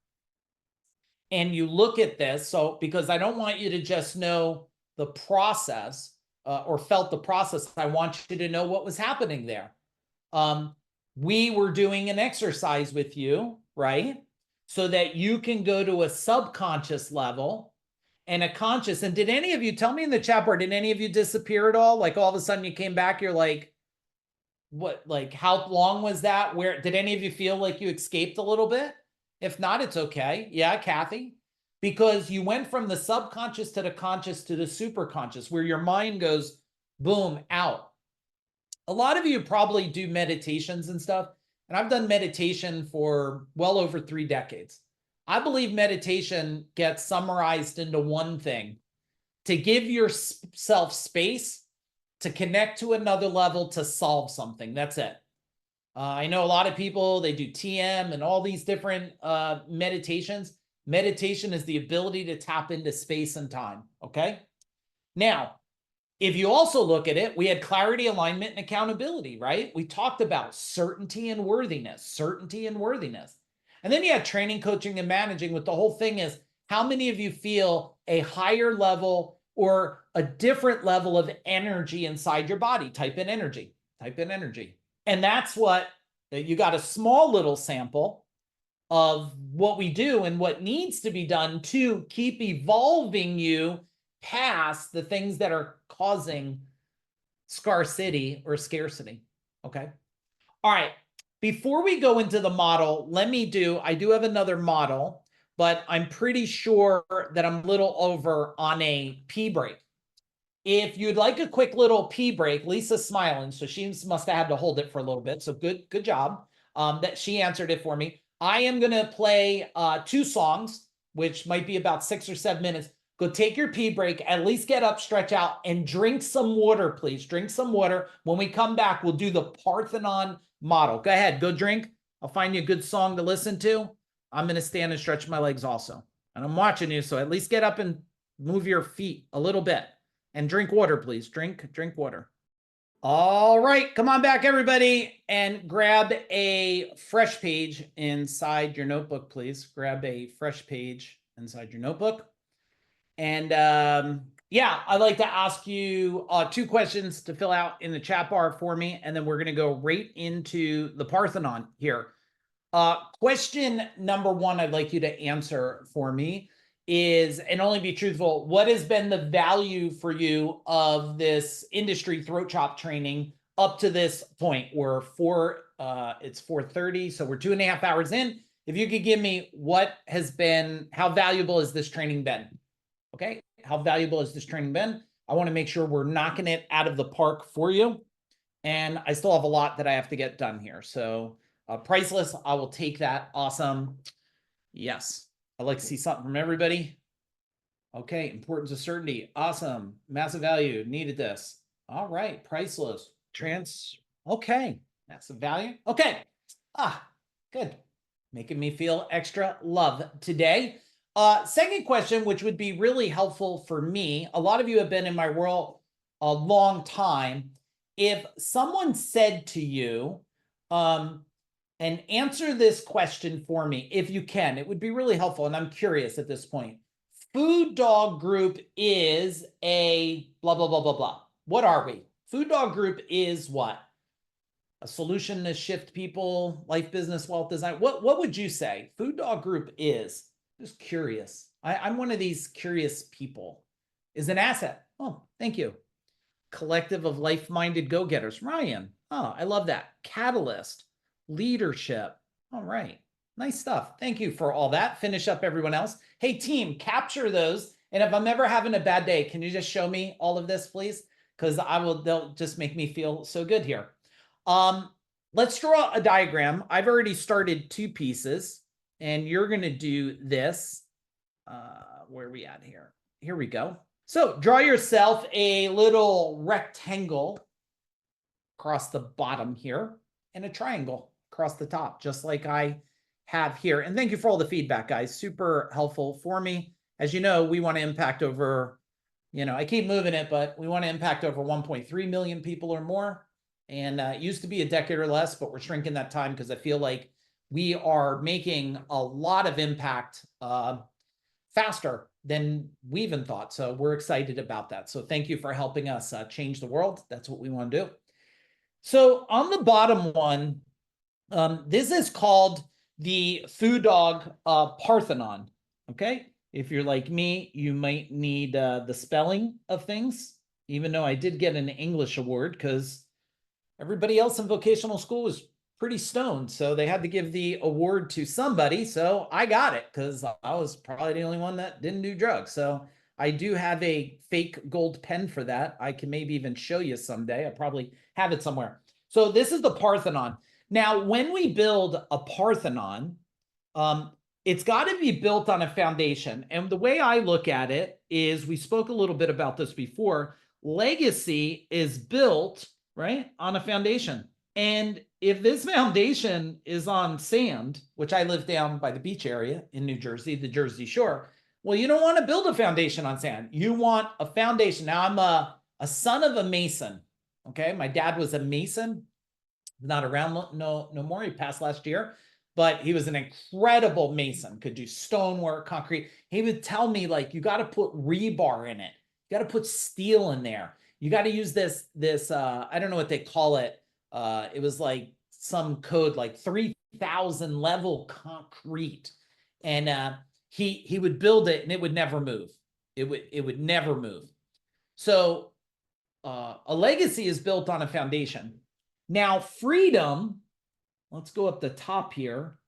and you look at this, so because I don't want you to just know the process or felt the process, I want you to know what was happening there. We were doing an exercise with you, right? So that you can go to a subconscious level and a conscious. And did any of you, tell me in the chat bar, did any of you disappear at all? Like all of a sudden you came back, you're like, what, like how long was that? Where did any of you feel like you escaped a little bit? If not, it's okay. Yeah, Kathy, because you went from the subconscious to the conscious to the superconscious, where your mind goes, boom, out. A lot of you probably do meditations and stuff. And I've done meditation for well over 3 decades. I believe meditation gets summarized into one thing: to give yourself space to connect to another level to solve something. That's it. I know a lot of people, they do TM and all these different meditations. Meditation is the ability to tap into space and time. Okay. Now, if you also look at it, we had clarity, alignment, and accountability, right? We talked about certainty and worthiness, certainty and worthiness. And then you had training, coaching, and managing, with the whole thing is, how many of you feel a higher level or a different level of energy inside your body? Type in energy, type in energy. And that's what, you got a small little sample of what we do and what needs to be done to keep evolving you past the things that are causing scarcity or scarcity. Okay. All right. Before we go into the model, I do have another model, but I'm pretty sure that I'm a little over on a pee break. If you'd like a quick little pee break, Lisa's smiling, so she must have had to hold it for a little bit. So good job that she answered it for me. I am going to play 2 songs, which might be about 6 or 7 minutes. Go take your pee break, at least get up, stretch out, and drink some water, please. Drink some water. When we come back, we'll do the Parthenon model. Go ahead, go drink. I'll find you a good song to listen to. I'm going to stand and stretch my legs also. And I'm watching you, so at least get up and move your feet a little bit. And drink water, please. Drink water. All right, come on back, everybody, and grab a fresh page inside your notebook, please. Grab a fresh page inside your notebook. And yeah, I'd like to ask you 2 questions to fill out in the chat bar for me, and then we're going to go right into the Parthenon here. Question number 1 I'd like you to answer for me is, and only be truthful, what has been the value for you of this industry throat chop training up to this point? We're it's 4:30, so we're 2.5 hours in. If you could give me how valuable has this training been? Okay, how valuable has this training been? I want to make sure we're knocking it out of the park for you. And I still have a lot that I have to get done here. So priceless, I will take that. Awesome. Yes. I'd like to see something from everybody. Okay, importance of certainty. Awesome. Massive value. Needed this. All right, priceless. Okay, massive value. Okay. Good. Making me feel extra love today. Second question, which would be really helpful for me. A lot of you have been in my world a long time. If someone said to you, and answer this question for me, if you can, it would be really helpful. And I'm curious at this point. Food Dog Group is a blah, blah, blah, blah, blah. What are we? Food Dog Group is what? A solution to shift people, life, business, wealth, design. What would you say Food Dog Group is? Just curious. I'm one of these curious people. Is an asset. Oh, thank you. Collective of life-minded go-getters. Ryan. Oh, I love that. Catalyst. Leadership. All right. Nice stuff. Thank you for all that. Finish up everyone else. Hey, team, capture those. And if I'm ever having a bad day, can you just show me all of this, please? Because they'll just make me feel so good here. Let's draw a diagram. I've already started 2 pieces, and you're going to do this. Where are we at here? Here we go. So draw yourself a little rectangle across the bottom here and a triangle across the top, just like I have here. And thank you for all the feedback, guys. Super helpful for me. As you know, we want to impact over, I keep moving it, but we want to impact over 1.3 million people or more. And it used to be a decade or less, but we're shrinking that time because I feel like we are making a lot of impact faster than we even thought. So we're excited about that. So thank you for helping us change the world. That's what we want to do. So on the bottom one, this is called the Food Dog Parthenon. Okay. If you're like me, you might need the spelling of things, even though I did get an English award because everybody else in vocational school was pretty stoned. So they had to give the award to somebody. So I got it because I was probably the only one that didn't do drugs. So I do have a fake gold pen for that. I can maybe even show you someday. I probably have it somewhere. So this is the Parthenon. Now, when we build a Parthenon, it's got to be built on a foundation. And the way I look at it is, we spoke a little bit about this before, legacy is built, right, on a foundation. And if this foundation is on sand, which I live down by the beach area in New Jersey, the Jersey Shore, well, you don't want to build a foundation on sand. You want a foundation. Now, I'm a son of a mason, okay? My dad was a mason, not around no more. He passed last year, but he was an incredible mason, could do stonework, concrete. He would tell me, like, you got to put rebar in it. You got to put steel in there. You got to use this, I don't know what they call it. It was like some code, like 3,000 level concrete. And he would build it and it would never move. It would never move. So a legacy is built on a foundation. Now, freedom, let's go up the top here.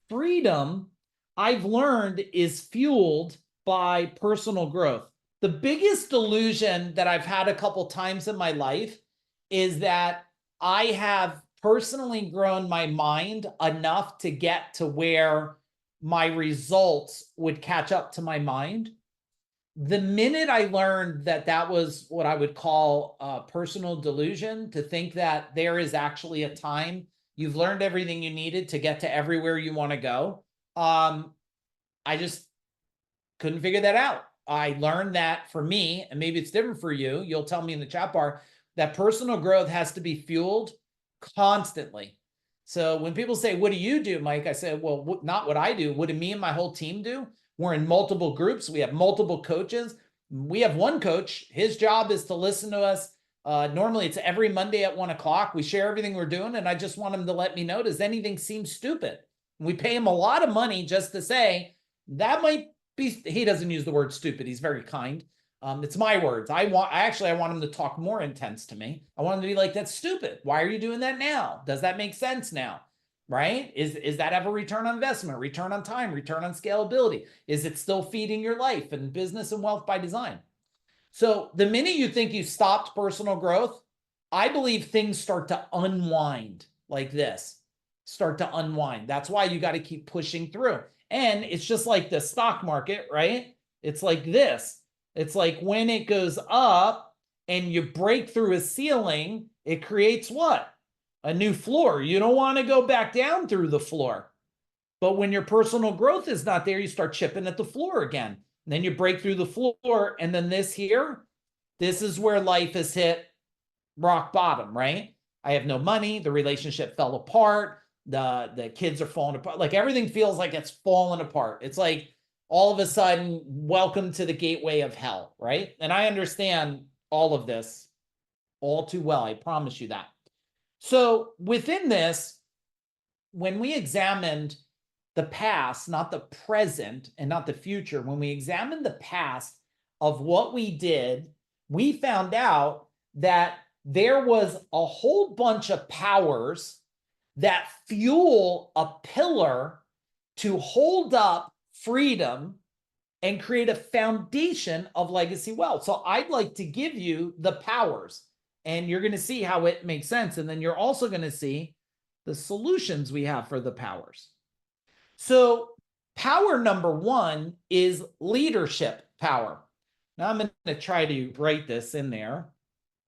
Freedom, I've learned, is fueled by personal growth. The biggest delusion that I've had a couple times in my life is that I have personally grown my mind enough to get to where my results would catch up to my mind. The minute I learned that that was what I would call a personal delusion, to think that there is actually a time you've learned everything you needed to get to everywhere you want to go, I just couldn't figure that out. I learned that for me, and maybe it's different for you, you'll tell me in the chat bar, that personal growth has to be fueled constantly. So when people say, what do you do, Mike? I say, well, not what I do. What do me and my whole team do? We're in multiple groups. We have multiple coaches. We have one coach. His job is to listen to us. Normally it's every Monday at 1 o'clock. We share everything we're doing. And I just want him to let me know, does anything seem stupid? We pay him a lot of money just to say, that might be, he doesn't use the word stupid. He's very kind. It's my words. I want him to talk more intense to me. I want him to be like, that's stupid. Why are you doing that now? Does that make sense now? Right? Is that have a return on investment, return on time, return on scalability? Is it still feeding your life and business and wealth by design? So the minute you think you stopped personal growth, I believe things start to unwind like this, start to unwind. That's why you got to keep pushing through. And it's just like the stock market, right? It's like this. It's like when it goes up and you break through a ceiling, it creates what? A new floor. You don't want to go back down through the floor. But when your personal growth is not there, you start chipping at the floor again. And then you break through the floor. And then this here, this is where life has hit rock bottom, right? I have no money. The relationship fell apart. The kids are falling apart. Like everything feels like it's falling apart. It's like all of a sudden, welcome to the gateway of hell, right? And I understand all of this all too well. I promise you that. So within this, when we examined the past, not the present and not the future, when we examined the past of what we did, we found out that there was a whole bunch of powers that fuel a pillar to hold up freedom and create a foundation of legacy wealth. So I'd like to give you the powers, and you're going to see how it makes sense. And then you're also going to see the solutions we have for the powers. So power number one is leadership power. Now I'm going to try to write this in there,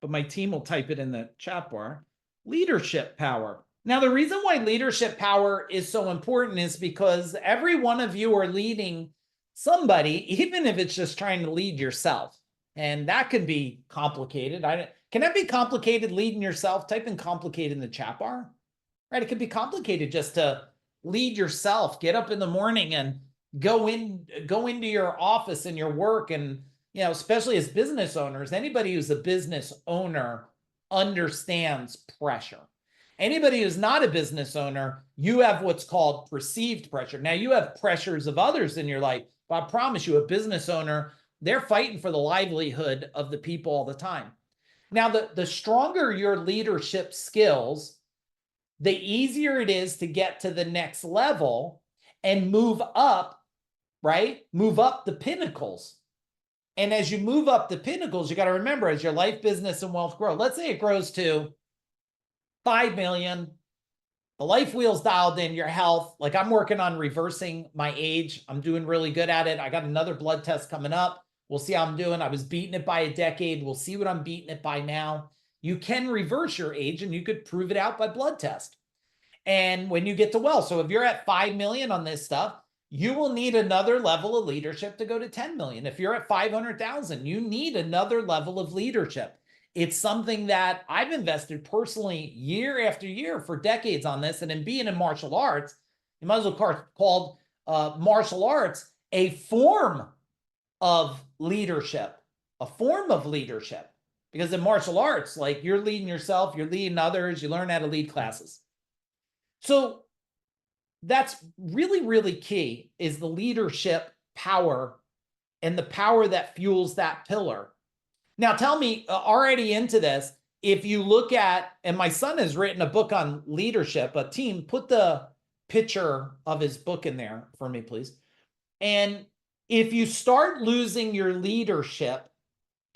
but my team will type it in the chat bar. Leadership power. Now, the reason why leadership power is so important is because every one of you are leading somebody, even if it's just trying to lead yourself. And that can be complicated. Can that be complicated leading yourself? Type in complicated in the chat bar. Right? It could be complicated just to lead yourself. Get up in the morning and go into your office and your work. And, you know, especially as business owners, anybody who's a business owner understands pressure. Anybody who's not a business owner, you have what's called perceived pressure. Now, you have pressures of others in your life, but I promise you, a business owner, they're fighting for the livelihood of the people all the time. Now, the stronger your leadership skills, the easier it is to get to the next level and move up, right? Move up the pinnacles. And as you move up the pinnacles, you got to remember, as your life, business, and wealth grow, let's say it grows to 5 million, the life wheel's dialed in, your health. Like I'm working on reversing my age. I'm doing really good at it. I got another blood test coming up. We'll see how I'm doing. I was beating it by a decade. We'll see what I'm beating it by now. You can reverse your age and you could prove it out by blood test. And when you get to wealth, so if you're at 5 million on this stuff, you will need another level of leadership to go to 10 million. If you're at 500,000, you need another level of leadership. It's something that I've invested personally year after year for decades on this. And in being in martial arts, you might as well call martial arts a form of leadership, because in martial arts, like you're leading yourself, you're leading others, you learn how to lead classes. So that's really, really key, is the leadership power and the power that fuels that pillar. Now, tell me, already into this, if you look at, and my son has written a book on leadership, a team, put the picture of his book in there for me, please. And if you start losing your leadership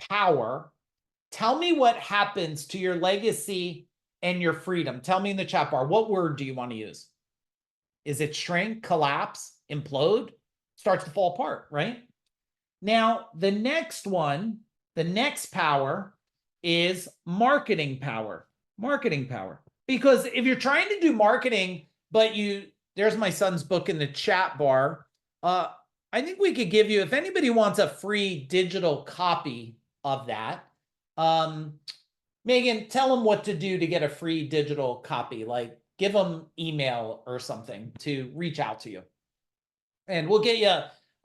power, tell me what happens to your legacy and your freedom. Tell me in the chat bar, what word do you want to use? Is it shrink, collapse, implode? Starts to fall apart, right? Now, the next one, the next power is marketing power. Marketing power. Because if you're trying to do marketing, but there's my son's book in the chat bar. I I think we could give you, if anybody wants a free digital copy of that, Megan, tell them what to do to get a free digital copy. Like give them email or something to reach out to you. And we'll get you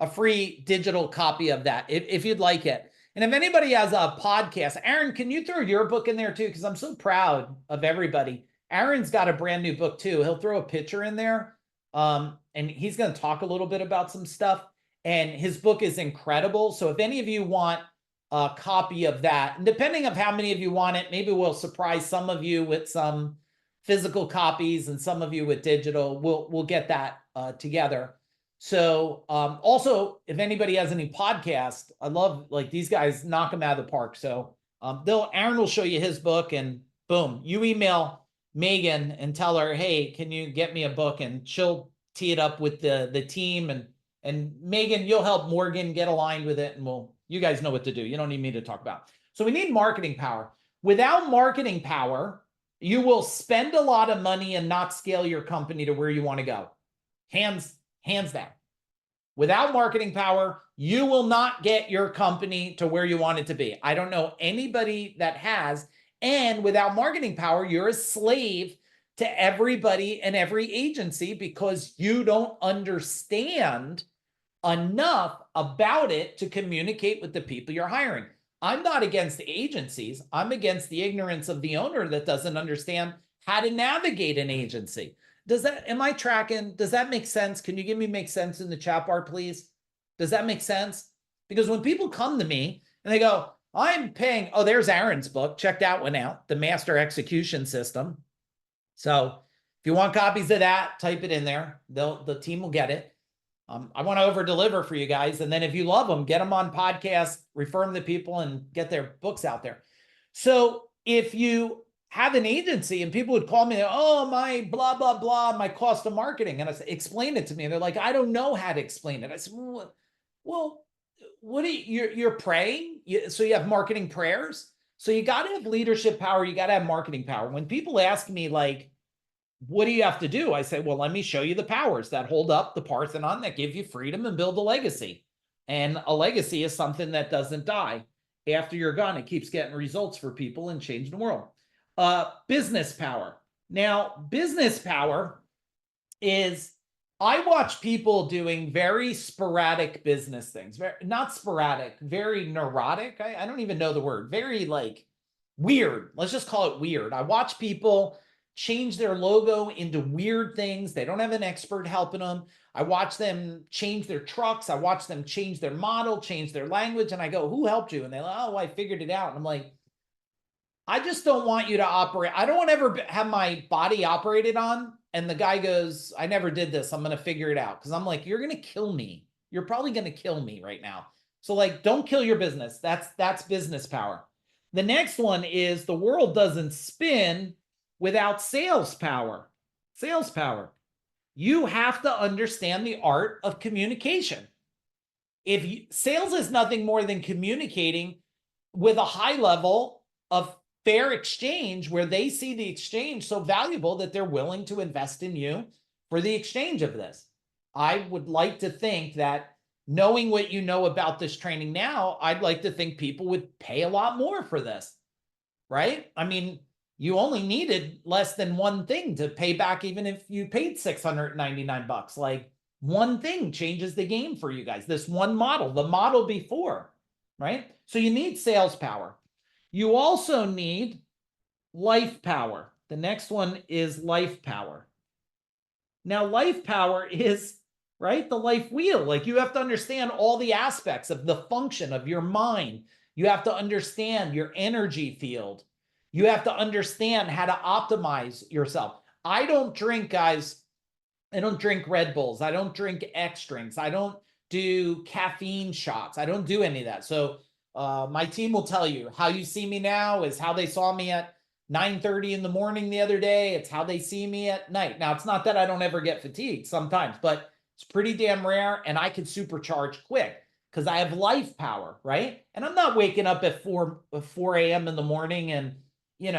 a free digital copy of that if you'd like it. And if anybody has a podcast, Aaron, can you throw your book in there too? Because I'm so proud of everybody. Aaron's got a brand new book too. He'll throw a picture in there. And he's going to talk a little bit about some stuff. And his book is incredible. So if any of you want a copy of that, and depending on how many of you want it, maybe we'll surprise some of you with some physical copies and some of you with digital. We'll get that together. So also, if anybody has any podcasts, I love, like, these guys knock them out of the park. So Aaron will show you his book, and boom, you email Megan and tell her, hey, can you get me a book? And she'll tee it up with the team, and Megan, you'll help Morgan get aligned with it, and you guys know what to do. You don't need me to talk about. So we need marketing power. Without marketing power, you will spend a lot of money and not scale your company to where you want to go. Hands down. Without marketing power, you will not get your company to where you want it to be. I don't know anybody that has. And without marketing power, you're a slave to everybody and every agency because you don't understand enough about it to communicate with the people you're hiring. I'm not against the agencies. I'm against the ignorance of the owner that doesn't understand how to navigate an agency. Am I tracking? Does that make sense? Can you give me make sense in the chat bar, please? Does that make sense? Because when people come to me and they go, I'm paying, oh, there's Aaron's book. Check that one out, The Master Execution System. So if you want copies of that, type it in there. The team will get it. I want to over deliver for you guys. And then if you love them, get them on podcasts, refer them to people, and get their books out there. So if you have an agency and people would call me, oh, my blah, blah, blah, my cost of marketing. And I said, explain it to me. And they're like, I don't know how to explain it. I said, well, what are you're praying? So you have marketing prayers. So you got to have leadership power. You got to have marketing power. When people ask me, like, what do you have to do? I say, well, let me show you the powers that hold up the Parthenon, that give you freedom and build a legacy. And a legacy is something that doesn't die. After you're gone, it keeps getting results for people and changing the world. Business power. Now, business power is, I watch people doing very sporadic business things. Not sporadic, very neurotic. I don't even know the word. Very, like, weird. Let's just call it weird. I watch people change their logo into weird things. They don't have an expert helping them. I watch them change their trucks. I watch them change their model, change their language. And I go, who helped you? And they're like, oh, I figured it out. And I'm like, I just don't want you to operate. I don't want to ever have my body operated on. And the guy goes, I never did this. I'm going to figure it out. Because I'm like, you're going to kill me. You're probably going to kill me right now. So, like, don't kill your business. That's business power. The next one is, the world doesn't spin without sales power. Sales power. You have to understand the art of communication. Sales is nothing more than communicating with a high level of fair exchange, where they see the exchange so valuable that they're willing to invest in you for the exchange of this. I would like to think that, knowing what you know about this training now, I'd like to think people would pay a lot more for this, right? I mean, you only needed less than one thing to pay back, even if you paid $699. Like, one thing changes the game for you guys. This one model, the model before, right? So you need sales power. You also need life power. The next one is life power. Now, life power is, right, the life wheel. Like, you have to understand all the aspects of the function of your mind. You have to understand your energy field. You have to understand how to optimize yourself. I don't drink, guys. I don't drink Red Bulls. I don't drink X drinks. I don't do caffeine shots. I don't do any of that. So my team will tell you, how you see me now is how they saw me at 9:30 in the morning the other day. It's how they see me at night. Now, it's not that I don't ever get fatigued sometimes, but it's pretty damn rare, and I can supercharge quick because I have life power, right? And I'm not waking up at 4 a.m. in the morning and,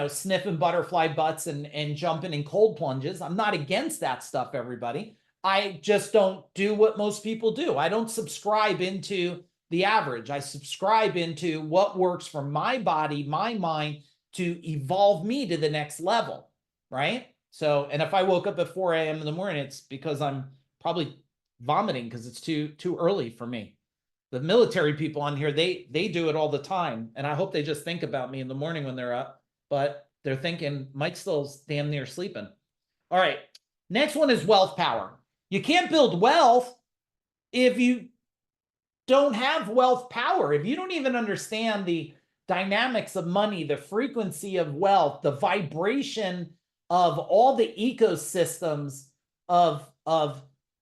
sniffing butterfly butts and jumping in cold plunges. I'm not against that stuff, everybody. I just don't do what most people do. I don't subscribe into the average. I subscribe into what works for my body, my mind, to evolve me to the next level, right? So, and if I woke up at 4 a.m. in the morning, it's because I'm probably vomiting because it's too early for me. The military people on here, they do it all the time, and I hope they just think about me in the morning when they're up, but they're thinking Mike's still damn near sleeping. All right, next one is wealth power. You can't build wealth if you don't have wealth power. If you don't even understand the dynamics of money, the frequency of wealth, the vibration of all the ecosystems of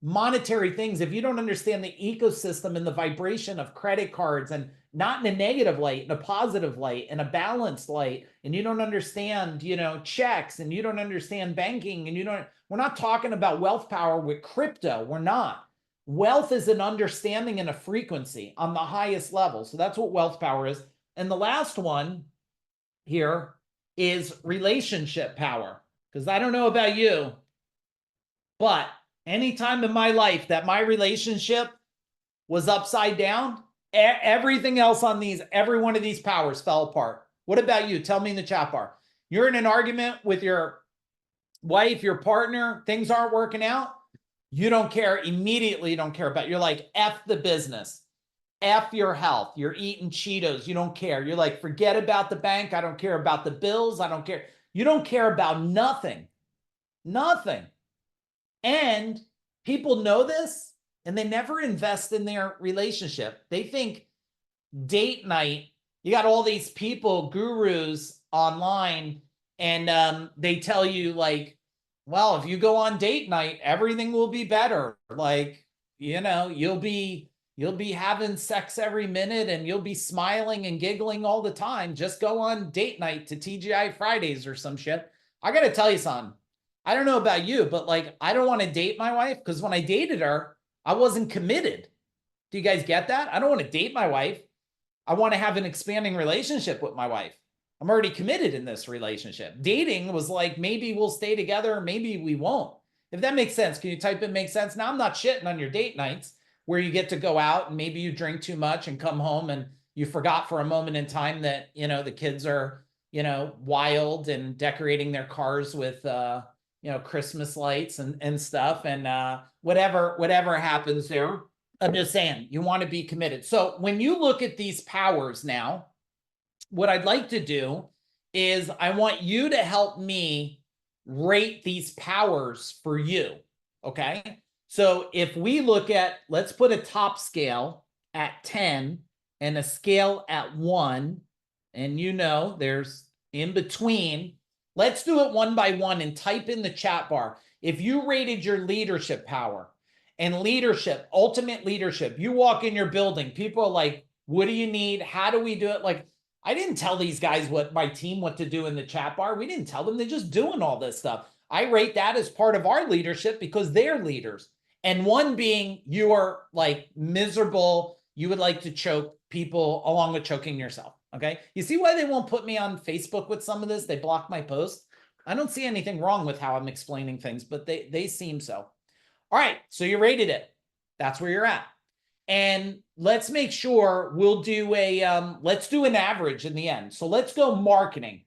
monetary things, if you don't understand the ecosystem and the vibration of credit cards, and not in a negative light, in a positive light, in a balanced light, and you don't understand, you know, checks, and you don't understand banking, and we're not talking about wealth power with crypto. We're not. Wealth is an understanding and a frequency on the highest level. So that's what wealth power is. And the last one here is relationship power. Because I don't know about you, but any time in my life that my relationship was upside down, everything else on these, every one of these powers fell apart. What about you? Tell me in the chat bar. You're in an argument with your wife, your partner, things aren't working out. You don't care, immediately don't care about it. You're like, F the business, F your health. You're eating Cheetos. You don't care. You're like, forget about the bank. I don't care about the bills. I don't care. You don't care about nothing. Nothing. And people know this, and they never invest in their relationship. They think date night, you got all these people, gurus online, and they tell you like, well, if you go on date night, everything will be better. Like, you know, you'll be having sex every minute, and you'll be smiling and giggling all the time. Just go on date night to TGI Fridays or some shit. I got to tell you something. I don't know about you, but like, I don't want to date my wife, because when I dated her, I wasn't committed. Do you guys get that? I don't want to date my wife. I want to have an expanding relationship with my wife. I'm already committed in this relationship. Dating was like, maybe we'll stay together, maybe we won't. If that makes sense, can you type in makes sense? Now, I'm not shitting on your date nights where you get to go out and maybe you drink too much and come home and you forgot for a moment in time that, you know, the kids are, you know, wild and decorating their cars with, you know, Christmas lights and stuff, and whatever happens there. I'm just saying, you want to be committed. So when you look at these powers now, what I'd like to do is I want you to help me rate these powers for you, okay? So if we look at, let's put a top scale at 10 and a scale at 1, and you know, there's in between. Let's do it one by one and type in the chat bar. If you rated your leadership power and leadership, ultimate leadership, you walk in your building, people are like, what do you need? How do we do it? Like, I didn't tell these guys my team what to do in the chat bar. We didn't tell them. They're just doing all this stuff. I rate that as part of our leadership because they're leaders. And one being, you are like miserable. You would like to choke people along with choking yourself. Okay. You see why they won't put me on Facebook with some of this? They block my posts. I don't see anything wrong with how I'm explaining things, but they seem so. All right. So you rated it. That's where you're at. And let's make sure we'll do let's do an average in the end. So let's go marketing.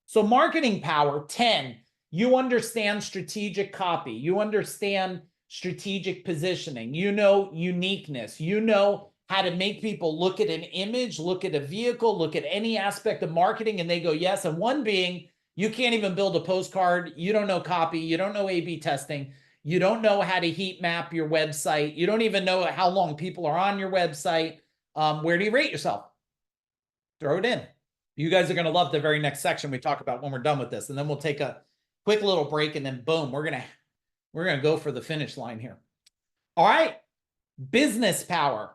So marketing power, 10, you understand strategic copy. You understand strategic positioning. You know uniqueness. You know how to make people look at an image, look at a vehicle, look at any aspect of marketing, and they go, yes. And one being, you can't even build a postcard. You don't know copy. You don't know A/B testing. You don't know how to heat map your website. You don't even know how long people are on your website. Where do you rate yourself? Throw it in. You guys are going to love the very next section we talk about when we're done with this. And then we'll take a quick little break, and then boom, we're going to go for the finish line here. All right. Business power.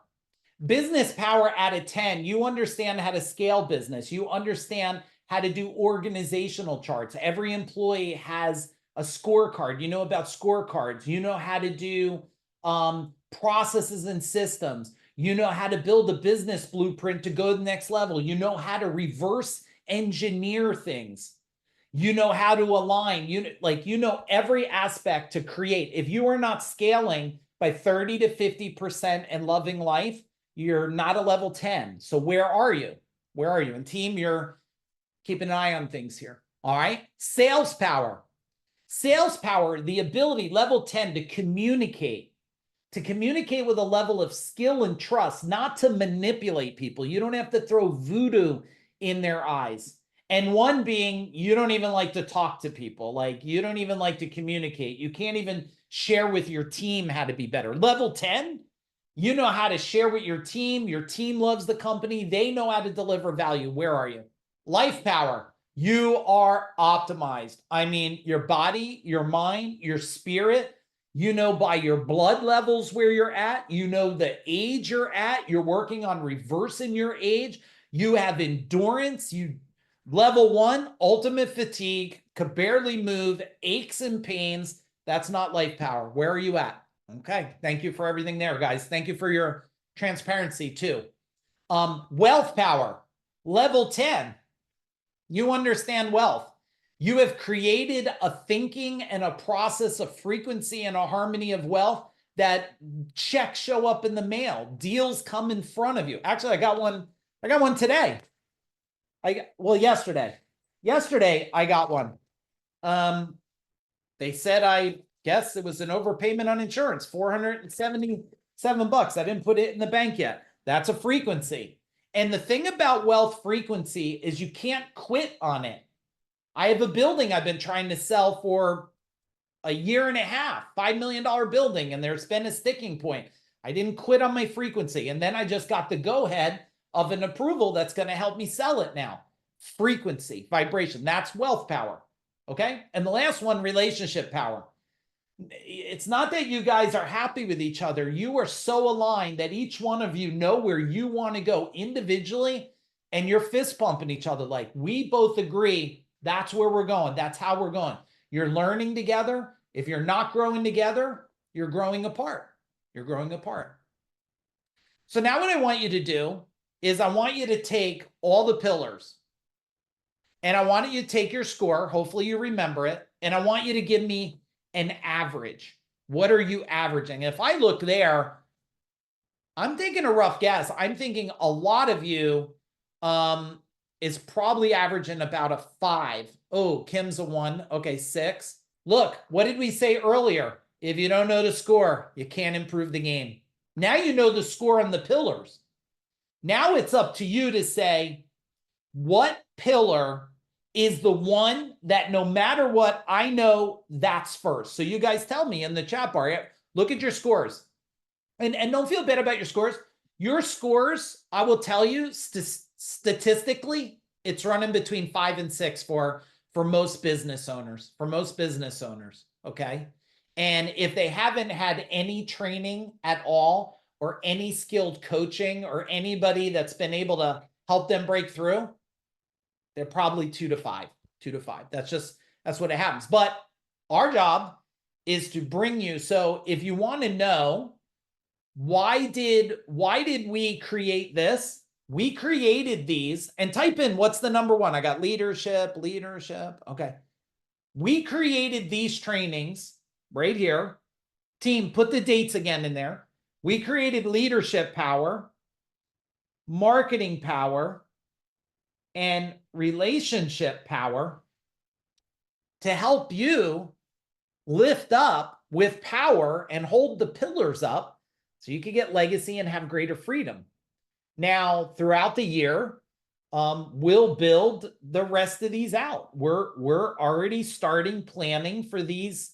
Business power out of 10. You understand how to scale business. You understand how to do organizational charts. Every employee has a scorecard. You know about scorecards. You know how to do processes and systems. You know how to build a business blueprint to go to the next level. You know how to reverse engineer things. You know how to align. You know every aspect to create. If you are not scaling by 30 to 50% and loving life, you're not a level 10. So where are you? Where are you? And team, you're keeping an eye on things here. All right. Sales power. Sales power, the ability, level 10, to communicate with a level of skill and trust, not to manipulate people. You don't have to throw voodoo in their eyes. And one being, you don't even like to talk to people. Like, you don't even like to communicate. You can't even share with your team how to be better. Level 10, you know how to share with your team. Your team loves the company. They know how to deliver value. Where are you? Life power. You are optimized. I mean, your body, your mind, your spirit, you know by your blood levels where you're at. You know the age you're at. You're working on reversing your age. You have endurance. You level 1, ultimate fatigue, could barely move, aches and pains. That's not life power. Where are you at? Okay. Thank you for everything there, guys. Thank you for your transparency too. Wealth power, level 10. You understand wealth. You have created a thinking and a process of frequency and a harmony of wealth that checks show up in the mail. Deals come in front of you. Actually, I got one today. Yesterday. Yesterday, I got one. They said, I guess it was an overpayment on insurance, $477. I didn't put it in the bank yet. That's a frequency. And the thing about wealth frequency is you can't quit on it. I have a building I've been trying to sell for a year and a half, $5 million building, and there's been a sticking point. I didn't quit on my frequency. And then I just got the go-ahead of an approval that's going to help me sell it now. Frequency, vibration, that's wealth power. Okay. And the last one, relationship power. It's not that you guys are happy with each other. You are so aligned that each one of you know where you want to go individually, and you're fist pumping each other. Like, we both agree that's where we're going. That's how we're going. You're learning together. If you're not growing together, you're growing apart. You're growing apart. So now what I want you to do is I want you to take all the pillars, and I want you to take your score. Hopefully you remember it. And I want you to give me an average. What are you averaging? If I look there, I'm taking a rough guess. I'm thinking a lot of you is probably averaging about a 5. Oh, Kim's a 1. Okay, 6. Look, what did we say earlier? If you don't know the score, you can't improve the game. Now you know the score on the pillars. Now it's up to you to say, what pillar is the one that no matter what, I know that's first. So you guys tell me in the chat bar, look at your scores. And don't feel bad about your scores. Your scores, I will tell you, statistically, it's running between 5 and 6 for most business owners. For most business owners, okay? And if they haven't had any training at all, or any skilled coaching, or anybody that's been able to help them break through, they're probably 2 to 5. 2 to 5. That's what it happens. But our job is to bring you. So if you want to know, why did we create this? We created these, and type in what's the number one. I got leadership. Okay. We created these trainings right here. Team, put the dates again in there. We created leadership power, marketing power, and relationship power to help you lift up with power and hold the pillars up so you can get legacy and have greater freedom. Now, throughout the year, we'll build the rest of these out. We're already starting planning for these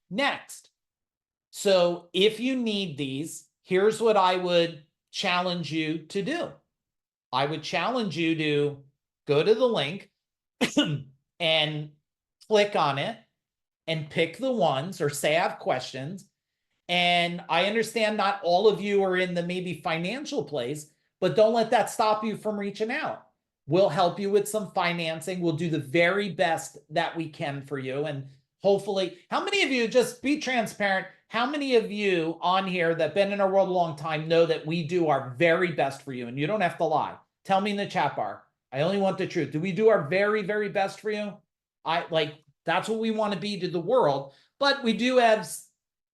next. So if you need these, here's what I would challenge you to do. I would challenge you to go to the link and click on it and pick the ones, or say I have questions. And I understand not all of you are in the maybe financial place, but don't let that stop you from reaching out. We'll help you with some financing. We'll do the very best that we can for you. And hopefully, how many of you, just be transparent, how many of you on here that been in our world a long time know that we do our very best for you? And you don't have to lie. Tell me in the chat bar. I only want the truth. Do we do our very, very best for you? That's what we want to be to the world. But we do have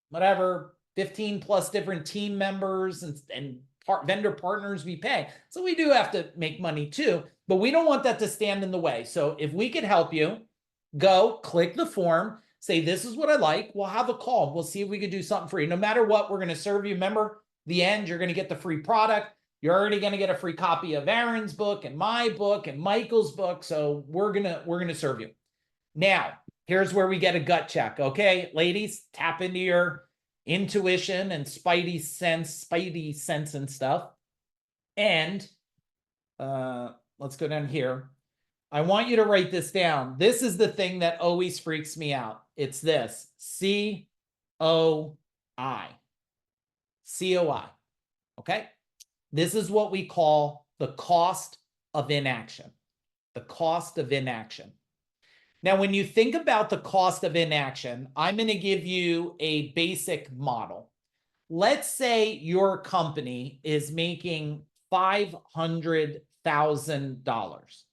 whatever 15 plus different team members and vendor partners we pay. So we do have to make money too, but we don't want that to stand in the way. So if we could help you, go click the form, say, this is what I like. We'll have a call. We'll see if we could do something for you. No matter what, we're going to serve you. Remember, the end, you're going to get the free product. You're already going to get a free copy of Aaron's book and my book and Michael's book. So we're going to serve you. Now, here's where we get a gut check. Okay, ladies, tap into your intuition and spidey sense and stuff. And let's go down here. I want you to write this down. This is the thing that always freaks me out. It's this, COI. COI, okay? This is what we call the cost of inaction. The cost of inaction. Now, when you think about the cost of inaction, I'm going to give you a basic model. Let's say your company is making $500,000,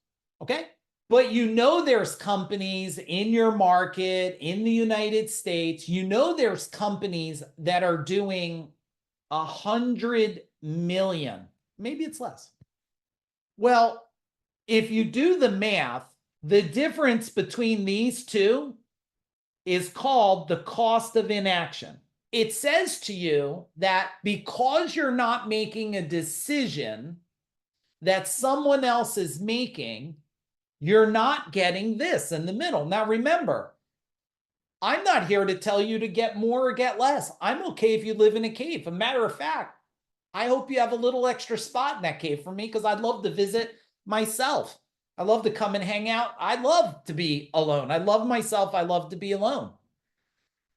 okay? But you know there's companies in your market, in the United States, you know there's companies that are doing 100 million. Maybe it's less. Well, if you do the math, the difference between these two is called the cost of inaction. It says to you that because you're not making a decision that someone else is making, you're not getting this in the middle. Now, remember, I'm not here to tell you to get more or get less. I'm okay if you live in a cave. A matter of fact, I hope you have a little extra spot in that cave for me because I'd love to visit myself. I love to come and hang out. I love to be alone. I love myself. I love to be alone.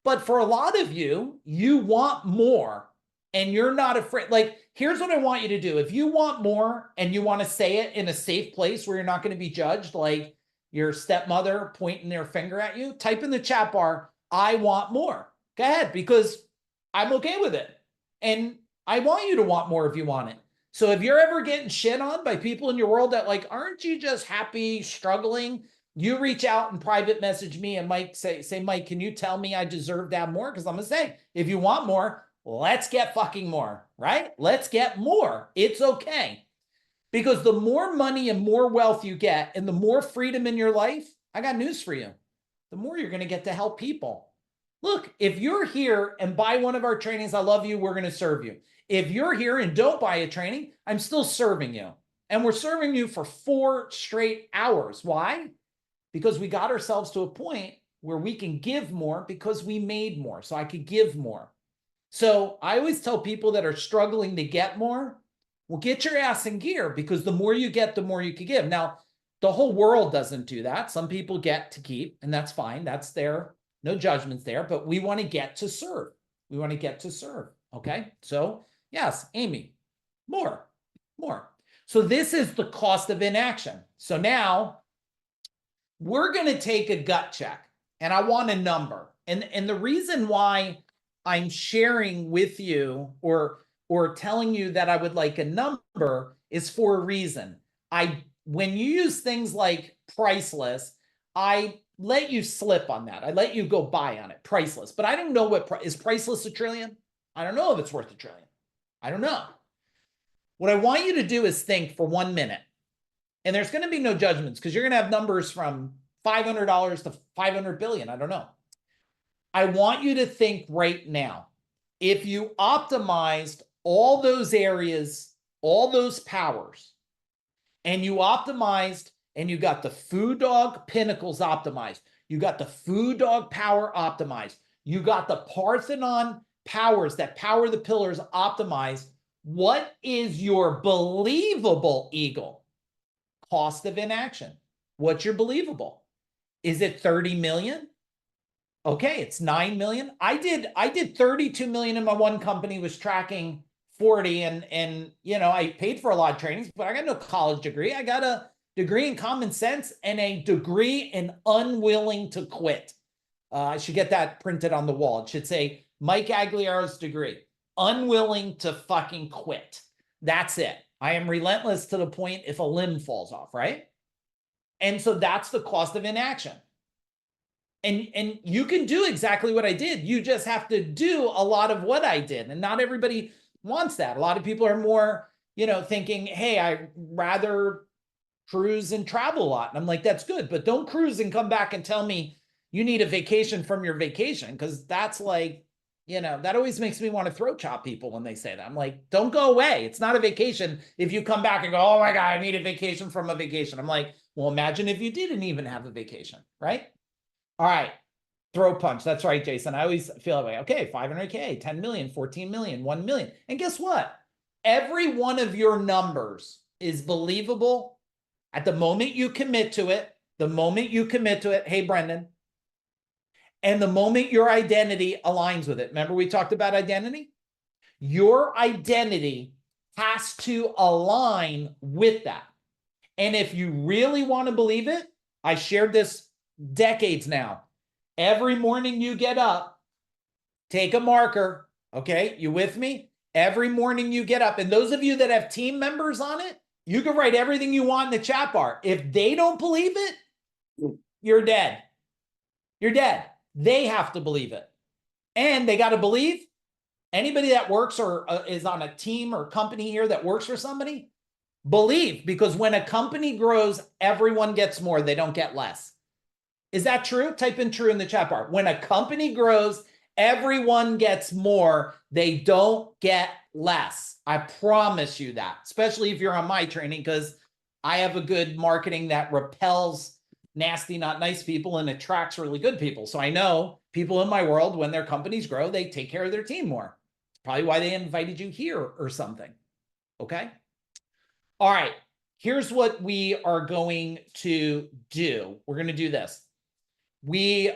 But for a lot of you, you want more and you're not afraid. Like, here's what I want you to do. If you want more and you want to say it in a safe place where you're not going to be judged, like your stepmother pointing their finger at you, type in the chat bar, I want more. Go ahead, because I'm okay with it. And I want you to want more if you want it. So if you're ever getting shit on by people in your world that like, aren't you just happy, struggling? You reach out and private message me and Mike say, Mike, can you tell me I deserve to have more? Because I'm going to say, if you want more, let's get fucking more, right? Let's get more. It's okay. Because the more money and more wealth you get and the more freedom in your life, I got news for you. The more you're going to get to help people. Look, if you're here and buy one of our trainings, I love you, we're going to serve you. If you're here and don't buy a training, I'm still serving you. And we're serving you for 4 straight hours. Why? Because we got ourselves to a point where we can give more because we made more. So I could give more. So I always tell people that are struggling to get more, well, get your ass in gear because the more you get, the more you can give. Now, the whole world doesn't do that. Some people get to keep, and that's fine. That's there. No judgments there, but we want to get to serve. We want to get to serve. Okay. So yes, Amy, more. So this is the cost of inaction. So now we're going to take a gut check and I want a number. And the reason why I'm sharing with you or telling you that I would like a number is for a reason. When you use things like priceless, I let you slip on that. I let you go buy on it, priceless. But I don't know is priceless $1 trillion? I don't know if it's worth $1 trillion. I don't know. What I want you to do is think for 1 minute. And there's going to be no judgments because you're going to have numbers from $500 to 500 billion. I don't know. I want you to think right now. If you optimized all those areas, all those powers, and you optimized and you got the food dog pinnacles optimized, you got the food dog power optimized, you got the Parthenon powers that power the pillars optimized, what is your believable eagle? Cost of inaction. What's your believable? Is it 30 million? Okay, it's 9 million. I did 32 million in my one company, was tracking 40 and you know, I paid for a lot of trainings, but I got no college degree. I got a degree in common sense and a degree in unwilling to quit. I should get that printed on the wall. It should say Mike Agugliaro's degree, unwilling to fucking quit. That's it. I am relentless to the point if a limb falls off, right? And so that's the cost of inaction. And you can do exactly what I did. You just have to do a lot of what I did. And not everybody wants that. A lot of people are more, thinking, hey, I'd rather cruise and travel a lot. And I'm like, that's good, but don't cruise and come back and tell me you need a vacation from your vacation. Because that's like, that always makes me want to throat chop people when they say that. I'm like, don't go away. It's not a vacation if you come back and go, oh my God, I need a vacation from a vacation. I'm like, well, imagine if you didn't even have a vacation, right? All right. Throw punch. That's right, Jason. I always feel that way. Okay, 500K, 10 million, 14 million, 1 million. And guess what? Every one of your numbers is believable at the moment you commit to it, hey, Brendan, and the moment your identity aligns with it. Remember we talked about identity? Your identity has to align with that. And if you really want to believe it, I shared this decades now. Every morning you get up, take a marker, okay? You with me? Every morning you get up, and those of you that have team members on it, you can write everything you want in the chat bar. If they don't believe it, you're dead. You're dead. They have to believe it. And they got to believe, anybody that works or is on a team or company here that works for somebody, believe, because when a company grows, everyone gets more. They don't get less. Is that true? Type in true in the chat bar. When a company grows, everyone gets more. They don't get less. I promise you that, especially if you're on my training, because I have a good marketing that repels nasty, not nice people and attracts really good people. So I know people in my world, when their companies grow, they take care of their team more. It's probably why they invited you here or something. Okay. All right. Here's what we are going to do. We're going to do this. We're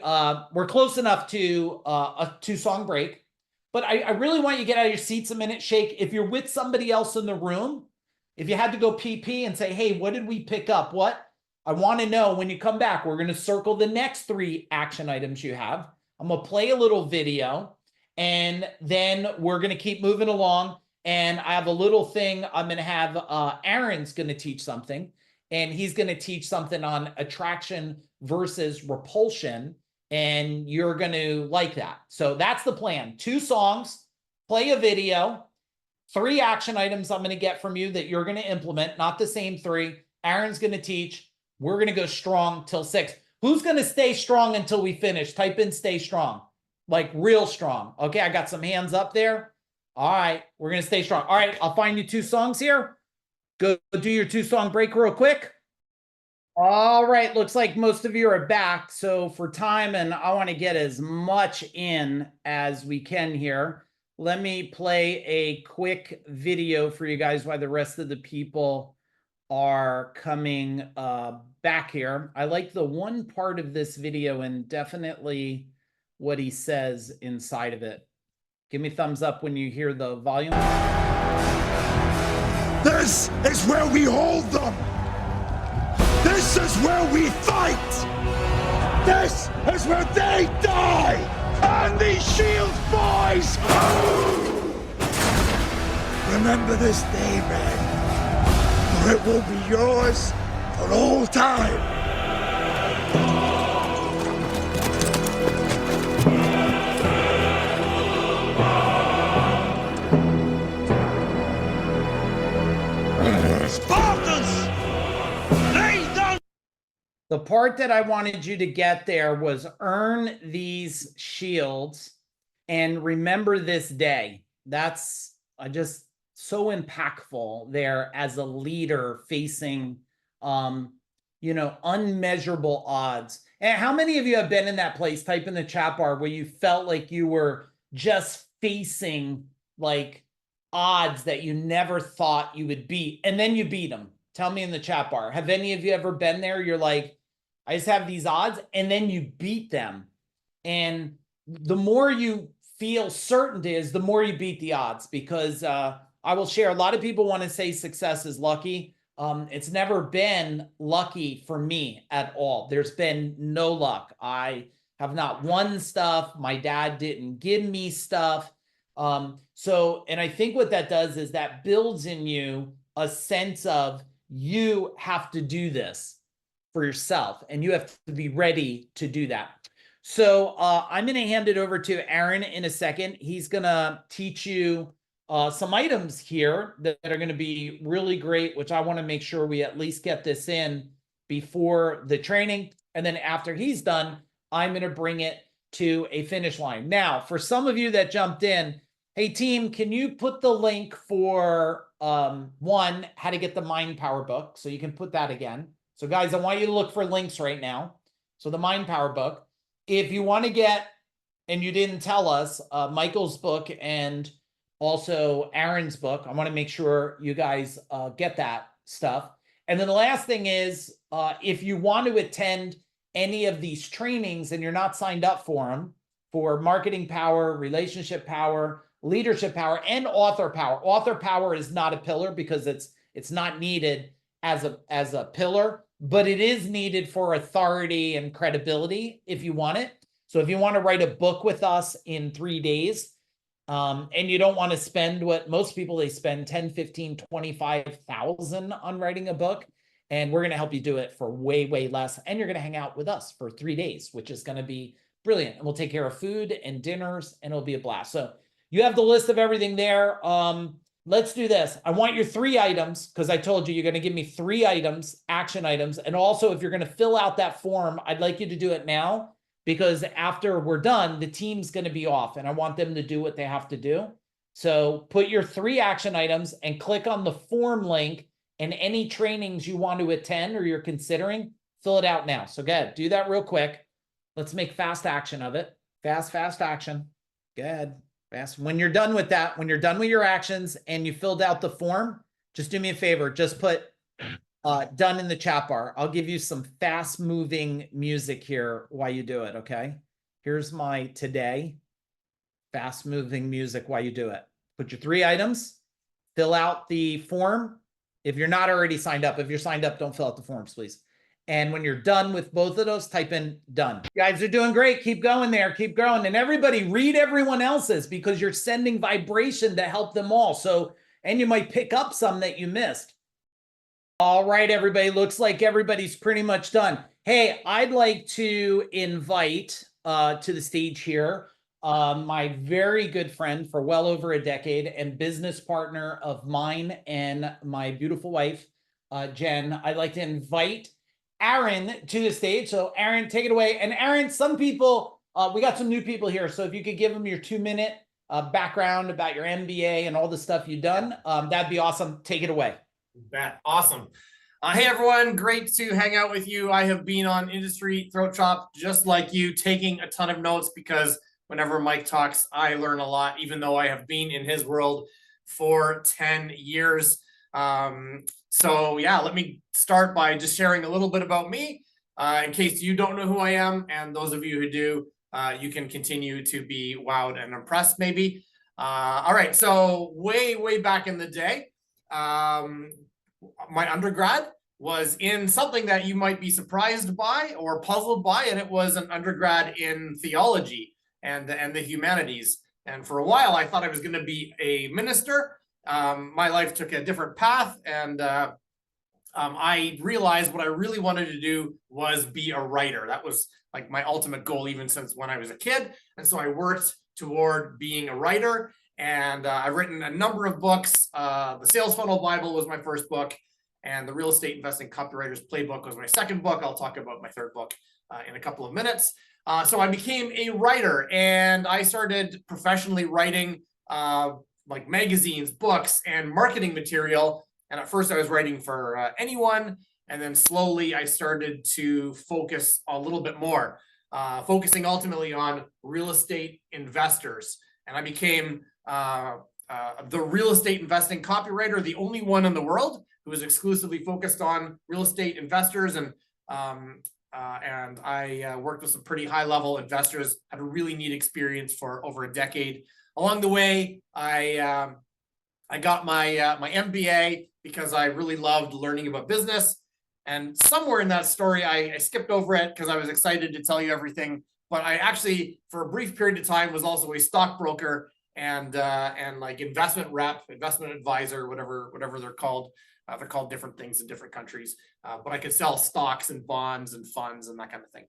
close enough to a 2-song break, but I really want you to get out of your seats a minute, shake. If you're with somebody else in the room, if you had to go PP and say, hey, what did we pick up? What? I want to know when you come back. We're going to circle the next 3 action items you have. I'm going to play a little video, and then we're going to keep moving along. And I have a little thing. I'm going to have Aaron's going to teach something, and he's going to teach something on attraction versus repulsion. And you're going to like that. So that's the plan. 2 songs, play a video, 3 action items I'm going to get from you that you're going to implement, not the same 3. Aaron's going to teach. We're going to go strong till 6. Who's going to stay strong until we finish? Type in stay strong, like real strong. Okay, I got some hands up there. All right, we're going to stay strong. All right, I'll find you 2 songs here. Go do your 2-song break real quick. All right, looks like most of you are back. So for time, and I want to get as much in as we can here, let me play a quick video for you guys while the rest of the people are coming back here. I like the one part of this video and definitely what he says inside of it. Give me thumbs up when you hear the volume. This is where we hold them. This is where we fight. This is where they die. And these Shield boys. Remember this day, man. For it will be yours for all time. The part that I wanted you to get there was earn these shields and remember this day. That's just so impactful there as a leader facing, unmeasurable odds. And how many of you have been in that place? Type in the chat bar where you felt like you were just facing like odds that you never thought you would beat, and then you beat them. Tell me in the chat bar. Have any of you ever been there? You're like, I just have these odds, and then you beat them. And the more you feel certainty is, the more you beat the odds, because I will share, a lot of people want to say success is lucky. It's never been lucky for me at all. There's been no luck. I have not won stuff. My dad didn't give me stuff. And I think what that does is that builds in you a sense of, you have to do this for yourself, and you have to be ready to do that. So I'm going to hand it over to Aaron in a second. He's going to teach you some items here that are going to be really great, which I want to make sure we at least get this in before the training. And then after he's done, I'm going to bring it to a finish line. Now, for some of you that jumped in, hey team, can you put the link for one, how to get the Mind Power book? So you can put that again. So guys, I want you to look for links right now. So the Mind Power book. If you want to get, and you didn't tell us, Michael's book and also Aaron's book, I want to make sure you guys get that stuff. And then the last thing is, if you want to attend any of these trainings and you're not signed up for them, for marketing power, relationship power, leadership power, and author power. Author power is not a pillar because it's not needed as a pillar, but it is needed for authority and credibility if you want it. So if you want to write a book with us in 3 days, and you don't want to spend what most people, they spend 10, 15, 25,000 on writing a book. And we're going to help you do it for way, way less. And you're going to hang out with us for 3 days, which is going to be brilliant. And we'll take care of food and dinners, and it'll be a blast. So you have the list of everything there. Let's do this. I want your 3 items, because I told you you're going to give me 3 items, action items. And also, if you're going to fill out that form, I'd like you to do it now, because after we're done, the team's going to be off and I want them to do what they have to do. So put your 3 action items and click on the form link, and any trainings you want to attend or you're considering, fill it out now. So go ahead, do that real quick. Let's make fast action of it. Fast action. Go ahead. Fast. When you're done with that, when you're done with your actions and you filled out the form, just do me a favor. Just put done in the chat bar. I'll give you some fast moving music here while you do it. Okay. Here's my today fast moving music while you do it. Put your 3 items, fill out the form. If you're not already signed up, if you're signed up, don't fill out the forms, please. And when you're done with both of those, type in done. You guys are doing great. Keep going there. Keep growing. And everybody read everyone else's, because you're sending vibration to help them all. So, and you might pick up some that you missed. All right, everybody. Looks like everybody's pretty much done. Hey, I'd like to invite to the stage here my very good friend for well over a decade and business partner of mine and my beautiful wife, Jen. I'd like to invite Aaron to the stage. So Aaron, take it away. And Aaron, some people, we got some new people here. So if you could give them your 2-minute background about your MBA and all the stuff you've done, that'd be awesome. Take it away. That awesome. Hey everyone, great to hang out with you. I have been on Industry Throat Chop just like you, taking a ton of notes, because whenever Mike talks, I learn a lot, even though I have been in his world for 10 years. So yeah, let me start by just sharing a little bit about me, in case you don't know who I am, and those of you who do, you can continue to be wowed and impressed maybe. All right, so way back in the day, my undergrad was in something that you might be surprised by or puzzled by, and it was an undergrad in theology and the humanities. And for a while, I thought I was going to be a minister. My life took a different path, and I realized what I really wanted to do was be a writer. That was like my ultimate goal, even since when I was a kid. And so I worked toward being a writer, and I've written a number of books. The Sales Funnel Bible was my first book, and the Real Estate Investing Copywriter's Playbook was my second book. I'll talk about my third book in a couple of minutes. So I became a writer, and I started professionally writing like magazines, books, and marketing material. And at first I was writing for anyone, and then slowly I started to focus a little bit more, focusing ultimately on real estate investors. And I became the real estate investing copywriter, the only one in the world who is exclusively focused on real estate investors. And I worked with some pretty high-level investors, had a really neat experience for over a decade. Along the way, I got my my MBA because I really loved learning about business. And somewhere in that story, I skipped over it because I was excited to tell you everything. But I actually, for a brief period of time, was also a stockbroker and like investment rep, investment advisor, whatever they're called. They're called different things in different countries. But I could sell stocks and bonds and funds and that kind of thing.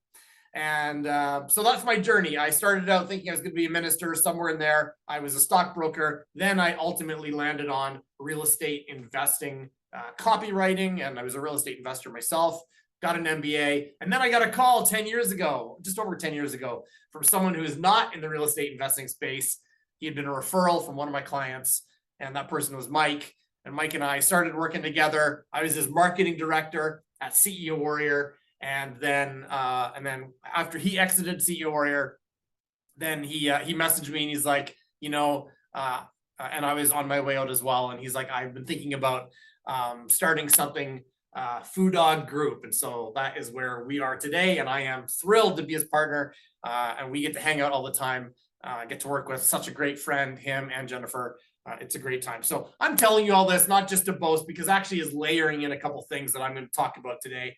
And so that's my journey. I started out thinking I was going to be a minister, somewhere in there. I was a stockbroker. Then I ultimately landed on real estate investing, copywriting, and I was a real estate investor myself. Got an MBA. And then I got a call 10 years ago, just over 10 years ago, from someone who is not in the real estate investing space. He had been a referral from one of my clients, and that person was Mike. And Mike and I started working together. I was his marketing director at CEO Warrior. And then after he exited CEO Warrior, then he messaged me and he's like, and I was on my way out as well. And he's like, I've been thinking about starting something, Foo Dog Group. And so that is where we are today. And I am thrilled to be his partner. And we get to hang out all the time. Get to work with such a great friend, him and Jennifer. It's a great time. So I'm telling you all this, not just to boast, because actually is layering in a couple things that I'm going to talk about today.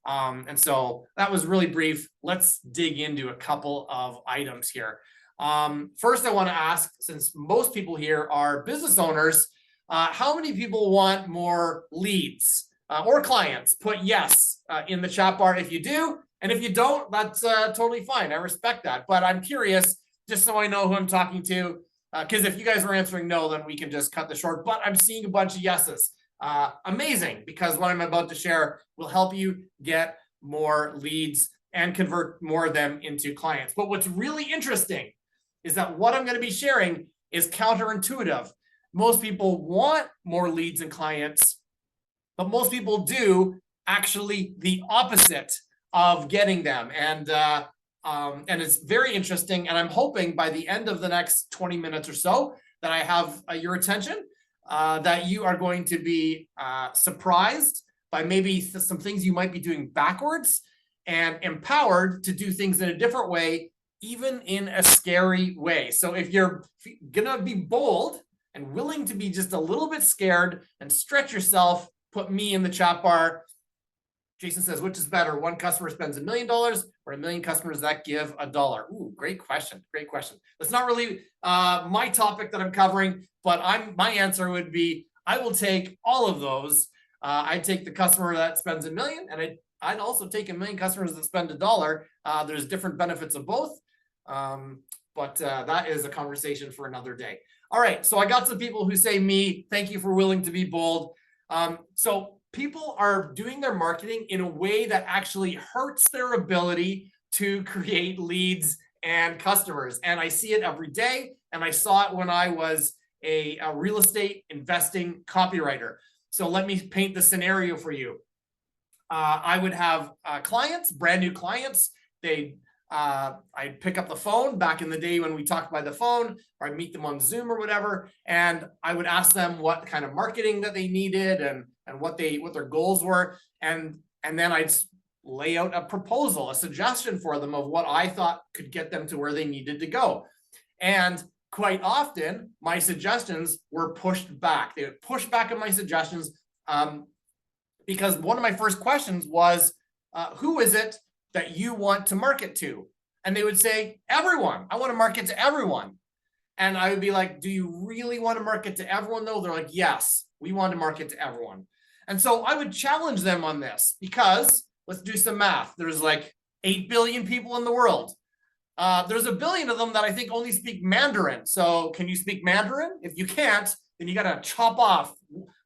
And so that was really brief. Let's dig into a couple of items here. First, I want to ask, since most people here are business owners, how many people want more leads or clients? Put yes in the chat bar if you do. And if you don't, that's totally fine. I respect that. But I'm curious, just so I know who I'm talking to, because if you guys are answering no, then we can just cut this short. But I'm seeing a bunch of yeses. Amazing, because what I'm about to share will help you get more leads and convert more of them into clients. But what's really interesting is that what I'm going to be sharing is counterintuitive. Most people want more leads and clients, but most people do actually the opposite of getting them. And it's very interesting. And I'm hoping by the end of the next 20 minutes or so that I have your attention. That you are going to be surprised by maybe some things you might be doing backwards and empowered to do things in a different way, even in a scary way. So if you're gonna be bold and willing to be just a little bit scared and stretch yourself, put me in the chat bar. Jason says, which is better? One customer spends $1 million or 1 million customers that give $1? Ooh, great question. Great question. That's not really my topic that I'm covering, but my answer would be, I will take all of those. I'd take the customer that spends $1 million, and I'd also take 1 million customers that spend $1. There's different benefits of both. But that is a conversation for another day. All right. So I got some people who say me, thank you for willing to be bold. So people are doing their marketing in a way that actually hurts their ability to create leads and customers. And I see it every day. And I saw it when I was a real estate investing copywriter. So let me paint the scenario for you. I would have clients, brand new clients. I'd pick up the phone back in the day when we talked by the phone, or I'd meet them on Zoom or whatever. And I would ask them what kind of marketing that they needed and what their goals were. And then I'd lay out a proposal, a suggestion for them of what I thought could get them to where they needed to go. And quite often my suggestions were pushed back. They would push back on my suggestions because one of my first questions was, who is it that you want to market to? And they would say, everyone. I want to market to everyone. And I would be like, do you really want to market to everyone though? They're like, yes, we want to market to everyone. And so I would challenge them on this because let's do some math. There's like 8 billion people in the world. There's 1 billion of them that I think only speak Mandarin. So can you speak Mandarin? If you can't, then you got to chop off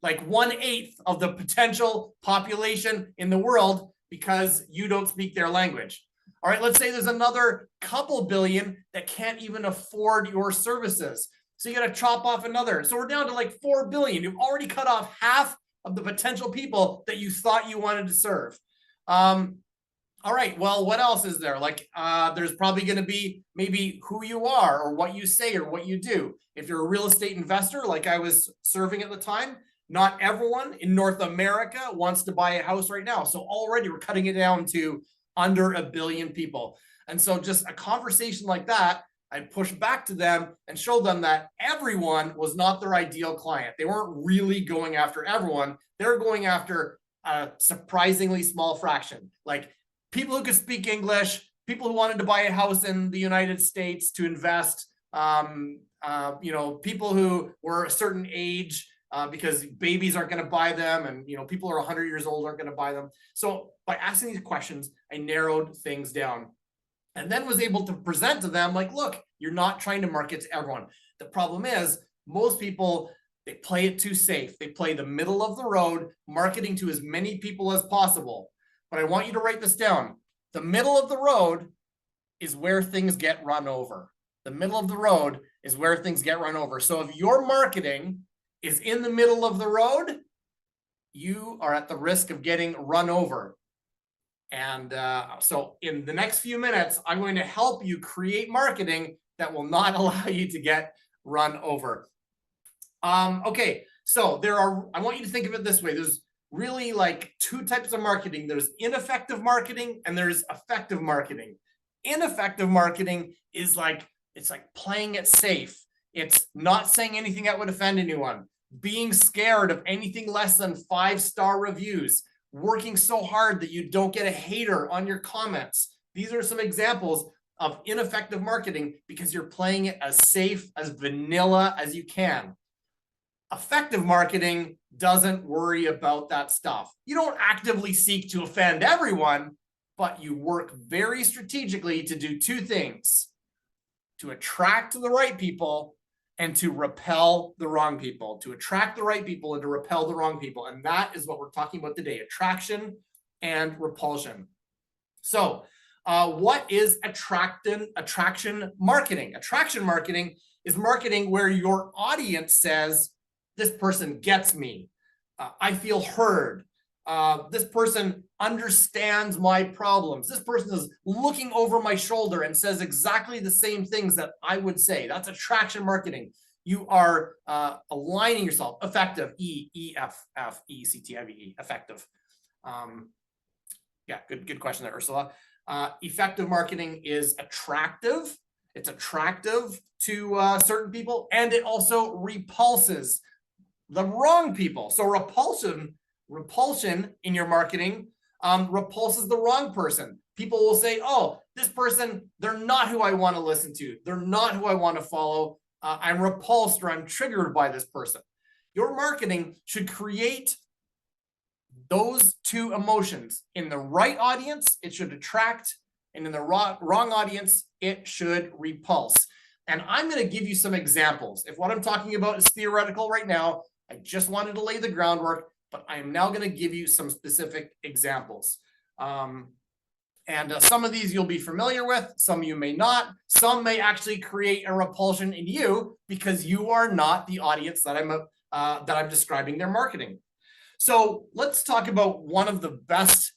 like 1/8 of the potential population in the world because you don't speak their language. All right, let's say there's another couple billion that can't even afford your services. So you got to chop off another. So we're down to like 4 billion. You've already cut off half of the potential people that you thought you wanted to serve. All right, well, what else is there? Like, there's probably going to be maybe who you are or what you say or what you do. If you're a real estate investor, like I was serving at the time, not everyone in North America wants to buy a house right now. So already we're cutting it down to under 1 billion people. And so just a conversation like that, I'd push back to them and show them that everyone was not their ideal client. They weren't really going after everyone. They're going after a surprisingly small fraction. Like people who could speak English, people who wanted to buy a house in the United States to invest, people who were a certain age, because babies aren't going to buy them, and people are 100 years old aren't going to buy them. So by asking these questions, I narrowed things down. and then was able to present to them like, look, you're not trying to market to everyone. The problem is most people, they play it too safe. They play the middle of the road, marketing to as many people as possible. But I want you to write this down. The middle of the road is where things get run over. The middle of the road is where things get run over. So if your marketing is in the middle of the road, you are at the risk of getting run over. And so in the next few minutes, I'm going to help you create marketing that will not allow you to get run over. Okay, so I want you to think of it this way. There's really like two types of marketing. There's ineffective marketing and there's effective marketing. Ineffective marketing is like, it's like playing it safe. It's not saying anything that would offend anyone, being scared of anything less than 5-star reviews, working so hard that you don't get a hater on your comments. These are some examples of ineffective marketing because you're playing it as safe, as vanilla as you can. Effective marketing doesn't worry about that stuff. You don't actively seek to offend everyone, but you work very strategically to do two things: to attract the right people and to repel the wrong people. To attract the right people and to repel the wrong people. And that is what we're talking about today: attraction and repulsion. So what is attraction marketing? Attraction marketing is marketing where your audience says, this person gets me. I feel heard. This person understands my problems. This person is looking over my shoulder and says exactly the same things that I would say. That's attraction marketing. You are aligning yourself. Effective, E-F-F-E-C-T-I-V-E, effective. Yeah, good question there, Ursula. Effective marketing is attractive. It's attractive to certain people, and it also repulses the wrong people. So repulsion in your marketing repulses the wrong person. People will say, oh, this person, they're not who I want to listen to. They're not who I want to follow. I'm repulsed or I'm triggered by this person. Your marketing should create those two emotions. In the right audience, it should attract, and in the wrong audience, it should repulse. And I'm going to give you some examples. If what I'm talking about is theoretical right now, I just wanted to lay the groundwork, but I am now going to give you some specific examples. Some of these you'll be familiar with, some you may not. Some may actually create a repulsion in you because you are not the audience that I'm describing their marketing. So let's talk about one of the best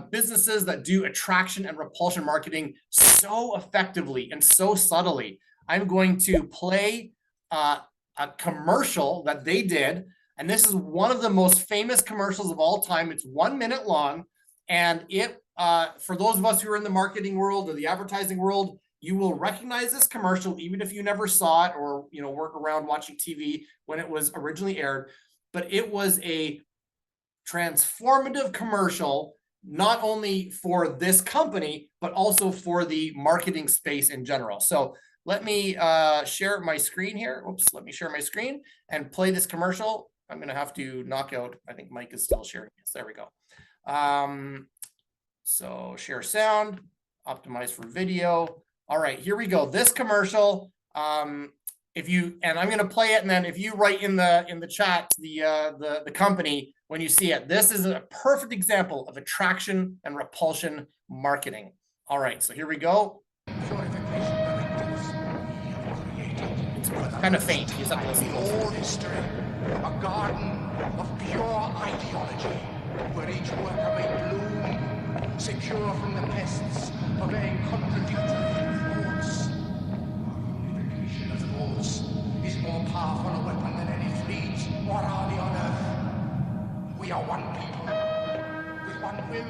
businesses that do attraction and repulsion marketing so effectively and so subtly. I'm going to play a commercial that they did, and this is one of the most famous commercials of all time. It's 1 minute long, and it for those of us who are in the marketing world or the advertising world, you will recognize this commercial even if you never saw it or work around watching TV when it was originally aired. But it was a transformative commercial, not only for this company, but also for the marketing space in general. So let me share my screen here. Oops, let me share my screen and play this commercial. I'm going to have to knock out, I think Mike is still sharing. Yes, there we go. So share sound, optimize for video. All right, here we go. This commercial, and I'm going to play it, and then if you write in the chat the company when you see it, this is a perfect example of attraction and repulsion marketing. All right, so here we go. It's kind of faint. You just have to listen closely. History, a garden of pure ideology, where each worker may bloom, secure from the pests of a contradictory thoughts. Unification of thoughts is more powerful a weapon than any fleet or army on earth. We are one people, with one will,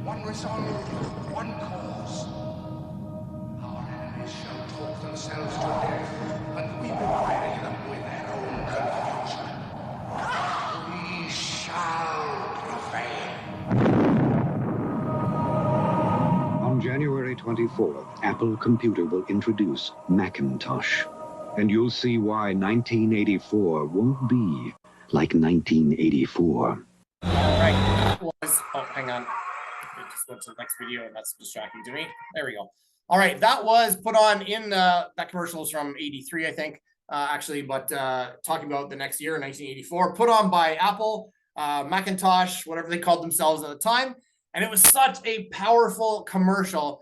one resolve, one cause. Our enemies shall talk themselves to death, and we will bury them with their own confusion. We shall prevail. On January 24th, Apple Computer will introduce Macintosh. And you'll see why 1984 won't be like 1984. All right, that was, oh, hang on. It just went to the next video and that's distracting to me. There we go. All right, that was put on in that commercial is from 83, I think, actually, but talking about the next year, 1984, put on by Apple, Macintosh, whatever they called themselves at the time. And it was such a powerful commercial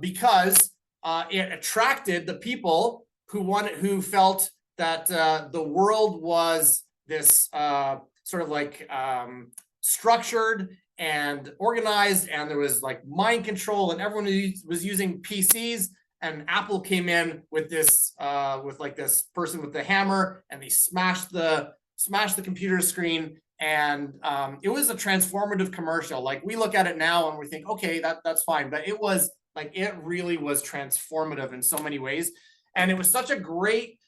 because it attracted the people who felt that the world was this sort of like structured and organized, and there was like mind control, and everyone was using PCs. And Apple came in with this, with like this person with the hammer, and they smashed the computer screen. And it was a transformative commercial. Like we look at it now and we think, okay, that's fine, but it was like it really was transformative in so many ways, and it was such a great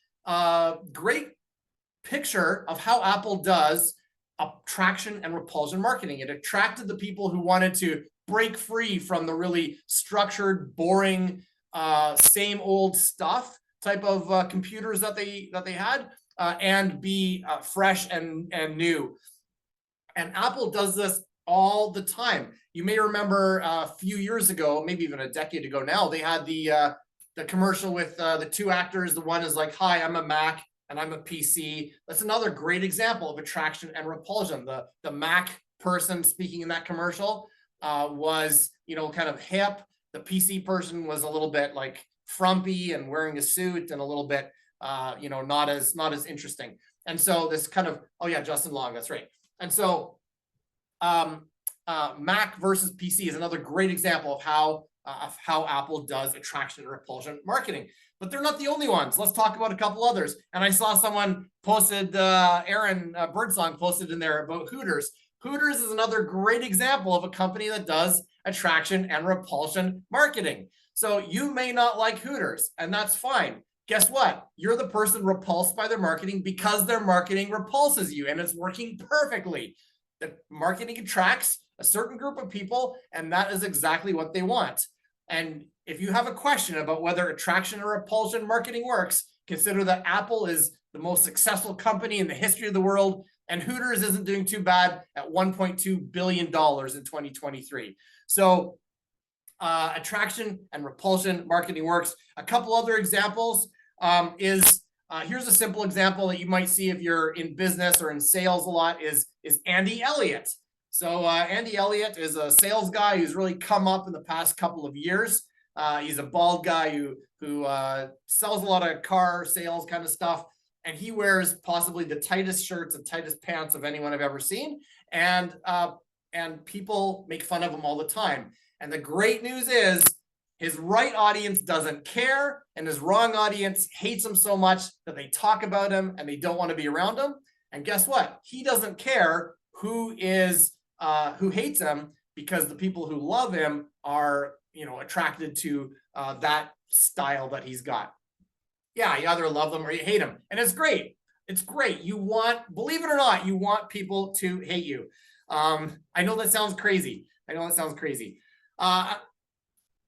picture of how Apple does attraction and repulsion marketing. It attracted the people who wanted to break free from the really structured, boring, same old stuff type of computers that they had, and be fresh and new. And Apple does this all the time. You may remember a few years ago, maybe even a decade ago now, they had the commercial with the two actors. The one is like, "Hi, I'm a Mac and I'm a PC." That's another great example of attraction and repulsion. The Mac person speaking in that commercial was, you know, kind of hip. The PC person was a little bit like frumpy and wearing a suit and a little bit, you know, not as interesting. And so this kind of, oh yeah, Justin Long, that's right. And so Mac versus PC is another great example of how Apple does attraction and repulsion marketing. But they're not the only ones. Let's talk about a couple others. And I saw someone posted, Aaron Birdsong posted in there about Hooters. Hooters is another great example of a company that does attraction and repulsion marketing. So you may not like Hooters, and that's fine. Guess what? You're the person repulsed by their marketing because their marketing repulses you, and it's working perfectly. The marketing attracts a certain group of people, and that is exactly what they want. And if you have a question about whether attraction or repulsion marketing works, consider that Apple is the most successful company in the history of the world, and Hooters isn't doing too bad at $1.2 billion in 2023. So attraction and repulsion marketing works. A couple other examples here's a simple example that you might see if you're in business or in sales a lot is Andy Elliott. So Andy Elliott is a sales guy who's really come up in the past couple of years. He's a bald guy who sells a lot of car sales kind of stuff. And he wears possibly the tightest shirts and tightest pants of anyone I've ever seen. And people make fun of him all the time. And the great news is his right audience doesn't care, and his wrong audience hates him so much that they talk about him and they don't want to be around him. And guess what? He doesn't care who hates him, because the people who love him are, you know, attracted to that style that he's got. Yeah, you either love them or you hate them, and it's great. It's great. You want, believe it or not, you want people to hate you. I know that sounds crazy.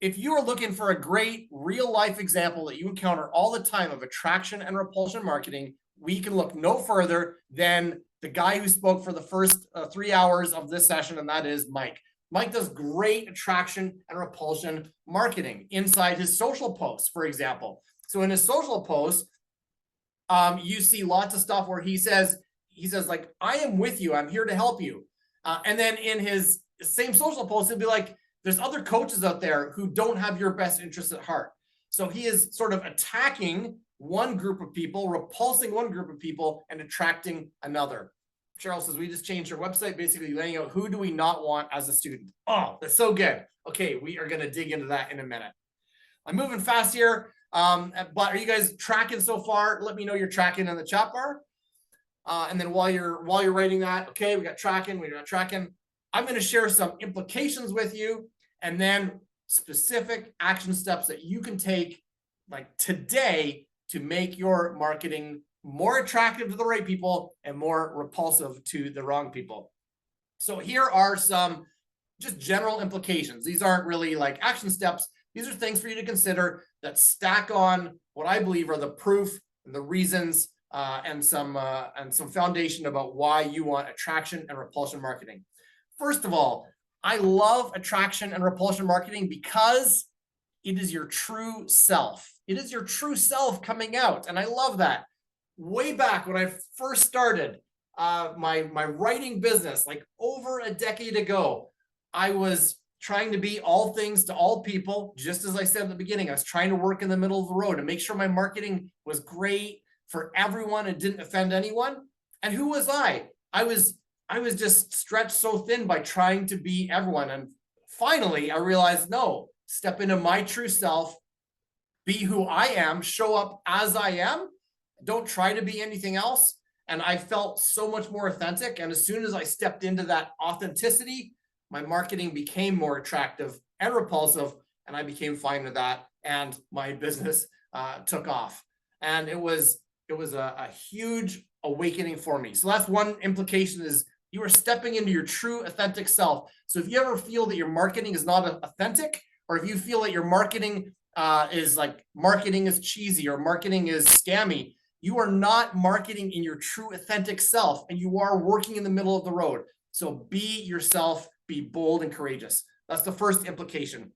If you are looking for a great real life example that you encounter all the time of attraction and repulsion marketing, we can look no further than the guy who spoke for the first 3 hours of this session, and that is Mike. Mike does great attraction and repulsion marketing inside his social posts, for example. So in his social posts, you see lots of stuff where he says like, "I am with you. I'm here to help you." And then in his same social post, he'll be like, "There's other coaches out there who don't have your best interests at heart." So he is sort of attacking one group of people, repulsing one group of people, and attracting another. Cheryl says, "We just changed our website, basically laying out who do we not want as a student." Oh, that's so good. Okay, we are going to dig into that in a minute. I'm moving fast here, but are you guys tracking so far? Let me know you're tracking in the chat bar. And then while you're writing that, okay, we got tracking. I'm going to share some implications with you, and then specific action steps that you can take like today to make your marketing more attractive to the right people and more repulsive to the wrong people. So here are some just general implications. These aren't really like action steps. These are things for you to consider that stack on what I believe are the proof and the reasons and some foundation about why you want attraction and repulsion marketing. First of all, I love attraction and repulsion marketing because it is your true self. It is your true self coming out. And I love that. Way back when I first started my writing business, like over a decade ago, I was trying to be all things to all people. Just as I said at the beginning, I was trying to work in the middle of the road and make sure my marketing was great for everyone and didn't offend anyone. And who was I? I was just stretched so thin by trying to be everyone. And finally, I realized, no, step into my true self, be who I am, show up as I am. Don't try to be anything else. And I felt so much more authentic. And as soon as I stepped into that authenticity, my marketing became more attractive and repulsive, and I became fine with that. And my business took off. And it was a huge awakening for me. So that's one implication, is you are stepping into your true authentic self. So if you ever feel that your marketing is not authentic, or if you feel that your marketing is cheesy or marketing is scammy, you are not marketing in your true authentic self, and you are working in the middle of the road. So be yourself, be bold and courageous. That's the first implication.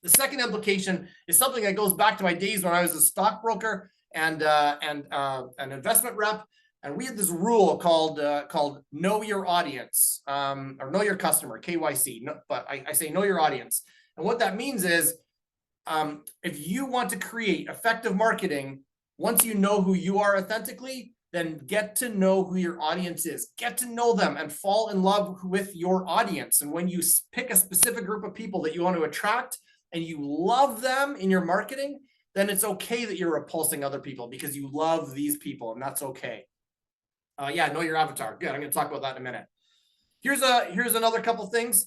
The second implication is something that goes back to my days when I was a stockbroker and an investment rep. And we had this rule called know your audience, or know your customer, KYC. No, but I say know your audience. And what that means is, if you want to create effective marketing, once you know who you are authentically, then get to know who your audience is. Get to know them and fall in love with your audience. And when you pick a specific group of people that you want to attract and you love them in your marketing, then it's okay that you're repulsing other people because you love these people, and that's okay. Yeah, know your avatar. Good. I'm going to talk about that in a minute. Here's another couple things,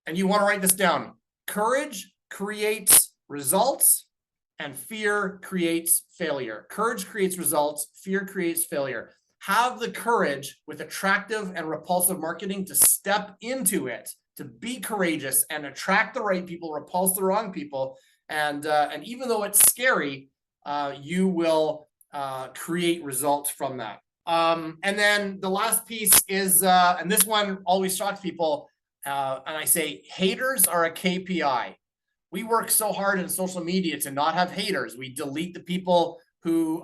and you want to write this down. Courage creates results, and fear creates failure. Courage creates results, fear creates failure. Have the courage with attractive and repulsive marketing to step into it, to be courageous and attract the right people, repulse the wrong people. And even though it's scary, you will create results from that. And then the last piece is, and this one always shocks people, and I say haters are a KPI. We work so hard in social media to not have haters. We delete the people who,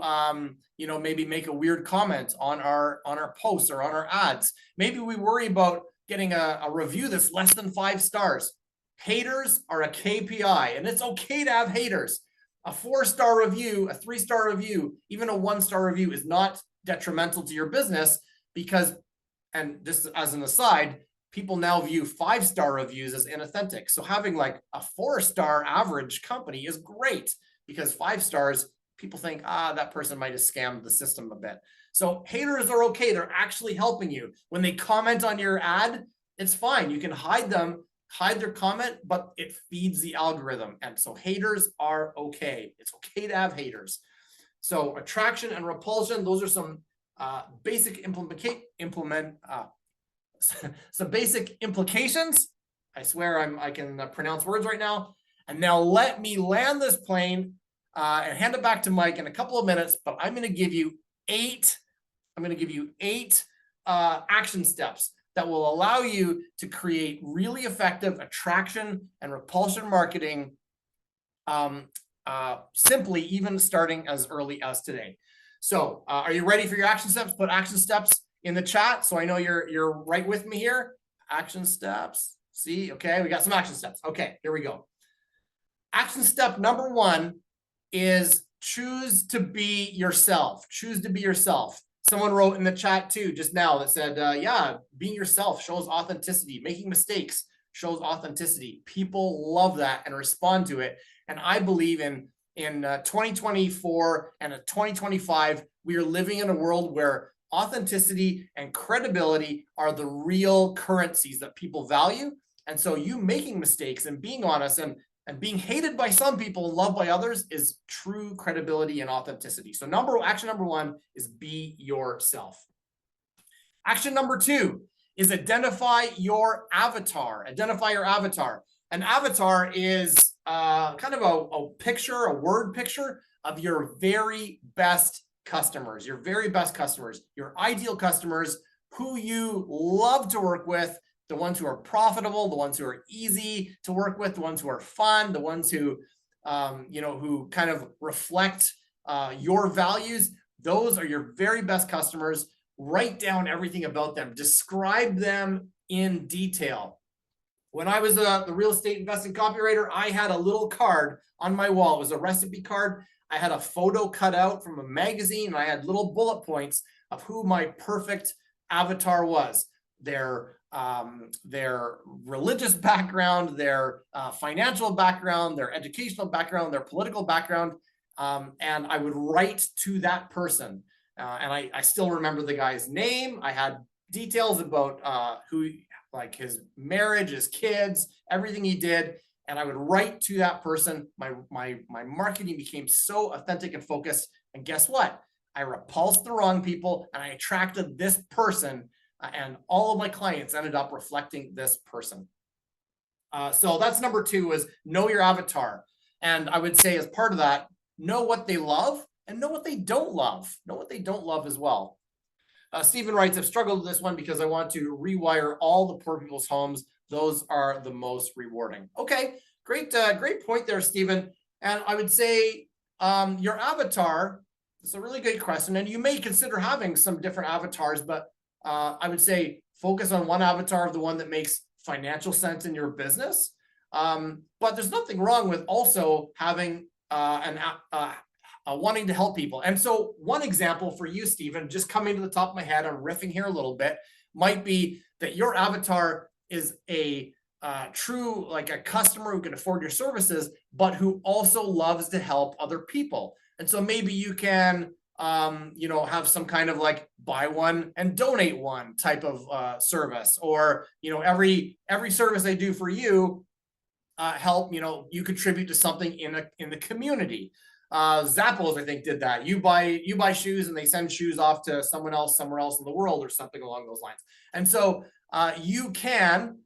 maybe make a weird comment on our posts or on our ads. Maybe we worry about getting a review that's less than 5 stars. Haters are a KPI, and it's okay to have haters. A 4-star review, a 3-star review, even a 1-star review is not detrimental to your business because, and just as an aside, people now view 5-star reviews as inauthentic. So having like a 4-star average company is great because 5 stars, people think, that person might have scammed the system a bit. So haters are okay. They're actually helping you. When they comment on your ad, it's fine. You can hide them, hide their comment, but it feeds the algorithm. And so haters are okay. It's okay to have haters. So attraction and repulsion, those are some basic some basic implications. I swear I can pronounce words right now. And now let me land this plane and hand it back to Mike in a couple of minutes, but I'm going to give you 8 action steps that will allow you to create really effective attraction and repulsion marketing, simply even starting as early as today. So are you ready for your action steps? Put action steps in the chat so I know you're right with me here. Action steps. See, okay, we got some action steps. Okay, here we go. Action step number 1 is choose to be yourself. Choose to be yourself. Someone wrote in the chat too just now that said, yeah, being yourself shows authenticity. Making mistakes shows authenticity. People love that and respond to it. And I believe in 2024 and 2025, we are living in a world where authenticity and credibility are the real currencies that people value. And so you making mistakes and being honest and being hated by some people and loved by others is true credibility and authenticity. So action number 1 is be yourself. Action number 2 is identify your avatar. Identify your avatar. An avatar is kind of a picture, a word picture of your very best customers, your ideal customers who you love to work with, the ones who are profitable, the ones who are easy to work with, the ones who are fun, the ones who, who kind of reflect your values. Those are your very best customers. Write down everything about them. Describe them in detail. When I was the real estate investing copywriter, I had a little card on my wall. It was a recipe card. I had a photo cut out from a magazine, and I had little bullet points of who my perfect avatar was. Their religious background, their financial background, their educational background, their political background, and I would write to that person. And I still remember the guy's name. I had details about who, like his marriage, his kids, everything he did. And I would write to that person. My marketing became so authentic and focused. And guess what? I repulsed the wrong people and I attracted this person. And all of my clients ended up reflecting this person. So that's number 2, is know your avatar. And I would say as part of that, know what they love and know what they don't love. Know what they don't love as well. Stephen writes, I've struggled with this one because I want to rewire all the poor people's homes. Those are the most rewarding. Okay, great point there, Stephen. And I would say your avatar, it's a really good question. And you may consider having some different avatars, but I would say focus on one avatar, of the one that makes financial sense in your business. But there's nothing wrong with also having wanting to help people. And so one example for you, Stephen, just coming to the top of my head, I'm riffing here a little bit, might be that your avatar is a true, like a customer who can afford your services, but who also loves to help other people. And so maybe you can, have some kind of like buy one and donate one type of service, or, every service I do for you, help, you contribute to something in the community. Zappos, I think, did that. You buy shoes and they send shoes off to someone else somewhere else in the world, or something along those lines. And so you can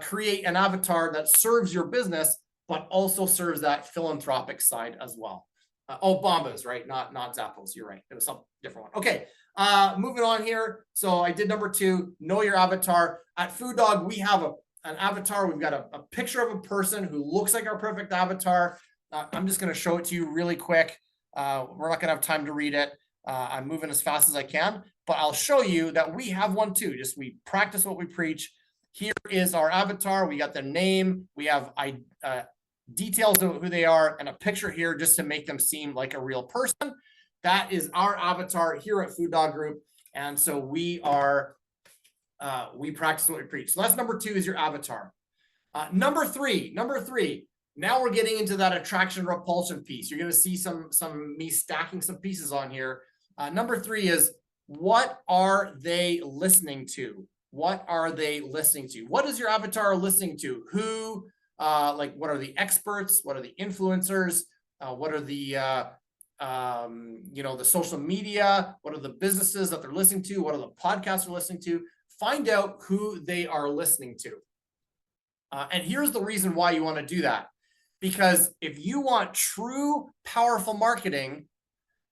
create an avatar that serves your business, but also serves that philanthropic side as well. Bombas, right? Not Zappos. You're right. It was some different one. Okay. Moving on here. So I did number 2, know your avatar. At Food Dog, we have an avatar. We've got a picture of a person who looks like our perfect avatar. I'm just going to show it to you really quick. We're not going to have time to read it. I'm moving as fast as I can, but I'll show you that we have one too. Just we practice what we preach. Here is our avatar. We got their name. We have details of who they are and a picture here just to make them seem like a real person. That is our avatar here at Food Dog Group. And so we practice what we preach. So that's number 2, is your avatar. Number three. Now we're getting into that attraction repulsion piece. You're going to see some me stacking some pieces on here. Number 3 is, what are they listening to? What are they listening to? What is your avatar listening to? Who, what are the experts? What are the influencers? What are the, the social media? What are the businesses that they're listening to? What are the podcasts they're listening to? Find out who they are listening to. And here's the reason why you want to do that. Because if you want true, powerful marketing,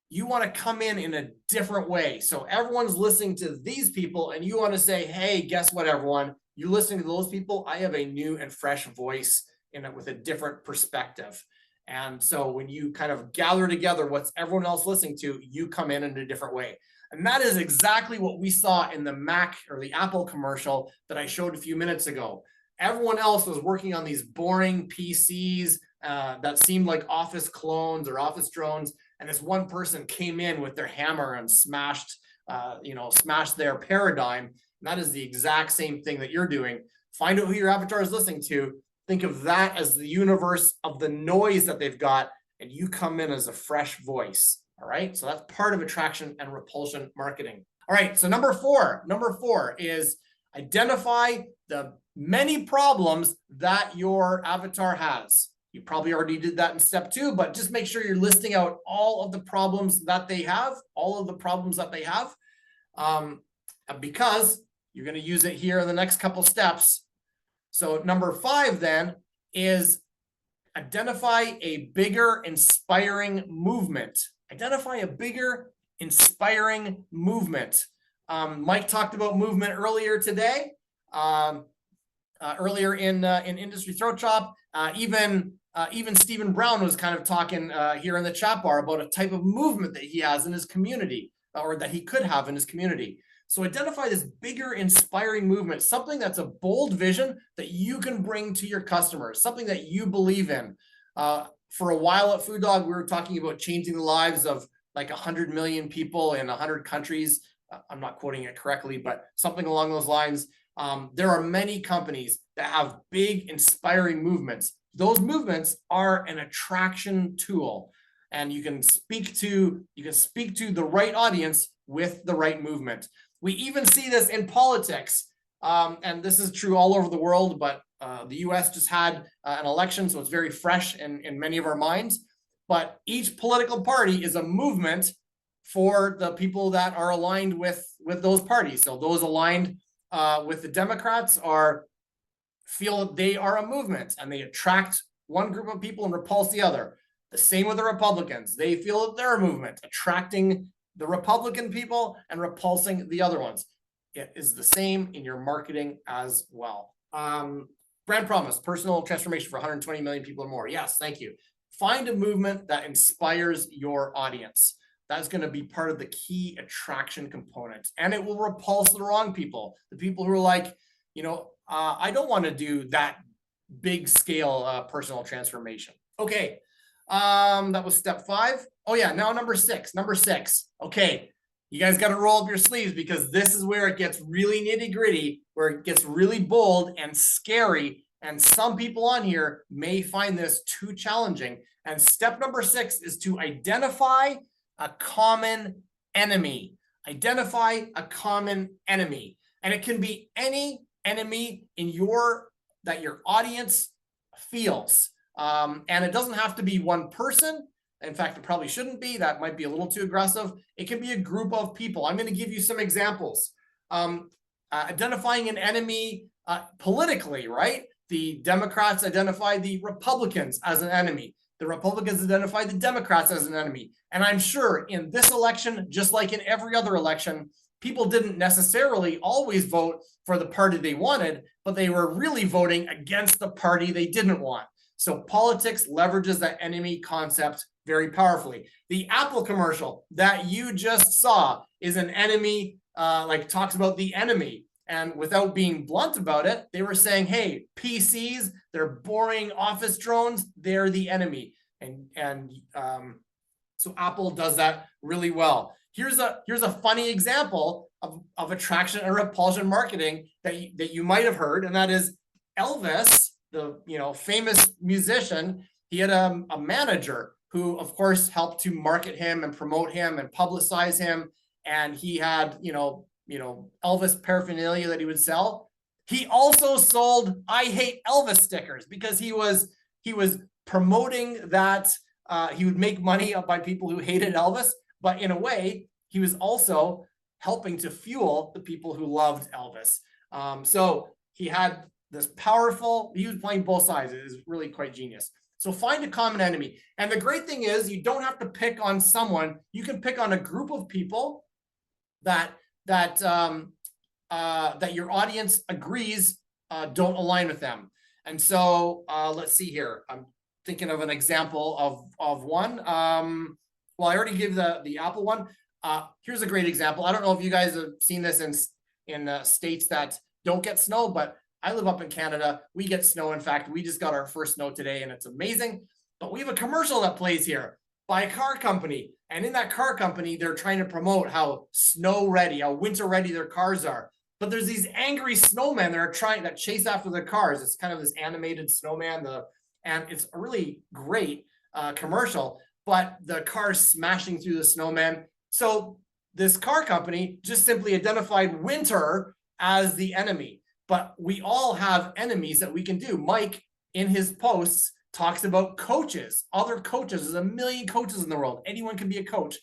you want to come in a different way. So everyone's listening to these people and you want to say, hey, guess what, everyone? You're listening to those people. I have a new and fresh voice in it with a different perspective. And so when you kind of gather together what's everyone else listening to, you come in a different way. And that is exactly what we saw in the Mac or the Apple commercial that I showed a few minutes ago. Everyone else was working on these boring PCs that seemed like office clones or office drones. And this one person came in with their hammer and smashed their paradigm. And that is the exact same thing that you're doing. Find out who your avatar is listening to. Think of that as the universe of the noise that they've got, and you come in as a fresh voice. All right. So that's part of attraction and repulsion marketing. All right. So number four is identify the many problems that your avatar has. You probably already did that in step 2, but just make sure you're listing out all of the problems that they have, because you're going to use it here in the next couple steps. So number 5 then is identify a bigger inspiring movement. Identify a bigger inspiring movement. Mike talked about movement earlier today. earlier in Industry Throat Chop. Even Stephen Brown was kind of talking here in the chat bar about a type of movement that he has in his community, or that he could have in his community. So identify this bigger, inspiring movement, something that's a bold vision that you can bring to your customers, something that you believe in. For a while at Food Dog, we were talking about changing the lives of like 100 million people in 100 countries. I'm not quoting it correctly, but something along those lines. There are many companies that have big, inspiring movements. Those movements are an attraction tool, and you can speak to the right audience with the right movement. We even see this in politics, and this is true all over the world, but the US just had an election, so it's very fresh in many of our minds. But each political party is a movement for the people that are aligned with those parties. So those aligned with the Democrats feel that they are a movement, and they attract one group of people and repulse the other. The same with the Republicans. They feel that they're a movement, attracting the Republican people and repulsing the other ones. It is the same in your marketing as well. Brand promise, personal transformation for 120 million people or more. Yes, thank you. Find a movement that inspires your audience. That's going to be part of the key attraction component, and it will repulse the wrong people. The people who are like, I don't want to do that big scale personal transformation. Okay, that was step 5. Oh yeah, now number 6. Okay, you guys got to roll up your sleeves, because this is where it gets really nitty gritty, where it gets really bold and scary. And some people on here may find this too challenging. And step number 6 is to identify a common enemy. Identify a common enemy. And it can be any enemy that your audience feels. And it doesn't have to be one person. In fact, it probably shouldn't be. That might be a little too aggressive. It can be a group of people. I'm going to give you some examples. Identifying an enemy politically, right? The Democrats identify the Republicans as an enemy. The Republicans identify the Democrats as an enemy. And I'm sure in this election, just like in every other election, people didn't necessarily always vote for the party they wanted, but they were really voting against the party they didn't want. So politics leverages that enemy concept very powerfully. The Apple commercial that you just saw is an enemy, talks about the enemy. And without being blunt about it, they were saying, hey, PCs, they're boring office drones, they're the enemy. So Apple does that really well. Here's a funny example of attraction and repulsion marketing that you might have heard, and that is Elvis, the famous musician. He had a manager who, of course, helped to market him and promote him and publicize him. And he had, Elvis paraphernalia that he would sell. He also sold "I hate Elvis" stickers, because he was promoting that he would make money by people who hated Elvis, but in a way, he was also helping to fuel the people who loved Elvis. So he had this powerful, he was playing both sides. It is really quite genius. So find a common enemy. And the great thing is, you don't have to pick on someone. You can pick on a group of people that your audience agrees don't align with them. And so let's see here. I'm thinking of an example of one. Well, I already gave the Apple one. Here's a great example. I don't know if you guys have seen this in states that don't get snow, but I live up in Canada. We get snow. In fact, we just got our first snow today, and it's amazing. But we have a commercial that plays here by a car company. And in that car company, they're trying to promote how snow ready, how winter ready their cars are. But there's these angry snowmen that chase after the cars. It's kind of this animated snowman, and it's a really great commercial, but the car's smashing through the snowman. So this car company just simply identified winter as the enemy. But we all have enemies that we can do. Mike, in his posts, talks about coaches, other coaches. There's a million coaches in the world. Anyone can be a coach.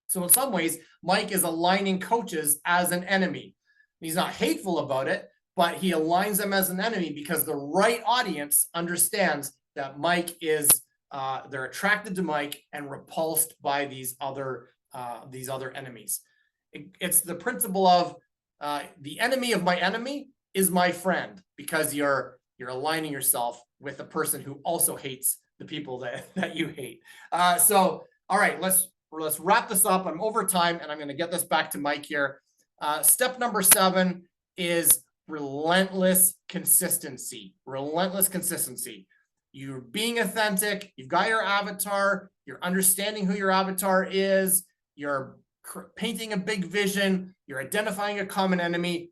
So in some ways, Mike is aligning coaches as an enemy. He's not hateful about it, but he aligns them as an enemy because the right audience understands that Mike is, they're attracted to Mike and repulsed by these other enemies. It's the principle of the enemy of my enemy is my friend, because you're aligning yourself with a person who also hates the people that you hate. So, all right, let's wrap this up. I'm over time, and I'm going to get this back to Mike here. Step number 7 is relentless consistency. Relentless consistency. You're being authentic. You've got your avatar. You're understanding who your avatar is. You're painting a big vision. You're identifying a common enemy.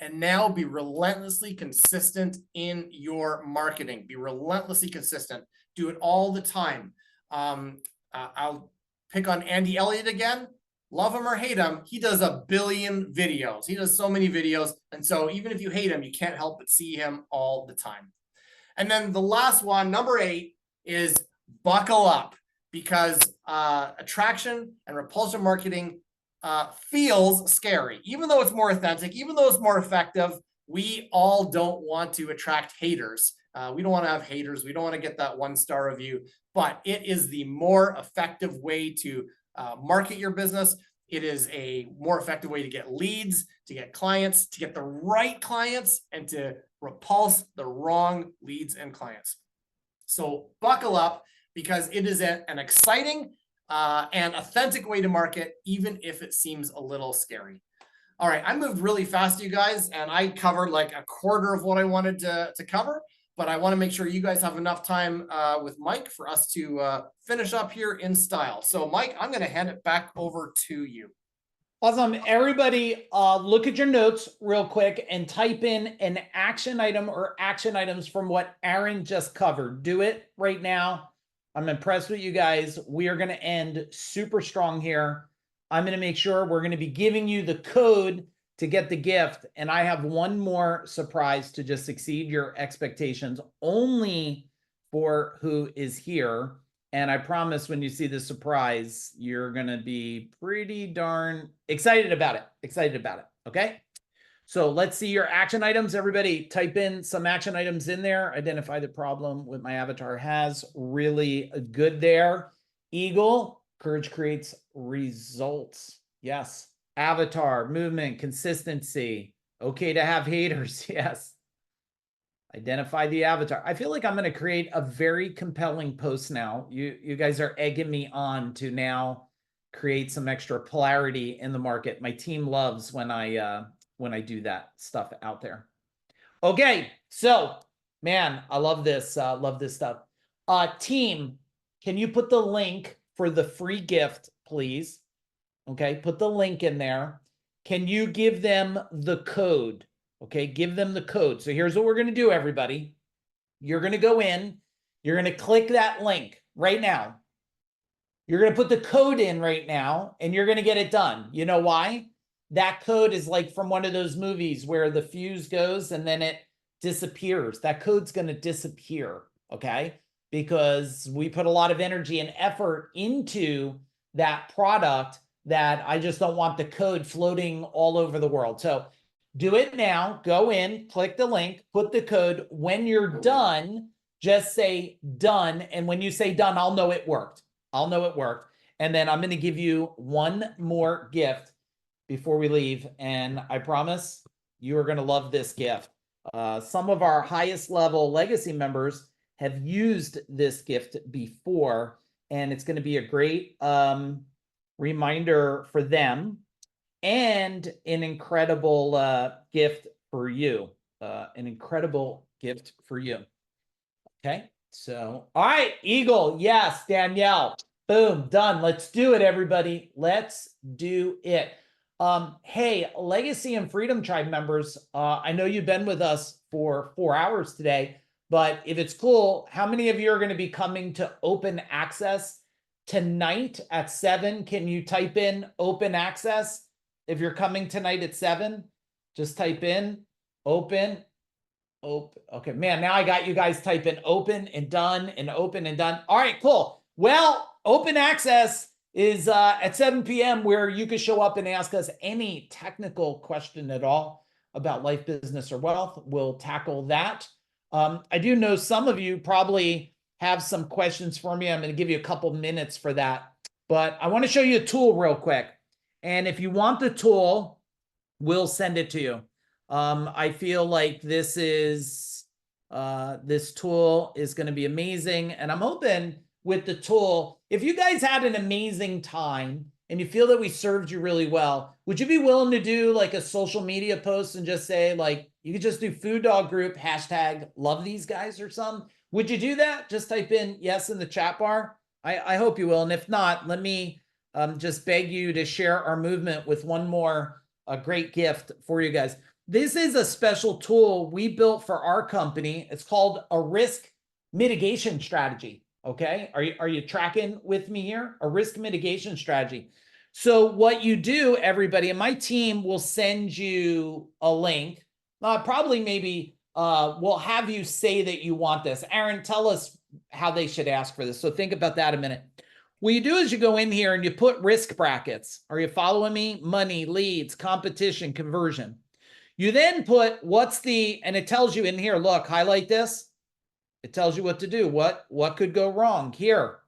And now be relentlessly consistent in your marketing. Be relentlessly consistent. Do it all the time. I'll pick on Andy Elliott again. Love him or hate him, he does a billion videos. He does so many videos. And so even if you hate him, you can't help but see him all the time. And then the last one, number 8, is buckle up, because attraction and repulsion marketing feels scary. Even though it's more authentic, even though it's more effective, we all don't want to attract haters. We don't want to have haters. We don't want to get that 1-star review, but it is the more effective way to market your business. It is a more effective way to get leads, to get clients, to get the right clients, and to repulse the wrong leads and clients. So buckle up, because it is an exciting and authentic way to market, even if it seems a little scary. All right, I moved really fast, you guys, and I covered like a quarter of what I wanted to cover, but I want to make sure you guys have enough time with Mike for us to finish up here in style. So Mike, I'm going to hand it back over to you. Awesome. Everybody, look at your notes real quick and type in an action item or action items from what Aaron just covered. Do it right now. I'm impressed with you guys. We are going to end super strong here. I'm going to make sure we're going to be giving you the code to get the gift. And I have one more surprise to just exceed your expectations, only for who is here. And I promise when you see the surprise, you're going to be pretty darn excited about it. Okay. So let's see your action items. Everybody type in some action items in there. Identify the problem with my avatar has. Really good there. Eagle, courage creates results. Yes. Avatar, movement, consistency. Okay to have haters. Yes. Identify the avatar. I feel like I'm going to create a very compelling post now. You guys are egging me on to now create some extra polarity in the market. My team loves when I do that stuff out there. Okay, so man, I love this. Love this stuff. Team, can you put the link for the free gift, please? Okay, put the link in there. Can you give them the code? Okay, give them the code. So here's what we're going to do, everybody. You're going to go in. You're going to click that link right now. You're going to put the code in right now, and you're going to get it done. You know why? That code is like from one of those movies where the fuse goes and then it disappears. That code's going to disappear, okay? Because we put a lot of energy and effort into that product that I just don't want the code floating all over the world. So do it now. Go in, click the link, put the code. When you're done, just say done. And when you say done, I'll know it worked. I'll know it worked. And then I'm going to give you one more gift before we leave. And I promise you are going to love this gift. Some of our highest level legacy members have used this gift before, and it's going to be a great reminder for them. And an incredible gift for you. An incredible gift for you. Okay. So, all right, Eagle. Yes, Danielle. Boom. Done. Let's do it, everybody. Let's do it. Hey, Legacy and Freedom Tribe members, I know you've been with us for 4 hours today, but if it's cool, how many of you are going to be coming to open access tonight at 7? Can you type in open access? If you're coming tonight at 7, just type in open. Okay, man, now I got you guys type in open and done and open and done. All right, cool. Well, open access is at 7 p.m. where you can show up and ask us any technical question at all about life, business, or wealth. We'll tackle that. I do know some of you probably have some questions for me. I'm going to give you a couple minutes for that, but I want to show you a tool real quick. And if you want the tool, we'll send it to you. I feel like this tool is going to be amazing. And I'm hoping with the tool, if you guys had an amazing time and you feel that we served you really well, would you be willing to do like a social media post and just say, like, you could just do Food Dog Group, hashtag love these guys or something? Would you do that? Just type in yes in the chat bar. I hope you will. And if not, let me just beg you to share our movement with one more great gift for you guys. This is a special tool we built for our company. It's called a risk mitigation strategy. Okay. Are you tracking with me here? A risk mitigation strategy. So what you do, everybody, and my team will send you a link. Probably maybe we'll have you say that you want this. Aaron, tell us how they should ask for this. So think about that a minute. What you do is you go in here and you put risk brackets. Are you following me? Money, leads, competition, conversion. You then put and it tells you in here, look, highlight this. It tells you what to do. What could go wrong here?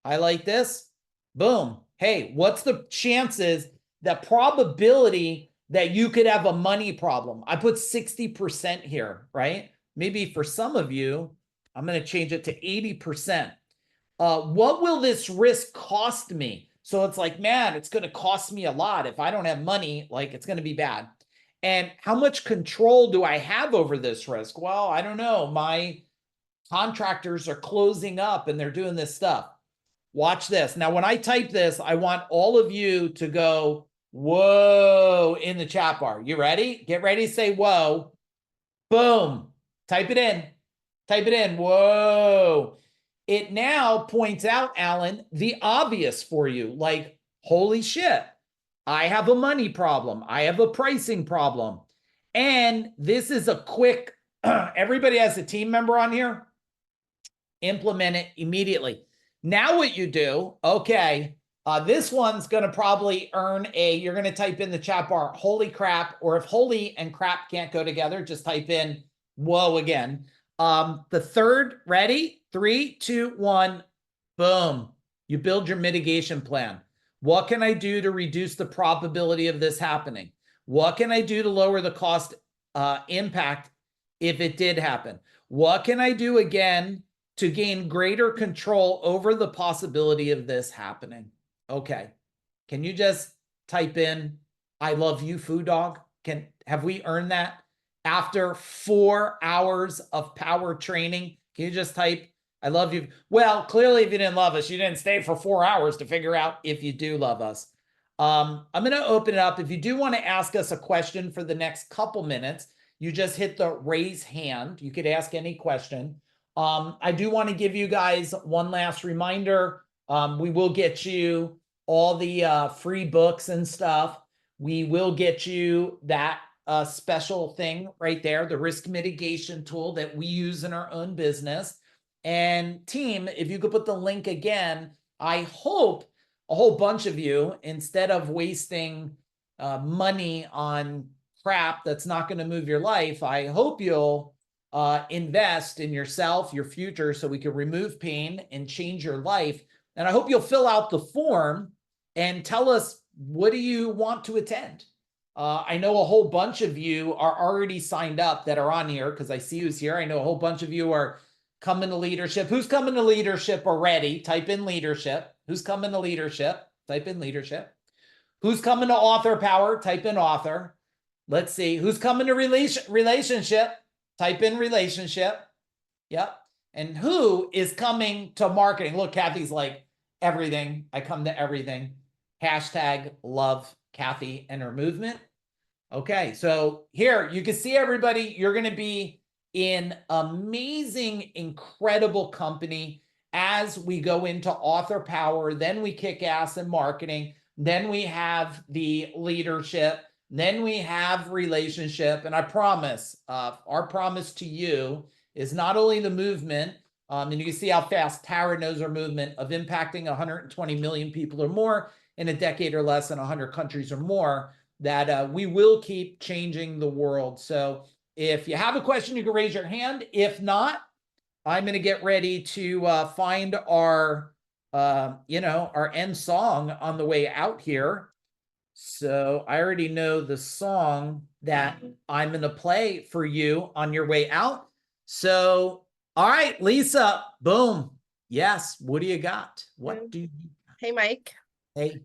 Highlight this. Boom. Hey, what's the chances, the probability that you could have a money problem? I put 60% here, right? Maybe for some of you, I'm going to change it to 80%. What will this risk cost me? So it's like, man, it's going to cost me a lot. If I don't have money, like, it's going to be bad. And how much control do I have over this risk? Well, I don't know. My contractors are closing up and they're doing this stuff. Watch this. Now, when I type this, I want all of you to go, whoa, in the chat bar. You ready? Get ready to say, whoa. Boom. Type it in. Type it in. Whoa. It now points out, Alan, the obvious for you. Like, holy shit, I have a money problem. I have a pricing problem. And this is a quick, everybody has a team member on here. Implement it immediately. Now what you do, okay, this one's going to probably earn you're going to type in the chat bar, holy crap, or if holy and crap can't go together, just type in whoa again. The third, ready? 3, 2, 1, boom. You build your mitigation plan. What can I do to reduce the probability of this happening? What can I do to lower the cost impact if it did happen? What can I do again to gain greater control over the possibility of this happening? Okay. Can you just type in, I love you, Food Dog? Have we earned that? After 4 hours of power training, can you just type, I love you? Well, clearly, if you didn't love us, you didn't stay for 4 hours to figure out if you do love us. I'm going to open it up. If you do want to ask us a question for the next couple minutes, you just hit the raise hand. You could ask any question. I do want to give you guys one last reminder. We will get you all the free books and stuff. We will get you that special thing right there, the risk mitigation tool that we use in our own business. And team, if you could put the link again, I hope a whole bunch of you, instead of wasting money on crap that's not going to move your life, I hope you'll invest in yourself, your future, so we can remove pain and change your life. And I hope you'll fill out the form and tell us, what do you want to attend? I know a whole bunch of you are already signed up that are on here because I see who's here. I know a whole bunch of you are coming to leadership. Who's coming to leadership already? Type in leadership. Who's coming to leadership? Type in leadership. Who's coming to author power? Type in author. Let's see. Who's coming to relationship? Type in relationship. Yep. And who is coming to marketing? Look, Kathy's like, everything. I come to everything. Hashtag love Kathy and her movement. Okay. So here you can see everybody. You're going to be in amazing, incredible company as we go into author power. Then we kick ass in marketing. Then we have the leadership. Then we have relationship. And I promise, our promise to you is not only the movement, and you can see how fast Tara knows our movement of impacting 120 million people or more in a decade or less in 100 countries or more, that we will keep changing the world. So if you have a question, you can raise your hand. If not, I'm going to get ready to find our, our end song on the way out here. So I already know the song that I'm going to play for you on your way out. So, all right, Lisa, boom. Yes. What do you got? What do you Hey, Mike. Hey,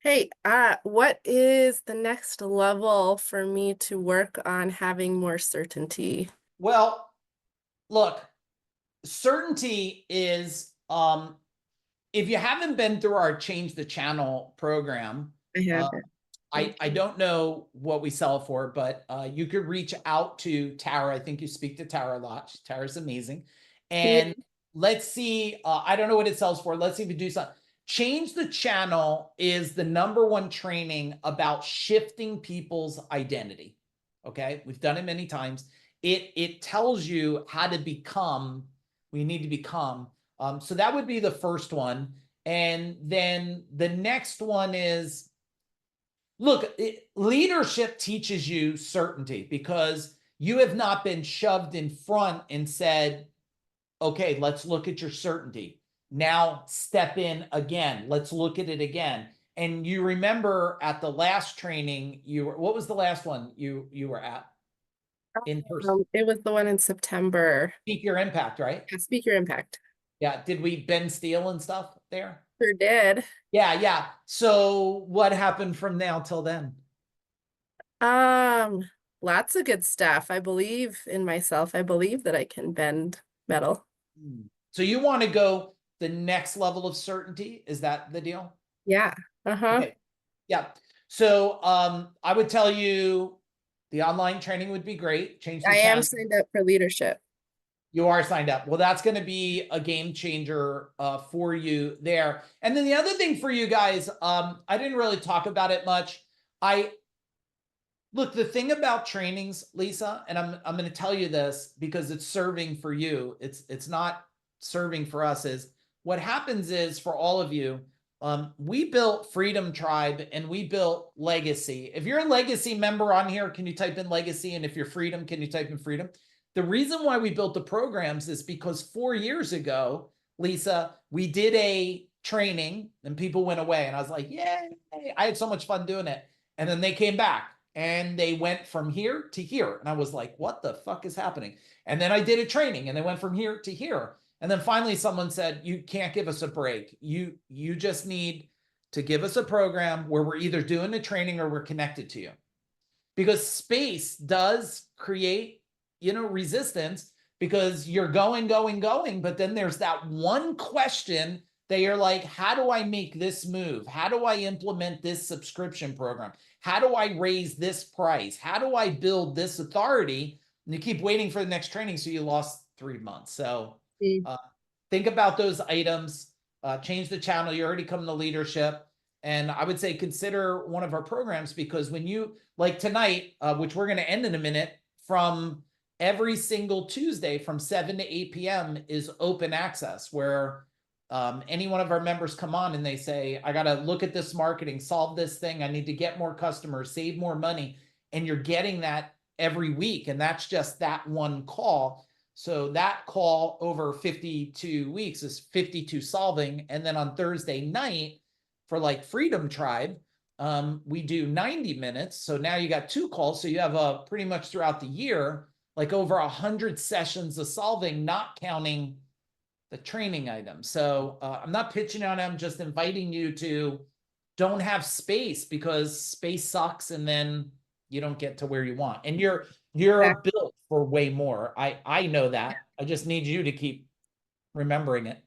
Hey, what is the next level for me to work on having more certainty? well, look, certainty is if you haven't been through our Change the Channel program, I have it. I don't know what we sell it for, but you could reach out to Tara. I think you speak to Tara a lot. Tara's amazing. And let's see, I don't know what it sells for. Let's see if we do something. Change the Channel is the #1 training about shifting people's identity. Okay, we've done it many times. It tells you how to become. We need to become. So that would be the first one, and then the next one is. Look, leadership teaches you certainty because you have not been shoved in front and said, okay, let's look at your certainty. Now step in again. Let's look at it again. And you remember at the last training, what was the last one you were at in person? It was the one in September. Speak Your Impact, right? Speak Your Impact. Yeah. Did we Ben Steele and stuff there? Sure did. Yeah. So what happened from now till then? Lots of good stuff. I believe in myself. I believe that I can bend metal. So you want to go the next level of certainty? Is that the deal? Yeah. Okay. Yeah. So I would tell you the online training would be great. Change the I am channel. signed up for leadership. You are signed up. Well, that's going to be a game changer for you there. And then the other thing for you guys, I didn't really talk about it much. Look, the thing about trainings, Lisa, and I'm going to tell you this because it's serving for you. It's not serving for us. Is what happens is for all of you, we built Freedom Tribe and we built Legacy. If you're a Legacy member on here, can you type in Legacy? And if you're Freedom, can you type in Freedom? The reason why we built the programs is because 4 years ago, Lisa, we did a training and people went away and I was like, yay, I had so much fun doing it. And then they came back and they went from here to here. And I was like, what the fuck is happening? And then I did a training and they went from here to here. And then finally someone said, you can't give us a break. You just need to give us a program where we're either doing a training or we're connected to you. Because space does create resistance because you're going, but then there's that one question that you're like, how do I make this move? How do I implement this subscription program? How do I raise this price? How do I build this authority? And you keep waiting for the next training. So you lost 3 months. So think about those items, change the channel. You already come to leadership. And I would say consider one of our programs because when you like tonight, which we're going to end in a minute, from every single Tuesday from 7 to 8 p.m. is open access where any one of our members come on and they say, I got to look at this marketing, solve this thing. I need to get more customers, save more money. And you're getting that every week. And that's just that one call. So that call over 52 weeks is 52 solving. And then on Thursday night for like Freedom Tribe, we do 90 minutes. So now you got 2 calls. So you have pretty much throughout the year, like over 100 sessions of solving, not counting the training items. So I'm not pitching on them, just inviting you to don't have space because space sucks and then you don't get to where you want. And you're built for way more. I know that. I just need you to keep remembering it.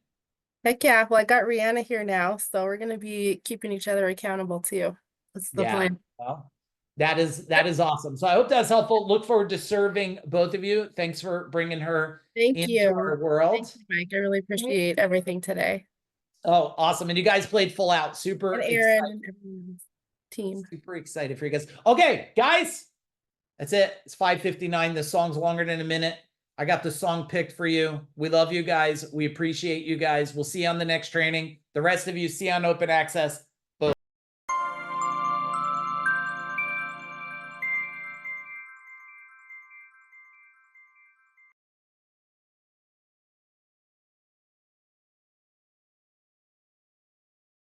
Heck yeah. Well, I got Rihanna here now, so we're going to be keeping each other accountable too. That's the plan. Well, that is awesome. So I hope that's helpful. Look forward to serving both of you. Thanks for bringing her into our world. Thank you, Mike. I really appreciate everything today. Oh, awesome. And you guys played full out. Super and Aaron and everyone's team. Super excited for you guys. Okay, guys, that's it. It's 5:59. This song's longer than a minute. I got the song picked for you. We love you guys. We appreciate you guys. We'll see you on the next training. The rest of you, see you on Open Access.